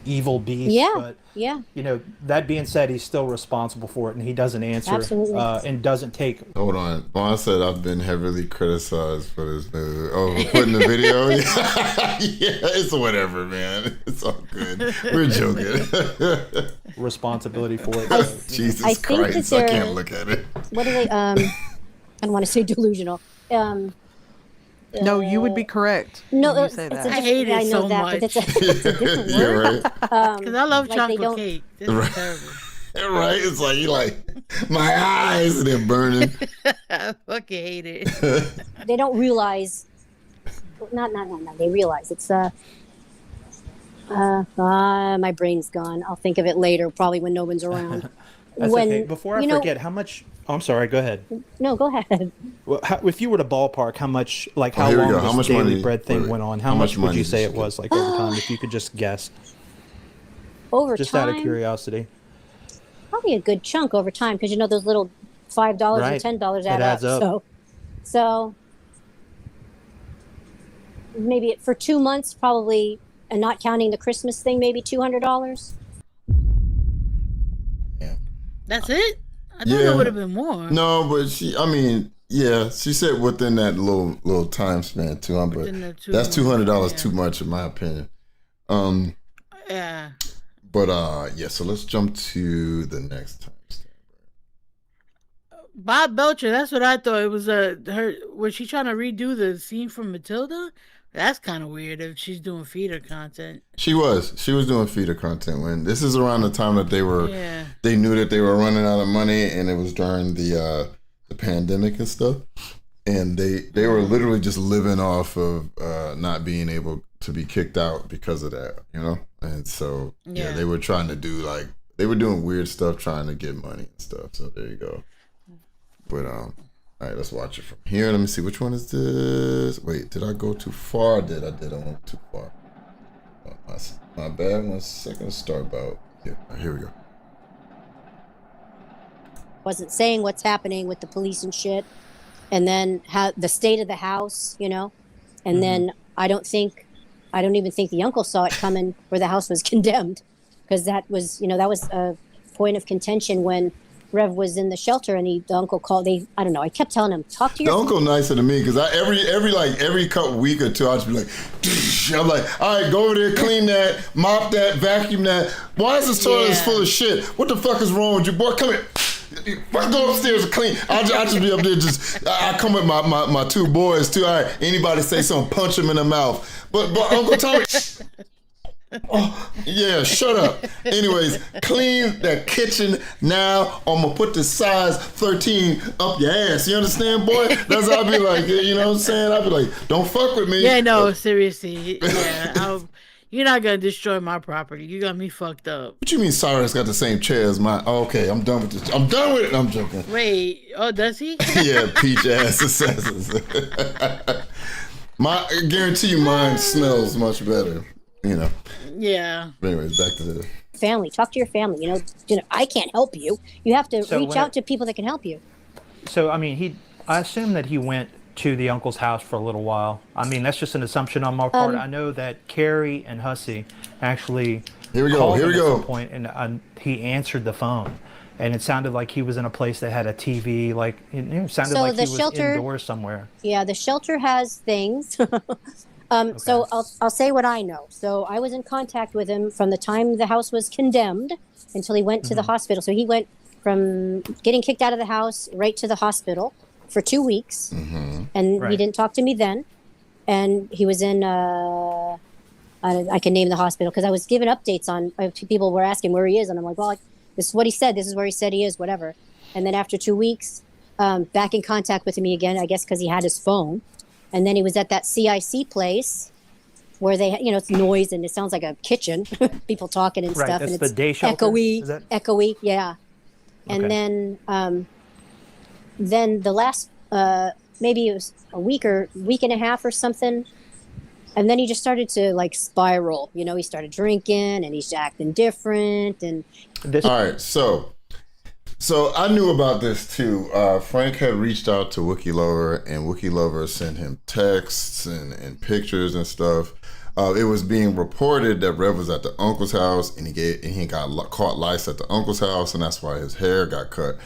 evil beast. Yeah. But, yeah. That being said, he's still responsible for it, and he doesn't answer. Absolutely. And doesn't take. Hold on. Vaughn said I've been heavily criticized for this movie. Oh, for putting the video? Yeah, it's whatever, man. It's all good. We're joking. Responsibility for it. Jesus Christ, I can't look at it. What do they, I don't want to say delusional. No, you would be correct. No, when you say that. I hate it so that, much. but it's a different word. Because I love like chocolate cake. This is terrible. Right? It's like, you like, my eyes, and they're burning. I fucking hate it. They don't realize. Not. They realize it's my brain's gone. I'll think of it later, probably when no one's around. That's okay. Before I forget, how much? Oh, I'm sorry. Go ahead. No, go ahead. Well, if you were to ballpark, how much? Like how long this daily bread thing went on? How much would you say it was? Like over time, if you could just guess. Over just time, out of curiosity. Probably a good chunk over time, because those little $5 and $10 adds up. So maybe for 2 months, probably, and not counting the Christmas thing, maybe $200. Yeah. That's it? I thought it would have been more. No, but she said within that little time span, 200. That's $200 too much, in my opinion. Yeah. But so let's jump to the next time. Bob Belcher, that's what I thought. It was was she trying to redo the scene from Matilda? That's kind of weird if she's doing feeder content. She was doing feeder content when this is around the time that they knew that they were running out of money, and it was during the pandemic and stuff, and they were literally just living off of not being able to be kicked out because of that, and so they were trying to do like they were doing weird stuff trying to get money and stuff. So there you go. But all right, let's watch it from here. Let me see, which one is this? Wait, did I go too far? I went too far. My bad. 1 second. Start about. Yeah, here we go. Wasn't saying what's happening with the police and shit, and then how the state of the house, you know, and then I don't even think the uncle saw it coming where the house was condemned, because that was a point of contention when Rev was in the shelter and the uncle called. I don't know. I kept telling him, talk to your. The uncle nicer to me because every couple week or two I'd just be like, I'm like, all right, go over there, clean that, mop that, vacuum that. Why is this toilet full of shit? What the fuck is wrong with you, boy? Come here. I go upstairs and clean. I just be up there. I come with my 2 boys too. All right, anybody say something, punch him in the mouth. But Uncle Tommy. Oh, yeah, shut up. Anyways, clean that kitchen now. I'm gonna put the size 13 up your ass. You understand, boy? That's how I be like, you know what I'm saying? I be like, don't fuck with me. Yeah, no, seriously. Yeah, you're not gonna destroy my property. You got me fucked up. What you mean Cyrus got the same chair as mine? Oh, okay, I'm done with this. I'm done with it. I'm joking. Wait, does he? Yeah, peach ass assassins. I guarantee you mine smells much better. You know. Yeah. But anyways, back to the family. Talk to your family. You know, I can't help you. You have to reach out to people that can help you. So, I mean, I assume that he went to the uncle's house for a little while. I mean, that's just an assumption on my part. I know that Carrie and Hussey actually called him at some point, and he answered the phone. And it sounded like he was in a place that had a TV, like it sounded like he was indoors somewhere. Yeah, the shelter has things. Okay. So I'll say what I know. So I was in contact with him from the time the house was condemned until he went to the hospital. So he went from getting kicked out of the house right to the hospital for 2 weeks. And he didn't talk to me then. And he was in, I can name the hospital because I was given updates on, people were asking where he is. And I'm like, well, this is what he said. This is where he said he is, whatever. And then after 2 weeks, back in contact with me again, I guess because he had his phone. And then he was at that CIC place where they, it's noise and it sounds like a kitchen, people talking and stuff. That's and the it's day shelter? echoey, yeah. And then the last, maybe it was a week and a half or something. And then he just started to like spiral, he started drinking and he's acting different. And all right, so I knew about this too. Frank had reached out to Wookie Lover, and Wookie Lover sent him texts and pictures and stuff. It was being reported that Rev was at the uncle's house, and he got caught lice at the uncle's house, and that's why his hair got cut.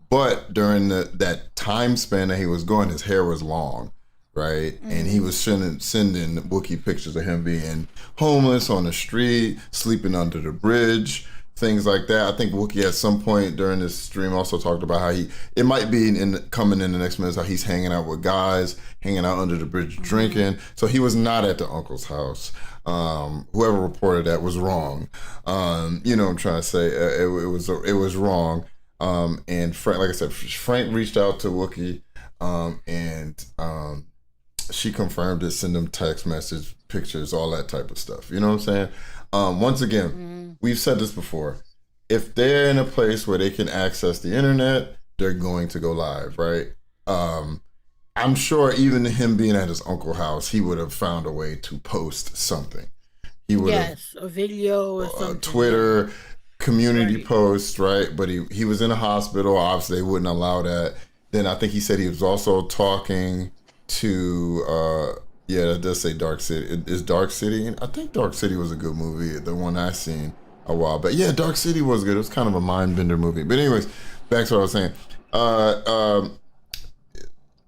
But during that time span that he was gone, his hair was long, right? And he was sending Wookie pictures of him being homeless on the street, sleeping under the bridge, things like that. I think Wookie at some point during this stream also talked about how it might be coming in the next minute, how he's hanging out with guys, hanging out under the bridge drinking. So he was not at the uncle's house. Whoever reported that was wrong. You know what I'm trying to say? It was wrong. And Frank, like I said, Frank reached out to Wookie, and she confirmed it, send them text message, pictures, all that type of stuff. You know what I'm saying? Once again, we've said this before. If they're in a place where they can access the internet, they're going to go live, right? I'm sure even him being at his uncle's house, he would have found a way to post something. He would have a video or something. Twitter, community post, right? But he was in a hospital. Obviously, they wouldn't allow that. Then I think he said he was also talking to that does say Dark City. Is Dark City? I think Dark City was a good movie, the one I seen a while back. Yeah, Dark City was good. It was kind of a mind bender movie. But anyways, back to what I was saying.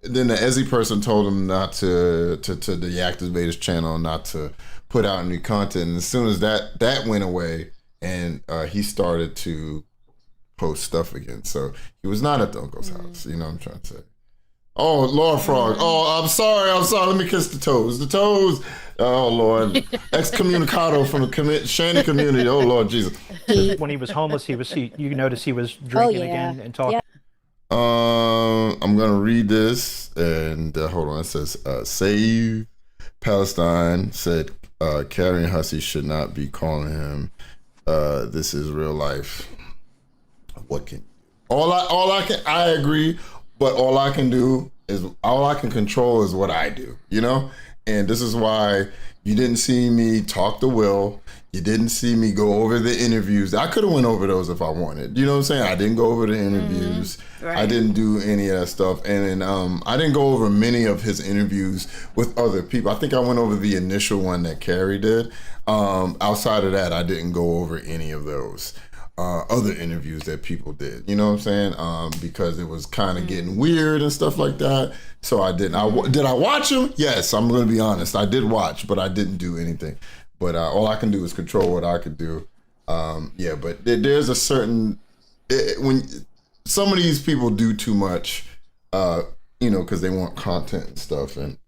Then the Ezzy person told him not to deactivate his channel, not to put out new content. And as soon as that went away, and he started to post stuff again. So he was not at the uncle's house. You know what I'm trying to say. Oh, Lord Frog. Oh, I'm sorry. Let me kiss the toes. The toes. Oh, Lord. Excommunicado from the Shanny community. Oh, Lord Jesus. When he was homeless, you notice he was drinking again and talking. Yeah. I'm going to read this. And hold on. It says, Save Palestine said Carrie and Hussey should not be calling him. This is real life. what can I agree, but all I can control is what I do, you know? And this is why you didn't see me talk to Will. You didn't see me go over the interviews. I could have went over those if I wanted. You know what I'm saying? I didn't go over the interviews. Right. I didn't do any of that stuff. And I didn't go over many of his interviews with other people. I think I went over the initial one that Carrie did. Outside of that, I didn't go over any of those other interviews that people did. You know what I'm saying? Because it was kind of getting weird and stuff like that. So I didn't. Did I watch them? Yes, I'm going to be honest. I did watch, but I didn't do anything. But all I can do is control what I could do. Yeah, but there's a certain... when some of these people do too much, you know, because they want content and stuff, and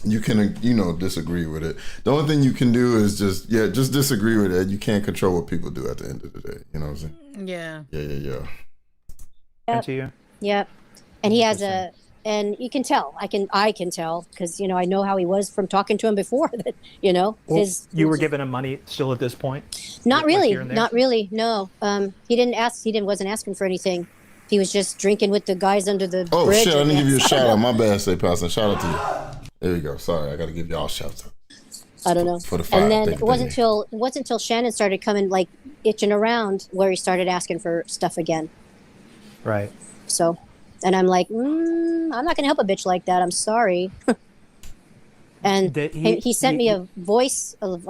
you can, you know, disagree with it. The only thing you can do is just disagree with it. You can't control what people do at the end of the day. You know what I'm saying? Yeah. Yeah. Yep. To you. Yep. And he has and you can tell. I can tell because, you know, I know how he was from talking to him before. That, you know, well, you were giving him money still at this point? Not really. Not really. No. He didn't ask. Wasn't asking for anything. He was just drinking with the guys under the bridge. Oh shit! I didn't give you a shout out. My bad, say Pastor. Shout out to you. There you go. Sorry, I got to give y'all a shout out. I don't know. For the fire. And then it wasn't until Shannon started coming, like itching around, where he started asking for stuff again. Right. So, and I'm like, I'm not gonna help a bitch like that. I'm sorry. And he sent me a voice of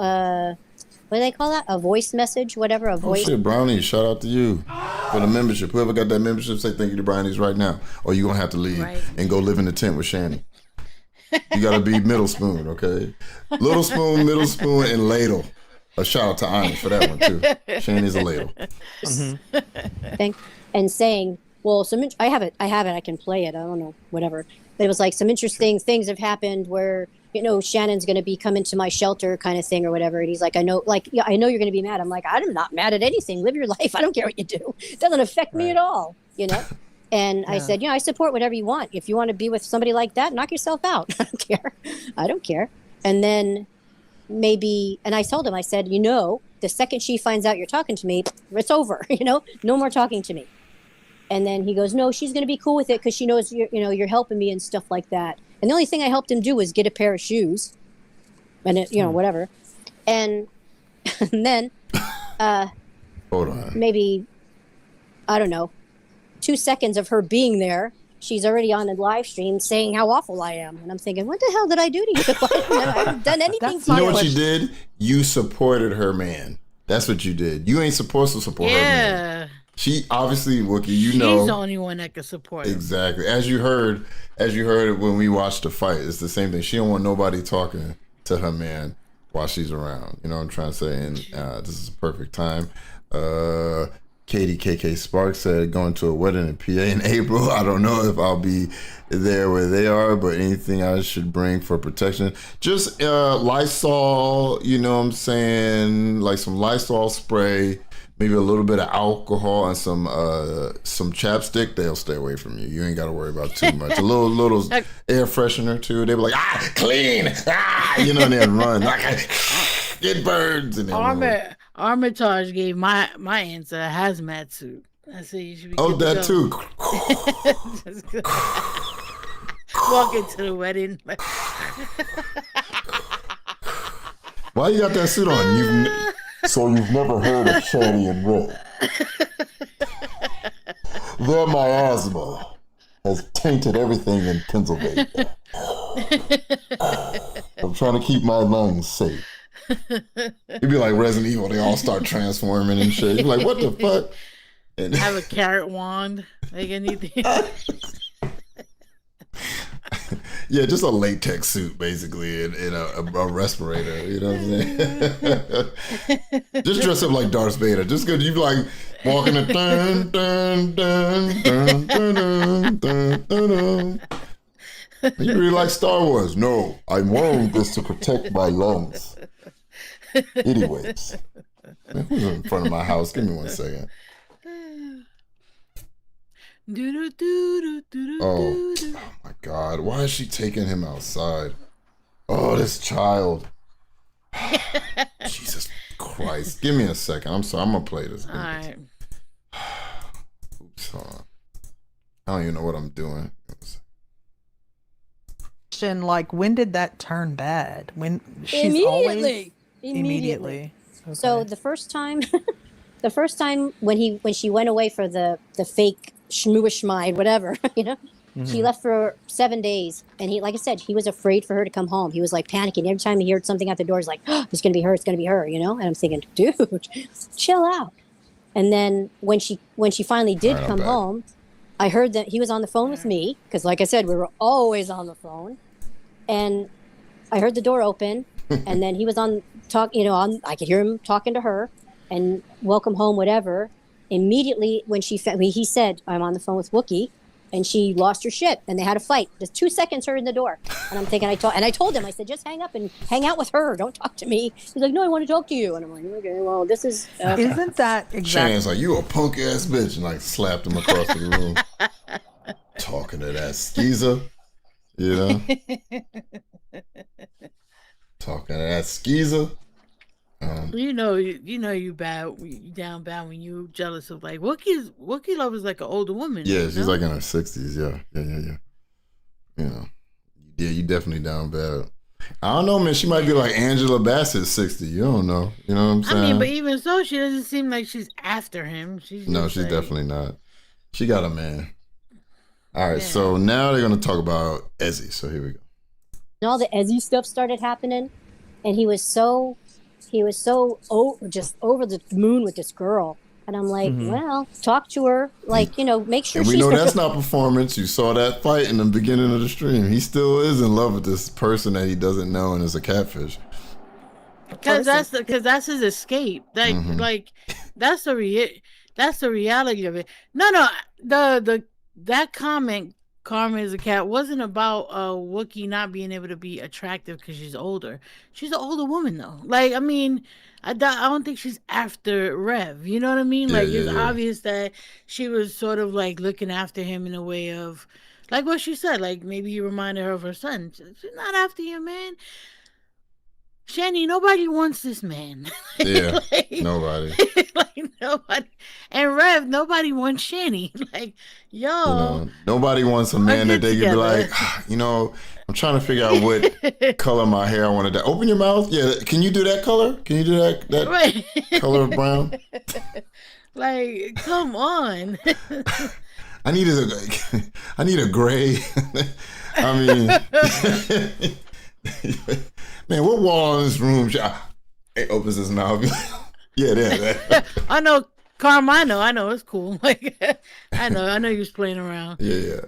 what do they call that? A voice message, whatever. A voice. Oh shit, Brownie! Shout out to you for the membership. Whoever got that membership, say thank you to Brownies right now, or you gonna have to leave and go live in the tent with Shanny. You gotta be middle spoon, okay? Little spoon, middle spoon, and ladle. A shout out to Ani for that one too. Shanny's a ladle. And saying, well, I have it. I can play it. I don't know, whatever. But it was like some interesting things have happened where, you know, Shannon's going to be coming to my shelter kind of thing or whatever. And he's like, I know you're going to be mad. I'm like, I'm not mad at anything. Live your life. I don't care what you do. It doesn't affect me at all, you know? And I said, I support whatever you want. If you want to be with somebody like that, knock yourself out. I don't care. And then and I told him, I said, you know, the second she finds out you're talking to me, it's over, you know, no more talking to me. And then he goes, no, she's going to be cool with it because she knows you're helping me and stuff like that. And the only thing I helped him do was get a pair of shoes and whatever. And then hold on. Maybe, I don't know, 2 seconds of her being there, she's already on a live stream saying how awful I am. And I'm thinking, what the hell did I do to you? I haven't done anything for you. You know what you did? You supported her man. That's what you did. You ain't supposed to support her man. She obviously, Wookie, she's the only one that can support her. Exactly. As you heard when we watched the fight, it's the same thing. She don't want nobody talking to her man while she's around. You know what I'm trying to say? And this is a perfect time. Katie KK Sparks said going to a wedding in PA in April. I don't know if I'll be there where they are, but anything I should bring for protection. Just Lysol, you know what I'm saying? Like some Lysol spray, maybe a little bit of alcohol and some chapstick. They'll stay away from you. You ain't got to worry about too much. A little air freshener too. They be like, clean, you know, and they'll run like get birds. And Armitage gave my answer a hazmat suit. I said you should be. Oh, that too. Walk into the wedding. Why you got that suit on? So you've never heard of Shanny Rev? Their miasma has tainted everything in Pennsylvania. I'm trying to keep my lungs safe. It'd be like Resident Evil. They all start transforming and shit. You're like, what the fuck? And have a carrot wand. Like anything. Yeah, just a latex suit, basically, and a respirator. You know what I'm saying? Just dress up like Darth Vader. Just because you like walking a dun dun dun dun dun dun dun. You really like Star Wars? No, I'm wearing this to protect my lungs. Anyways, man, who's in front of my house? Give me 1 second. Oh my God, why is she taking him outside? Oh, this child. Jesus Christ. Give me a second. I'm sorry. I'm going to play this. All right. Hold on. I don't even know what I'm doing. Like, when did that turn bad? When she's always immediately. Okay. So the first time, when she went away for the fake schmooishmide, whatever, she left for 7 days, and he, like I said, he was afraid for her to come home. He was like panicking every time he heard something at the door. He's like, oh, it's gonna be her, And I'm thinking, dude, chill out. And then when she finally did come home, I heard that he was on the phone with me, because like I said, we were always on the phone. And I heard the door open, and then he was I could hear him talking to her, and welcome home, whatever. Immediately when he said, I'm on the phone with Wookie, and she lost her shit, and they had a fight. Just 2 seconds, her in the door. And I'm thinking, I told him, I said, just hang up and hang out with her. Don't talk to me. He's like, no, I want to talk to you. And I'm like, okay, well, this is... Isn't that exactly... Shannon's like, you a punk ass bitch, and like slapped him across the room. Talking to that skeezer, Talking to that skeezer. You down bad when you jealous of like Wookie Love is like an older woman. Yeah, she's like in her 60s. Yeah. Yeah, you definitely down bad. I don't know, man. She might be like Angela Bassett 60. You don't know. You know what I'm saying? I mean, but even so, she doesn't seem like she's after him. She's definitely not. She got a man. All right, so now they're gonna talk about Ezzy. So here we go. And all the Ezzy stuff started happening, and he was so just over the moon with this girl. And I'm like, well, talk to her, like, make sure and we know that's not performance. You saw that fight in the beginning of the stream. He still is in love with this person that he doesn't know and is a catfish. Because that's his escape. Like that's the reality of it. No, that comment, Karma is a cat, wasn't about Wookie not being able to be attractive because she's older. She's an older woman though. Like, I mean, I don't think she's after Rev. You know what I mean? Like, it's obvious that she was sort of like looking after him in a way of, like what she said, like maybe he reminded her of her son. She's not after you, man. Shanny, nobody wants this man. Yeah, nobody. Nobody. And Rev, nobody wants Shanny. Like, nobody wants a man that they could be like, I'm trying to figure out what color my hair I want to dye. Open your mouth. Yeah, can you do that color? Can you do that right. color of brown? Like, come on. I need a gray. I mean. Man, what wall in this room? He opens his mouth. Yeah, there. I know, Carm. I know, it's cool. Like, I know, you was playing around. Yeah.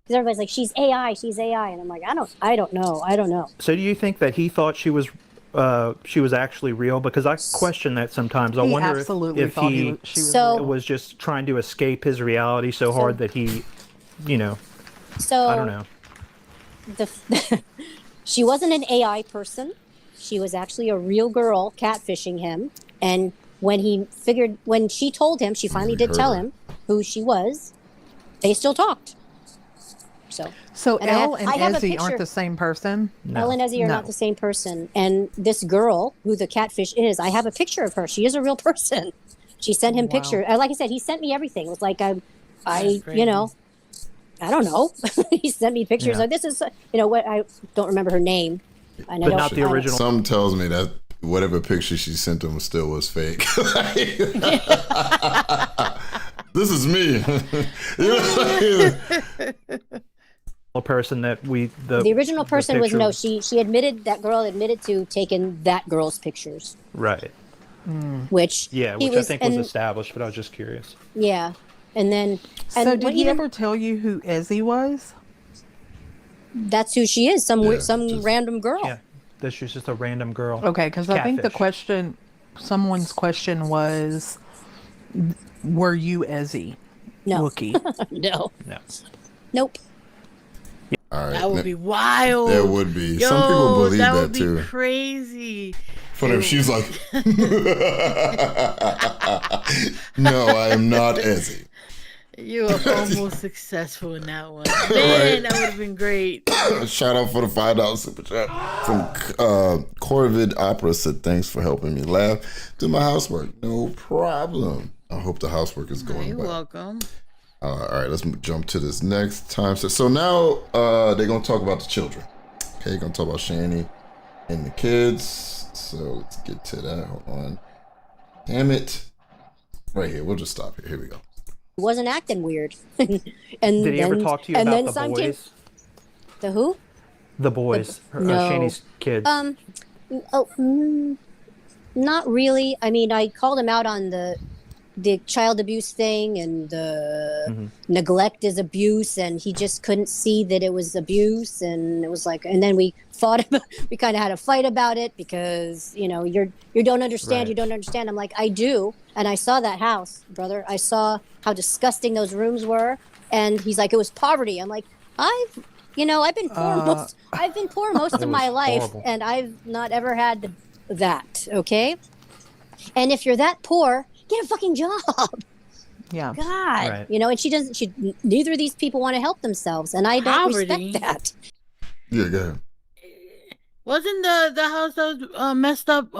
Everybody's like, she's AI, and I'm like, I don't know. So, do you think that he thought she was actually real? Because I question that sometimes. I wonder if he was just trying to escape his reality so hard that he, So I don't know. She wasn't an AI person. She was actually a real girl catfishing him. And when she told him, she finally did tell him who she was, they still talked. So Elle and Ezzy aren't the same person? No. Elle and Ezzy are not the same person. And this girl, who the catfish is, I have a picture of her. She is a real person. She sent him pictures. Like I said, he sent me everything. It was like, I don't know. He sent me pictures of this is, what, I don't remember her name. And but not the original. Some tells me that whatever picture she sent him still was fake. This is me. A person that the original person was she admitted, that girl admitted to taking that girl's pictures. Right. Which I think was established, but I was just curious. Yeah. And then, did he ever tell you who Ezzy was? That's who she is. Some random girl. Yeah, that she's just a random girl. Okay, because I think someone's question was, were you Ezzy? No. Wookie? No. Yeah. Nope. All right. That would be wild. That would be. Some people believe that would too. Be crazy. But if she's like, no, I am not Ezzy. You were almost successful in that one. Man, that would have been great. Shout out for the $5 super chat from Corvid Opera said, thanks for helping me laugh. Do my housework. No problem. I hope the housework is going You're well. welcome. All right, let's jump to this next time. So now they're gonna talk about the children. Okay, gonna talk about Shanny and the kids. So let's get to that. Hold on. Damn it. Right here. We'll just stop here. Here we go. Wasn't acting weird. Did he ever talk to you about the boys? The who? The boys. No. Shanny's kids. Not really. I mean, I called him out on the child abuse thing, and the neglect is abuse, and he just couldn't see that it was abuse, and it was like, and then we fought about, we kind of had a fight about it because, you know, you don't understand, Right. you don't understand. I'm like, I do, and I saw that house, brother. I saw how disgusting those rooms were, and he's like, it was poverty. I'm like, I've been poor I've been poor most of my life, horrible. and I've not ever had that. Okay, and if you're that poor, get a fucking job. Yeah. God, Right. you know, and neither of these people want to help themselves, and I don't Poverty. respect that. Yeah, go ahead. Wasn't the house that was messed up?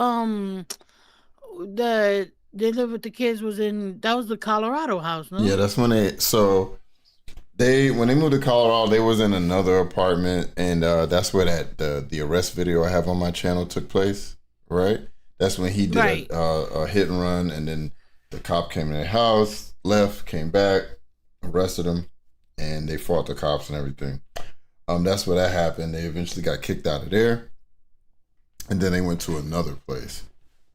The they live with the kids was that was the Colorado house, no? Yeah, that's when when they moved to Colorado, they was in another apartment, and that's where the arrest video I have on my channel took place, right? That's when he did Right. a hit and run, and then the cop came in their house, left, came back, arrested him, and they fought the cops and everything. That's where that happened. They eventually got kicked out of there, and then they went to another place,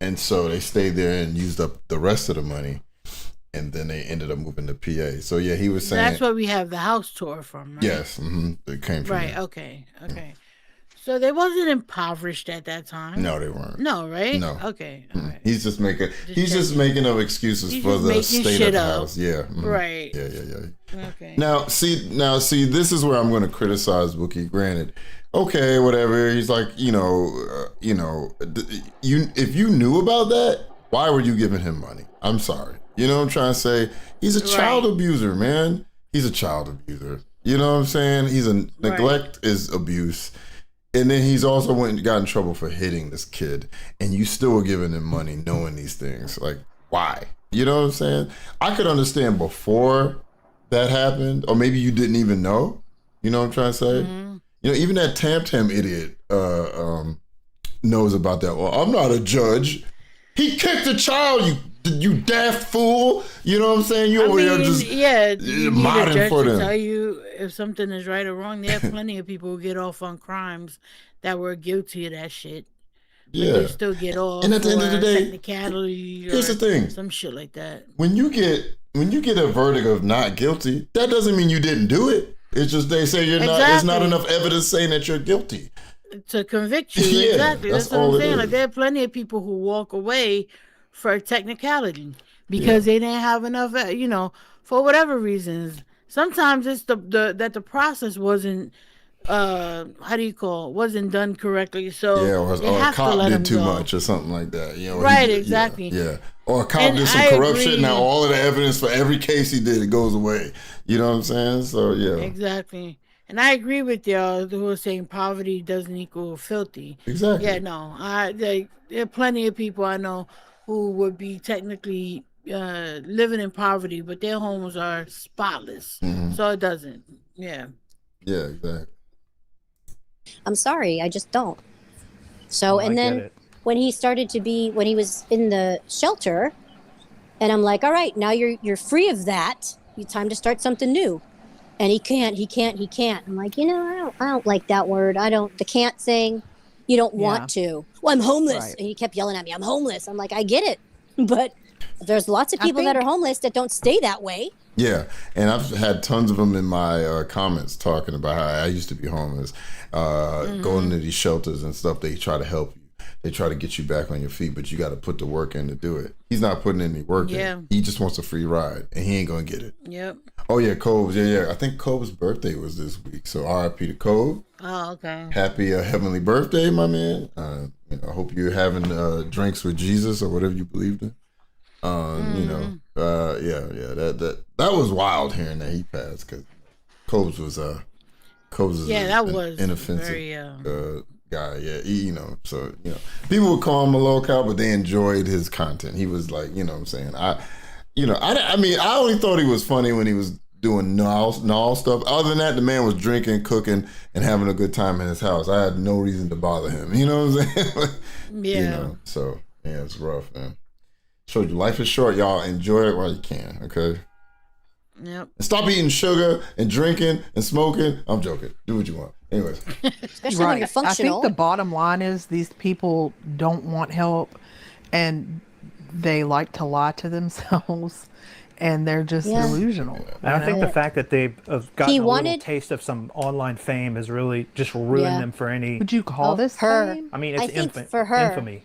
and so they stayed there and used up the rest of the money, and then they ended up moving to PA. So yeah, he was saying That's where we have the house tour from, right? yes, it came from Right. there. Okay. So they wasn't impoverished at that time. No, they weren't. No, right? No. Okay. All right. He's just making checking. making up excuses He's for just the making state of shit the up. house. Yeah. Right. Yeah. Okay. Now see, this is where I'm going to criticize Wookie. Granted, okay, whatever. He's like, if you knew about that, why were you giving him money? I'm sorry. You know what I'm trying to say? He's a child abuser, man. He's a child abuser. You know what I'm saying? Neglect is abuse. And then he's also went and got in trouble for hitting this kid, and you still were giving him money knowing these things. Like, why? You know what I'm saying? I could understand before that happened, or maybe you didn't even know. You know what I'm trying to say? Mm-hmm. You know, even that Tam idiot knows about that. Well, I'm not a judge. He kicked a child, you daft fool. You know what I'm saying? You over there just you need a modding judge for to them. tell you if something is right or wrong. There are plenty of people who get off on crimes that were guilty of that shit. But Yeah. they still get off. And at the end of the for day, technicality here's or the thing. some shit like that. When you get a verdict of not guilty, that doesn't mean you didn't do it. It's just they say you're not. There's not enough evidence saying that you're guilty. To convict you, Yeah, exactly. that's That's what all I'm it saying. is. Like there are plenty of people who walk away for technicality because they didn't have enough, for whatever reasons. Sometimes it's that the process wasn't wasn't done correctly. So Yeah, they or a have to cop let did him too go. much or something like that. You know, Right, exactly. Yeah. Or a cop And did some I corruption. agree. Now all of the evidence for every case he did, it goes away. You know what I'm saying? So yeah. Exactly. And I agree with y'all who are saying poverty doesn't equal filthy. Exactly. Yeah, no. There are plenty of people I know who would be technically living in poverty, but their homes are spotless. Mm-hmm. So it doesn't. Yeah. Yeah, exactly. I'm sorry, I just don't. So, I and get then it. when he was in the shelter, and I'm like, all right, now you're free of that. It's time to start something new. And he can't. I'm like, I don't like that word. The can't thing. You don't want to. Well, I'm homeless. Right. And he kept yelling at me, I'm homeless. I'm like, I get it. But there's lots of people that are homeless that don't stay that way. Yeah, and I've had tons of them in my comments talking about how I used to be homeless, going to these shelters and stuff. They try to help you. They try to get you back on your feet, but you got to put the work in to do it. He's not putting any work in. He just wants a free ride, and he ain't going to get it. Yep. Oh, yeah, Cove. Yeah. I think Cove's birthday was this week, so RIP to Cove. Oh, okay. Happy heavenly birthday, my man. I hope you're having drinks with Jesus or whatever you believed in. That was wild hearing that he passed because Coves was that was inoffensive very, guy. Yeah, people would call him a lolcow, but they enjoyed his content. He was like, you know what I'm saying. you know, I mean, I only thought he was funny when he was doing null stuff. Other than that, the man was drinking, cooking, and having a good time in his house. I had no reason to bother him. You know what I'm saying? Yeah. You know, so yeah, it's rough, man. Showed you life is short, y'all. Enjoy it while you can, okay? Yep. And stop eating sugar and drinking and smoking. I'm joking. Do what you want. Anyways. Especially when you're functional. I think the bottom line is these people don't want help, and they like to lie to themselves, and they're just delusional. And I think the fact that they've gotten a little taste of some online fame has really just ruined them for any. Would you call this her? fame? I mean, it's for her, infamy.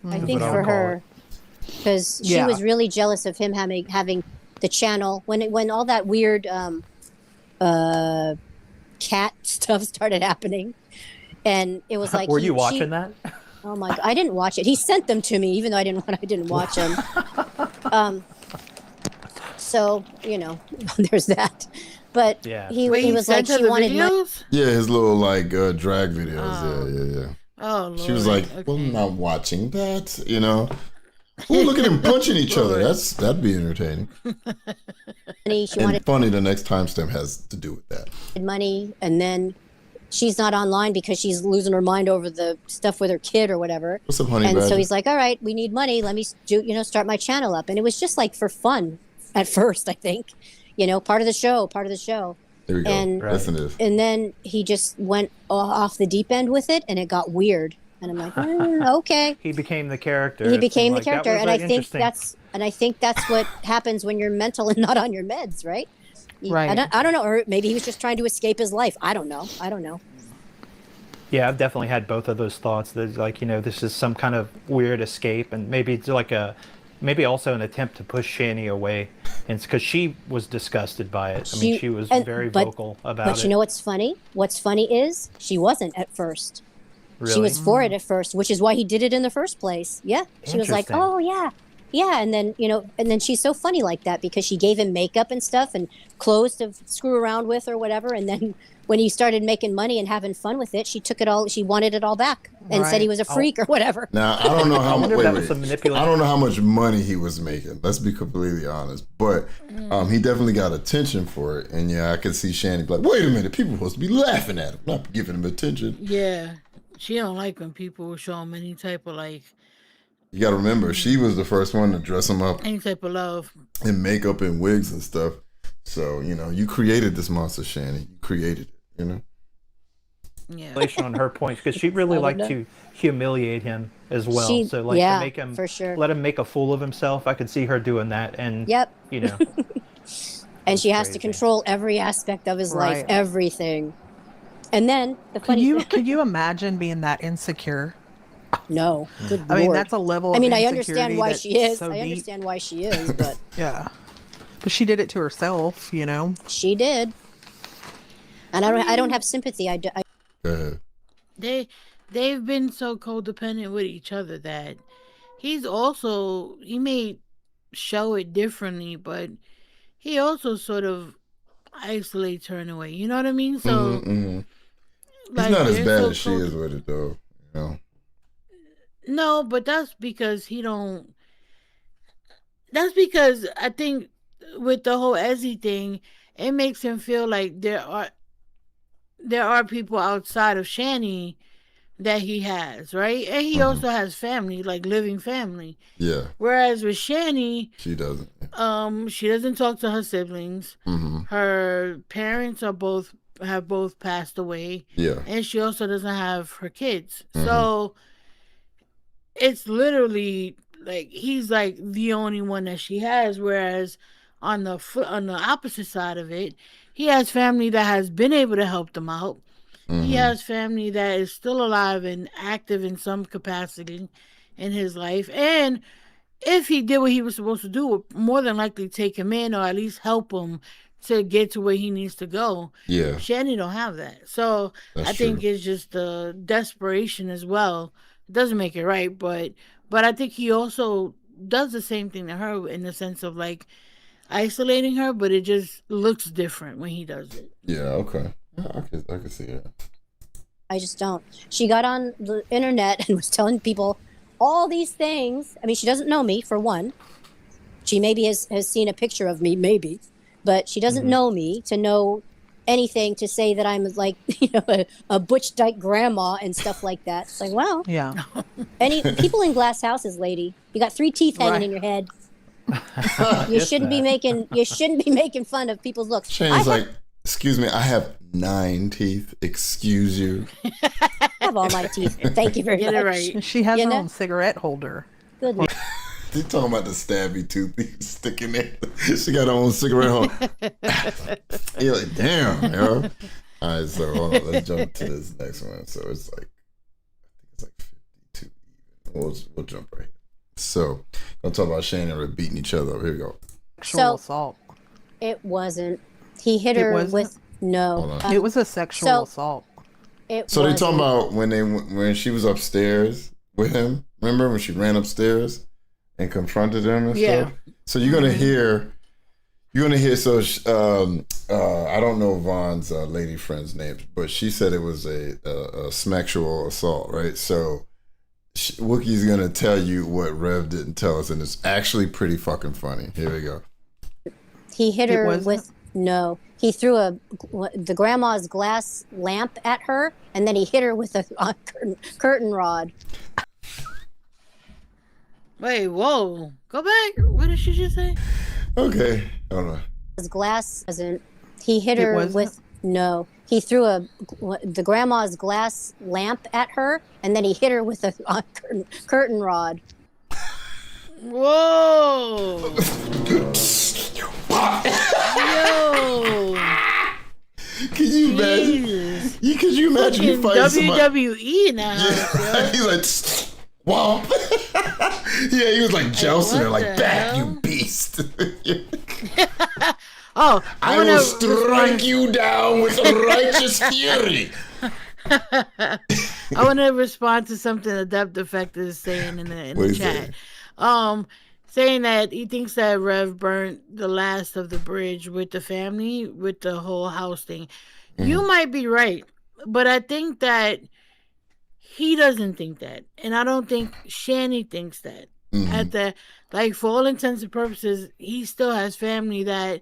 I think for her, because she was really jealous of him having the channel when all that weird cat stuff started happening, and it was like, were you watching that? Oh my god, I didn't watch it. He sent them to me, even though I didn't watch them. So you know, there's that. But he was like, she wanted videos? Yeah, his little like drag videos. Yeah. Oh, Lord. She was like, well, I'm not watching that, you know. Well, look at them punching each other. That'd be entertaining. And funny, the next timestamp has to do with that. Money, and then she's not online because she's losing her mind over the stuff with her kid or whatever. What's up, honey? And badger? so he's like, all right, we need money. Let me start my channel up. And it was just like for fun at first, I think. You know, part of the show. There we go. And, Listen to this. And then he just went off the deep end with it, and it got weird. And I'm like, okay. He became the character. He became the character, and I think that's what happens when you're mental and not on your meds, right? Right. I don't know, or maybe he was just trying to escape his life. I don't know. Yeah, I've definitely had both of those thoughts. That like, you know, this is some kind of weird escape, and maybe it's like maybe also an attempt to push Shanny away, and it's because she was disgusted by it. I mean, she was very vocal about it. But you know what's funny? What's funny is she wasn't at first. Really? She was for it at first, which is why he did it in the first place. Yeah. She was like, oh, yeah. Yeah. And then, you know, and then she's so funny like that because she gave him makeup and stuff and clothes to screw around with or whatever. And then when he started making money and having fun with it, she wanted it all back and said he was a freak or whatever. Now, I don't know how much, I don't know how much money he was making. Let's be completely honest. But he definitely got attention for it. And yeah, I could see Shanny like, wait a minute, people are supposed to be laughing at him, not giving him attention. Yeah. She don't like when people show him any type of like. You got to remember, she was the first one to dress him up. Any type of love. And makeup and wigs and stuff. So, you know, you created this monster, Shanny. You created it, you know? Yeah. On her point, because she really liked to humiliate him as well. So, like, to make him, for sure. Let him make a fool of himself. I could see her doing that. And, you know. And she has to control every aspect of his life, everything. And then the funny could you imagine being that insecure? No. Good I mean, that's a level of I understand why she is. So I understand why she is, but yeah. But she did it to herself, you know. She did. And I don't have sympathy. They've been so codependent with each other that he may show it differently, but he also sort of isolates her in a way. You know what I mean? So he's not as bad as she is with it, though. You know. No, but that's because That's because I think with the whole Ezzy thing, it makes him feel like there are people outside of Shanny that he has, right? And he also has family, like living family. Yeah. Whereas with Shanny, she doesn't. She doesn't talk to her siblings. Her parents have both passed away. Yeah. And she also doesn't have her kids. So it's literally like he's like the only one that she has. Whereas on the opposite side of it, he has family that has been able to help them out. He has family that is still alive and active in some capacity in his life. And if he did what he was supposed to do, would more than likely take him in or at least help him to get to where he needs to go. Yeah. Shanny don't have that. So I think it's just the desperation as well. It doesn't make it right, but I think he also does the same thing to her in the sense of like isolating her, but it just looks different when he does it. Yeah, okay. I can see it. I just don't. She got on the internet and was telling people all these things. I mean, she doesn't know me, for one. She maybe has seen a picture of me, maybe, but she doesn't know me to know anything to say that I'm like, a butch dyke grandma and stuff like that. It's like, well, Yeah. any people in glass houses, lady, you got 3 teeth hanging in your head. You shouldn't be making fun of people's looks. Shane's like, excuse me, I have 9 teeth. Excuse you. I have all my teeth. Thank you very much. Right. She has her own cigarette holder. Good. You talking about the stabby tooth sticking there? She got her own cigarette hole. You're like, damn, yo. All right, so hold on, let's jump to this next one. So it's like, I think it's like 52 even. We'll jump right here. So, I'll talk about Shanny Rev beating each other up. Here we go. Sexual assault. It wasn't. He hit her with no. It was a sexual assault. So they talking about when she was upstairs with him. Remember when she ran upstairs and confronted him and stuff? So you're gonna hear. So I don't know Vaughn's lady friend's name, but she said it was a sexual assault, right? So Wookie's gonna tell you what Rev didn't tell us, and it's actually pretty fucking funny. Here we go. He hit her with no. He threw the grandma's glass lamp at her, and then he hit her with a curtain rod. Wait, whoa. Go back. What did she just say? Okay. Hold on. His glass wasn't. He hit her with no. He threw the grandma's glass lamp at her, and then he hit her with a curtain rod. Whoa. Yo. Can you imagine? Could you imagine you fighting somebody? WWE now. Yeah. He's like, womp. Yeah, he was like jousting her, like, back, you beast. Oh, I will strike you down with righteous fury. I want to respond to something the Depth Effect is saying in the chat. Saying that he thinks that Rev burnt the last of the bridge with the family, with the whole house thing. You might be right, but I think that he doesn't think that, and I don't think Shanny thinks that. For all intents and purposes, he still has family that,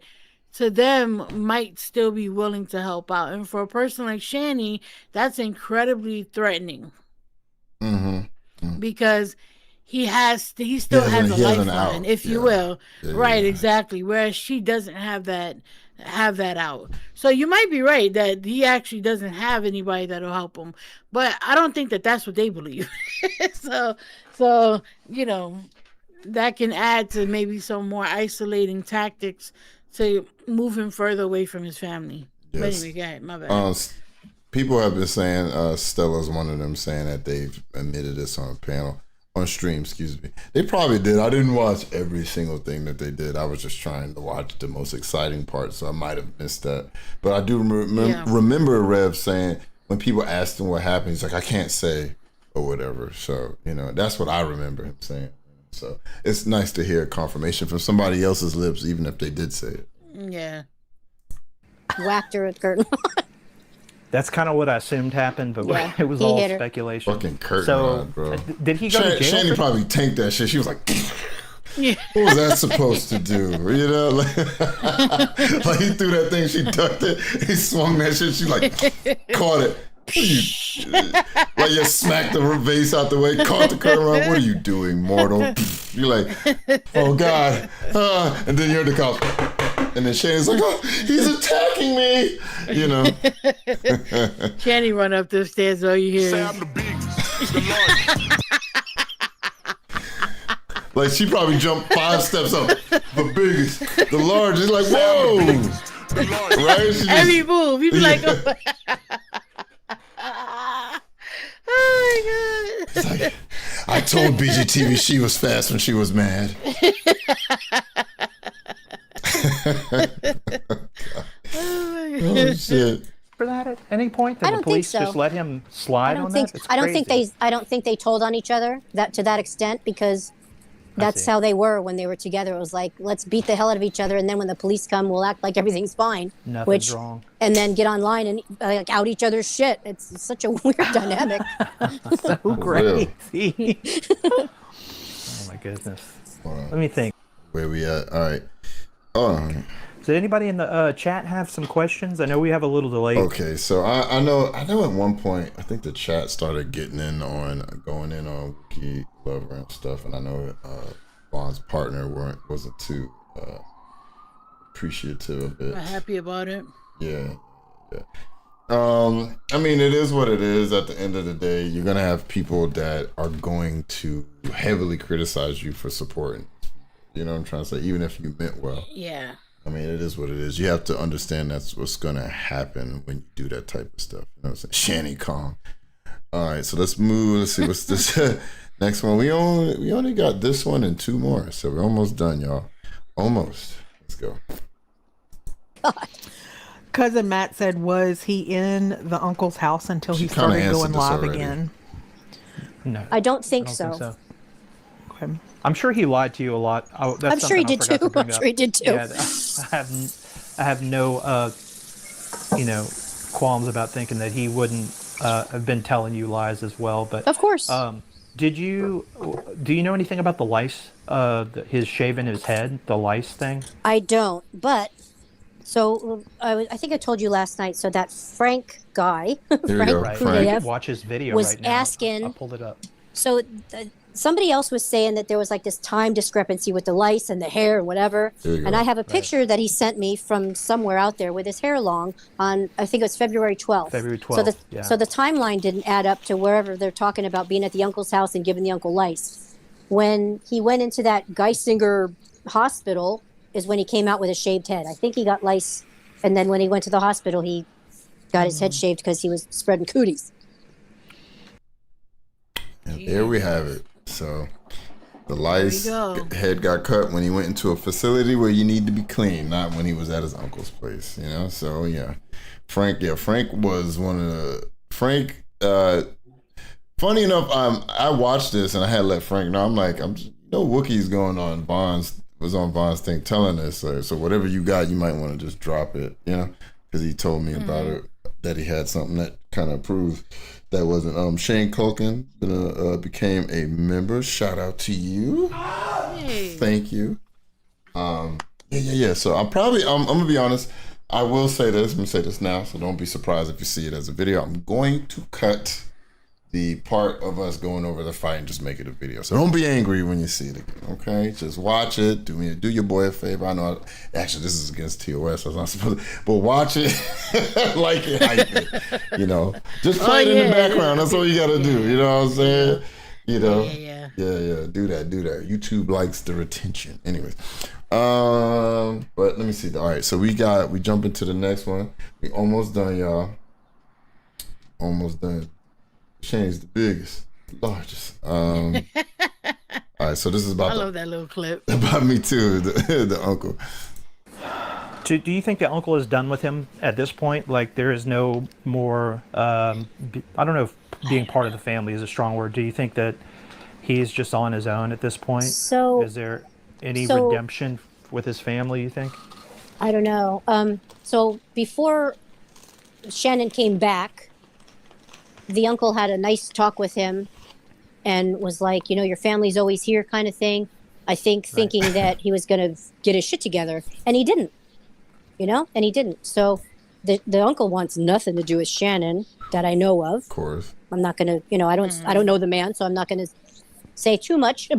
to them, might still be willing to help out, and for a person like Shanny, that's incredibly threatening. Because he still has a lifeline, if you will. Right, exactly. Whereas she doesn't have that out. So you might be right that he actually doesn't have anybody that'll help him. But I don't think that that's what they believe. So that can add to maybe some more isolating tactics to move him further away from his family. Yes. But anyway, go ahead, my bad. People have been saying, Stella's one of them, saying that they've admitted this on stream, excuse me. They probably did. I didn't watch every single thing that they did. I was just trying to watch the most exciting part, so I might have missed that. But I do remember Rev saying, when people asked him what happened, he's like, I can't say, or whatever. So, that's what I remember him saying. So it's nice to hear confirmation from somebody else's lips, even if they did say it. Yeah. Whacked her with curtain. That's kind of what I assumed happened, but it was all speculation. Fucking curtain rod, bro. Did he go to jail? Shanny probably tanked that shit. She was like, yeah. What was that supposed to do? Like he threw that thing, she ducked it, he swung that shit, she like caught it. Like you smacked the vase out the way, caught the curtain rod. What are you doing, mortal? You're like, oh God. And then you're the cop. And then Shanny's like, oh, he's attacking me. Shanny run up the stairs, all you hear is... Like she probably jumped 5 steps up. The biggest, the largest. Like, whoa. Right? Every move. You'd be like, oh. Oh my God. It's like, I told BGTV she was fast when she was mad. Oh shit. For that at any point, did the police just let him slide on that? I don't think they told on each other to that extent, because that's how they were when they were together. It was like, let's beat the hell out of each other, and then when the police come, we'll act like everything's fine. Nothing's wrong. And then get online and out each other's shit. It's such a weird dynamic. So crazy. Oh my goodness. Let me think. where we at? All right. Oh. Does anybody in the chat have some questions? I know we have a little delay. Okay, so I know at one point I think the chat started going in on Wiki Lover and stuff, and I know Vaughn's partner wasn't too appreciative of it. Not happy about it. Yeah. I mean, it is what it is. At the end of the day, you're gonna have people that are going to heavily criticize you for supporting. You know what I'm trying to say? Even if you meant well. Yeah. I mean, it is what it is. You have to understand that's what's gonna happen when you do that type of stuff. You know what I'm saying? Shanny Kong. All right, so let's move. Let's see what's this next one. We only got this one and 2 more, so we're almost done, y'all. Almost. Let's go. God. Cousin Matt said, was he in the uncle's house until he started going live again? No, I don't think so. Okay. I'm sure he lied to you a lot. I'm sure he did too. I'm sure he did too. Yeah, I have no qualms about thinking that he wouldn't have been telling you lies as well. But of course. Do you know anything about the lice? His shaving his head, the lice thing? I don't, but so I think I told you last night. So that Frank guy, Frank, watch his video was right now. asking. I pulled it up. So somebody else was saying that there was like this time discrepancy with the lice and the hair and whatever. And I have a picture that he sent me from somewhere out there with his hair long on, I think it was February 12th. February 12th. So the timeline didn't add up to wherever they're talking about being at the uncle's house and giving the uncle lice. When he went into that Geisinger hospital is when he came out with a shaved head. I think he got lice. And then when he went to the hospital, he got his head shaved because he was spreading cooties. And there we have it. So the lice head got cut when he went into a facility where you need to be clean, not when he was at his uncle's place, you know? So yeah. Frank was one of the funny enough, I watched this and I had to let Frank know. I'm like, Wookiee's going on was on Vaughn's thing telling us, so whatever you got, you might want to just drop it, you know? Because he told me about it, that he had something that kind of proves that wasn't. Shane Culkin became a member. Shout out to you. Hey. Thank you. Yeah. So I'm gonna be honest. I will say this. I'm gonna say this now, so don't be surprised if you see it as a video. I'm going to cut the part of us going over the fight and just make it a video. So don't be angry when you see it again, okay? Just watch it. Do your boy a favor. I know, actually, this is against TOS. So I was not supposed to, but watch it, like it, hype it, you know? Just play it in the background. That's all you got to do. You know what I'm saying? You know? Yeah. Do that. YouTube likes the retention. Anyways. But let me see. All right, so we jump into the next one. We almost done, y'all. Almost done. Shane's the biggest, largest. All right, so this is about. I love that little clip. About me too, the uncle. Do you think the uncle is done with him at this point? Like there is no more. I don't know if being part of the family is a strong word. Do you think that he's just on his own at this point? So is there any redemption with his family? You think? I don't know. So before Shannon came back, the uncle had a nice talk with him and was like, your family's always here kind of thing. I think thinking that he was going to get his shit together, and he didn't, and he didn't. So the uncle wants nothing to do with Shannon that I know of. Of course. I'm not going to, I don't know the man, so I'm not going to say too much,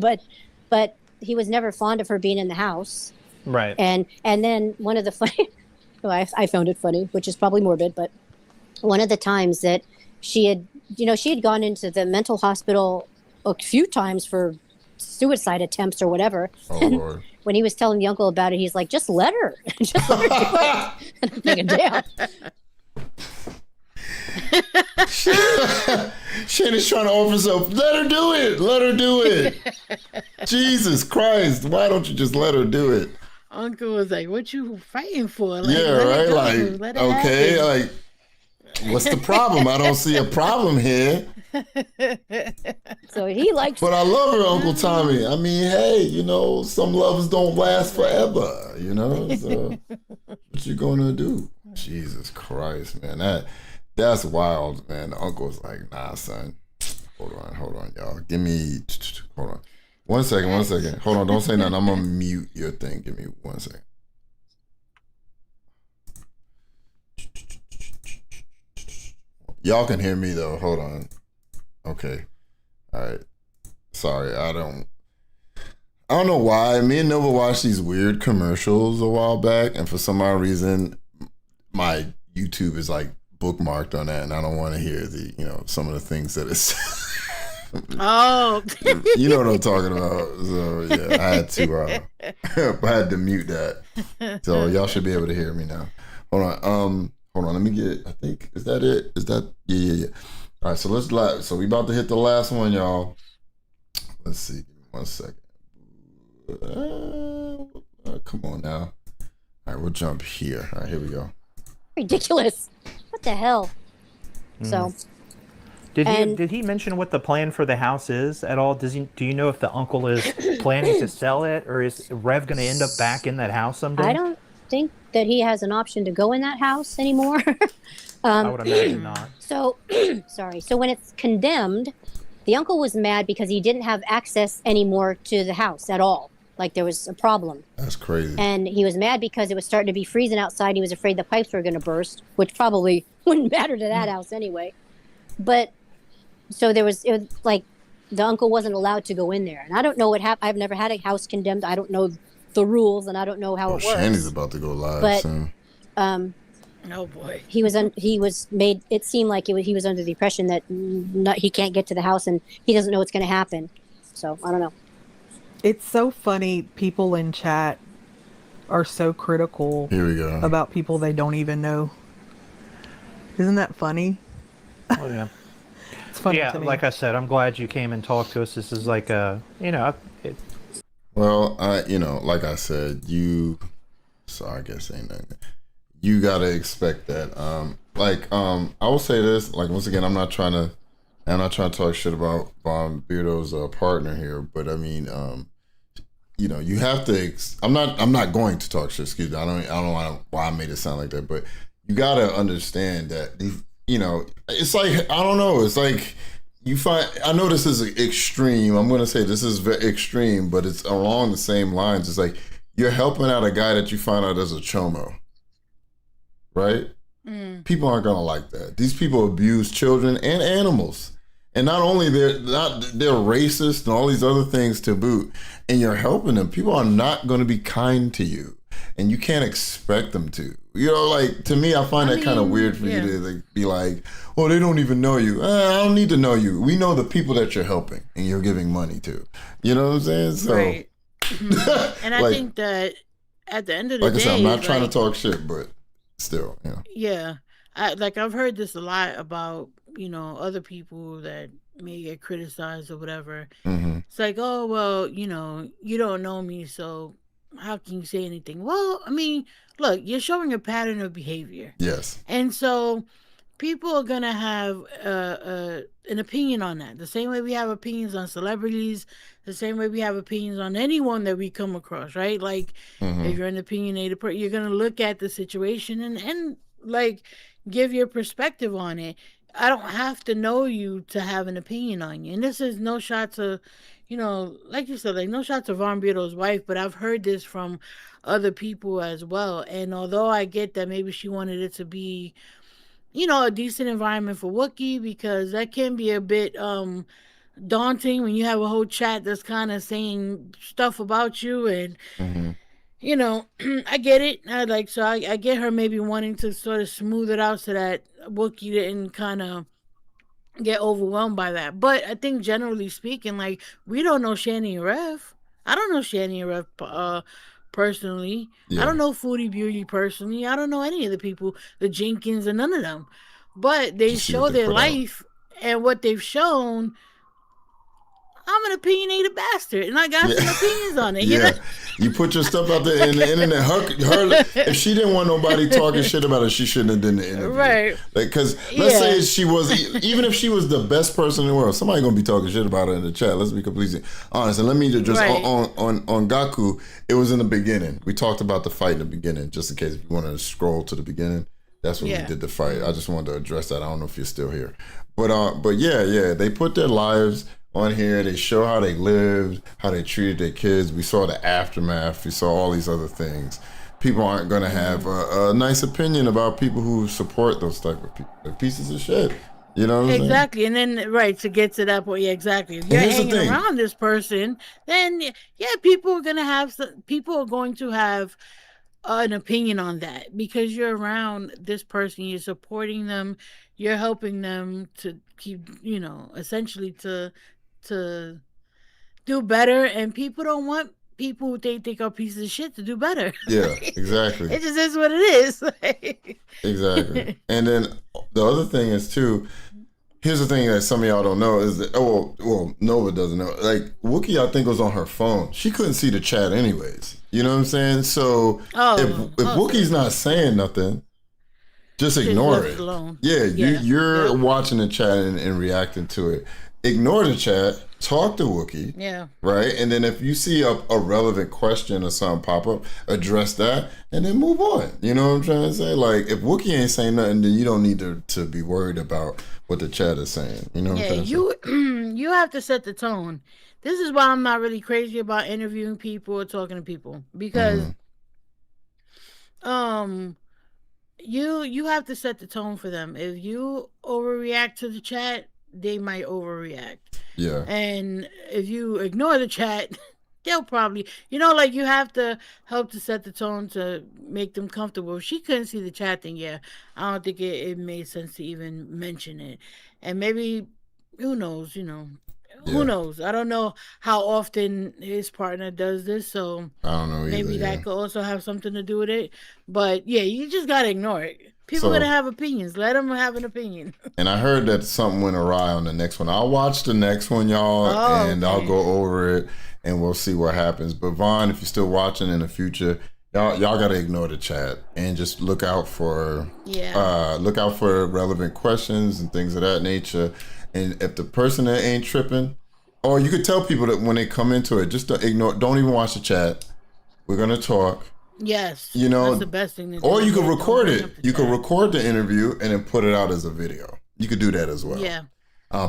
but he was never fond of her being in the house. Right. And then one of the funny, I found it funny, which is probably morbid, but one of the times that she had gone into the mental hospital a few times for suicide attempts or whatever. Oh, and Lord. When he was telling the uncle about it, he's like, just let her. Just let her do it. And I'm thinking, damn. Shannon's trying to offer herself. Let her do it. Jesus Christ. Why don't you just let her do it? Uncle was like, what you fighting for? Like, yeah, right? Like, okay, like, what's the problem? I don't see a problem here. So he likes. But I love her, Uncle Tommy. I mean, hey, some loves don't last forever, So what you gonna do? Jesus Christ, man. That's wild, man. The uncle's like, nah, son. Hold on, y'all. Hold on. One second. Hold on, don't say nothing. I'm gonna mute your thing. Give me 1 second. Y'all can hear me though. Hold on. Okay. All right. Sorry, I don't know why. Me and Nova watched these weird commercials a while back, and for some odd reason, my YouTube is like bookmarked on that, and I don't want to hear some of the things that it's. Oh, you know what I'm talking about. So yeah, I had to mute that. So y'all should be able to hear me now. Hold on. Let me get. I think is that it? Is that yeah. All right, so let's live. So we about to hit the last one, y'all. Let's see. Give me 1 second. Come on now. All right, we'll jump here. All right, here we go. Ridiculous. What the hell? So. Did he mention what the plan for the house is at all? Do you know if the uncle is planning to sell it, or is Rev going to end up back in that house someday? I don't think that he has an option to go in that house anymore. I would imagine not. So, sorry. So when it's condemned, the uncle was mad because he didn't have access anymore to the house at all. Like there was a problem. That's crazy. And he was mad because it was starting to be freezing outside. He was afraid the pipes were going to burst, which probably wouldn't matter to that house anyway. But so it was like the uncle wasn't allowed to go in there. And I don't know what happened. I've never had a house condemned. I don't know the rules, and I don't know how it works. Shanny's about to go live but, soon. Oh boy. He was made. It seemed like he was under the impression that he can't get to the house, and he doesn't know what's going to happen. So I don't know. It's so funny. People in chat are so critical. Here we go. About people they don't even know. Isn't that funny? Oh yeah. It's funny to me. Like I said, I'm glad you came and talked to us. This is like Well, like I said, so I guess ain't nothing. You gotta expect that. I will say this. Like once again, I'm not trying to talk shit about Von Beardo's partner here, but I mean, you have to. I'm not going to talk shit. Excuse me. I don't know why I made it sound like that, but you gotta understand that. It's like I don't know. It's like you find. I know this is extreme. I'm gonna say this is very extreme, but it's along the same lines. It's like you're helping out a guy that you find out as a chomo. Right? People aren't gonna like that. These people abuse children and animals, and not only they're racist and all these other things to boot. And you're helping them. People are not going to be kind to you, and you can't expect them to. Like to me, I find that kind of weird for you to be like, "Oh, they don't even know you." I don't need to know you. We know the people that you're helping and you're giving money to. You know what I'm saying? So, right. And I think that at the end of the day, like I said, I'm not trying to talk shit, but. Still, yeah, I've heard this a lot about other people that may get criticized or whatever. It's like, oh well, you don't know me, so how can you say anything? Well, I mean, look, you're showing a pattern of behavior. Yes, and so people are gonna have an opinion on that. The same way we have opinions on celebrities, the same way we have opinions on anyone that we come across, right? Like, if you're an opinionated person, you're gonna look at the situation and like give your perspective on it. I don't have to know you to have an opinion on you. And this is no shots of, like you said, like no shots of Von Beardo's wife, but I've heard this from other people as well. And although I get that maybe she wanted it to be a decent environment for Wookiee, because that can be a bit daunting when you have a whole chat that's kind of saying stuff about you, and I get it. I get her maybe wanting to sort of smooth it out so that Wookiee didn't kind of get overwhelmed by that. But I think generally speaking, like, we don't know Shanny Rev. I don't know Shanny Rev personally. I don't know Foodie Beauty personally. I don't know any of the people, the Jenkins and none of them. But they show their life and what they've shown. I'm an opinionated bastard, and I got some opinions on it. You put your stuff out there in the internet. Her, if she didn't want nobody talking shit about her, she shouldn't have done the interview. Right. Because let's say she was, even if she was the best person in the world, somebody gonna be talking shit about her in the chat. Let's be completely honest. And let me just on Gaku, it was in the beginning. We talked about the fight in the beginning, just in case if you want to scroll to the beginning. That's when we did the fight. I just wanted to address that. I don't know if you're still here, but yeah, they put their lives on here. They show how they lived, how they treated their kids. We saw the aftermath. We saw all these other things. People aren't going to have a nice opinion about people who support those type of people. They're pieces of shit. You know what I'm Exactly. saying? And then, right, to get to that point, yeah, exactly. If you're hanging around this person, then, yeah, people are going to have an opinion on that because you're around this person, you're supporting them, you're helping them to keep, essentially to do better. And people don't want people who they think are pieces of shit to do better. Yeah, exactly. It just is what it is. Exactly. And then the other thing is too, here's the thing that some of y'all don't know is that, well, Nova doesn't know. Like, Wookie, I think, was on her phone. She couldn't see the chat anyways. You know what I'm saying? So if Wookie's not saying nothing, just ignore it. Alone. Yeah, you're watching the chat and reacting to it. Ignore the chat. Talk to Wookie. Yeah. Right? And then if you see a relevant question or something pop up, address that and then move on. You know what I'm trying to say? Like, if Wookie ain't saying nothing, then you don't need to be worried about what the chat is saying. You know what I'm trying to say? You have to set the tone. This is why I'm not really crazy about interviewing people or talking to people. Because you have to set the tone for them. If you overreact to the chat, they might overreact. Yeah. And if you ignore the chat, they'll probably, like you have to help to set the tone to make them comfortable. If she couldn't see the chat, then yeah, I don't think it made sense to even mention it. And maybe, who knows, who knows? I don't know how often his partner does this, so I don't know either, maybe that could also have something to do with it. But yeah, you just gotta ignore it. People are gonna have opinions. Let them have an opinion. And I heard that something went awry on the next one. I'll watch the next one, y'all, and I'll go over it, and we'll see what happens. But Vaughn, if you're still watching in the future, y'all gotta ignore the chat and just look out for relevant questions and things of that nature. And if the person that ain't tripping, or you could tell people that when they come into it, just ignore. Don't even watch the chat. We're gonna talk. Yes, that's the best thing to do. Or you could record it. You could record the interview and then put it out as a video. You could do that as well. Yeah.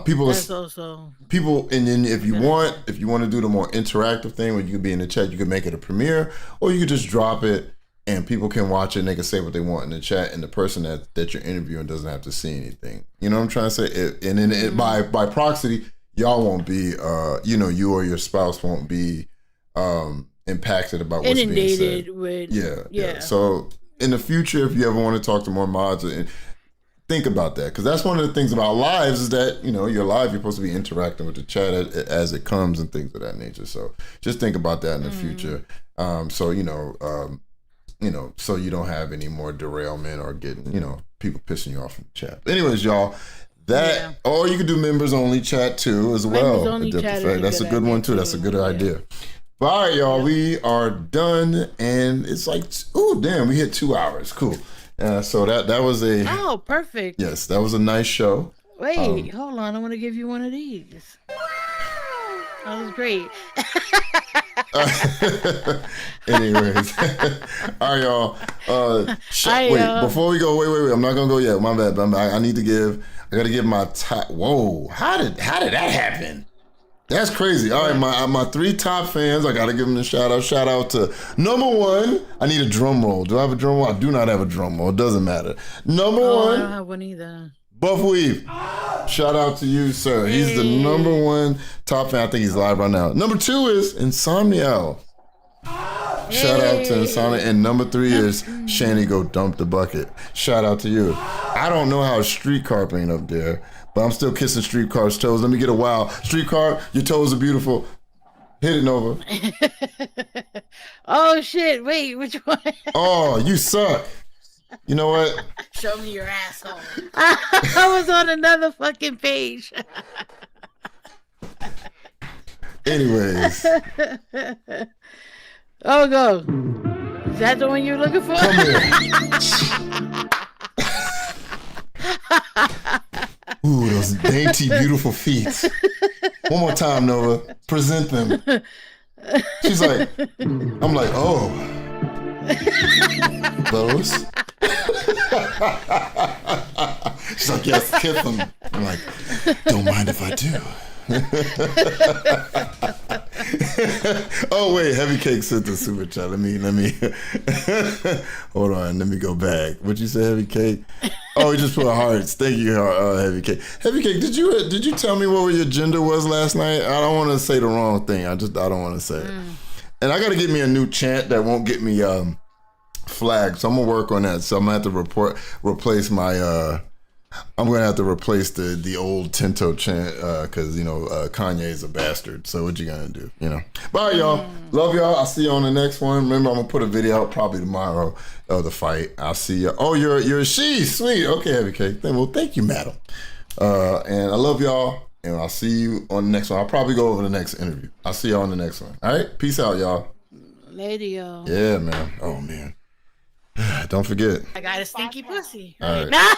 People, and then if you want to do the more interactive thing where you could be in the chat, you could make it a premiere, or you could just drop it and people can watch it and they can say what they want in the chat, and the person that you're interviewing doesn't have to see anything. You know what I'm trying to say? And then by proxy, y'all won't be, you or your spouse won't be impacted about what's being said. With yeah. So in the future, if you ever want to talk to more mods, think about that, because that's one of the things about lives is that you're live. You're supposed to be interacting with the chat as it comes and things of that nature. So just think about that in the future. So so you don't have any more derailment or getting people pissing you off in the chat. But anyways, y'all. Or you could do members only chat too as well. Members only chat that's a good one too. That's a good idea. But all right, y'all, we are done, and it's like, oh damn, we hit 2 hours. Cool. So that was perfect. Yes, that was a nice show. Wait, hold on, I want to give you one of these. That was great. Anyways, all right, y'all. Before we go, wait, I'm not gonna go yet. My bad. I gotta give my top. Whoa, how did that happen? That's crazy. All right, my 3 top fans, I gotta give them a shout out. Shout out to number 1. I need a drum roll. Do I have a drum roll? I do not have a drum roll. It doesn't matter. Number 1. I don't have one either. Buff Weave. Shout out to you, sir. He's the number 1 top fan. I think he's live right now. Number 2 is Insomnia. Shout out to Insomnia. And number 3 is Shanny Go Dump the Bucket. Shout out to you. I don't know how Streetcar ain't up there, but I'm still kissing Streetcar's toes. Let me get a wow. Streetcar, your toes are beautiful. Hit it, Nova. Oh, shit. Wait, which one? Oh, you suck. You know what? Show me your asshole. I was on another fucking page. Anyways. Oh, go. Is that the one you're looking for? Come here. Ooh, those dainty, beautiful feet. One more time, Nova. Present them. She's like, I'm like, oh. Those? She's like, yes, kiss them. I'm like, don't mind if I do. Oh wait, Heavy Cake sent the super chat. Let me hold on. Let me go back. What you say, Heavy Cake? Oh, he just put hearts. Thank you, Heavy Cake. Heavy Cake, did you tell me what your gender was last night? I don't want to say the wrong thing. I don't want to say it. And I got to get me a new chant that won't get me flagged. So I'm gonna work on that. So I'm gonna have to replace my. I'm gonna have to replace the old Tinto chant because Kanye is a bastard. So what you gonna do? Bye, y'all. Love y'all. I'll see you on the next one. Remember, I'm gonna put a video out probably tomorrow of the fight. I'll see you. Oh, you're a she. Sweet. Okay, Heavy Cake. Well, thank you, madam. And I love y'all. And I'll see you on the next one. I'll probably go over the next interview. I'll see y'all on the next one. All right. Peace out, y'all. Later, y'all. Yeah, man. Oh man. Don't forget. I got a stinky pussy. All right.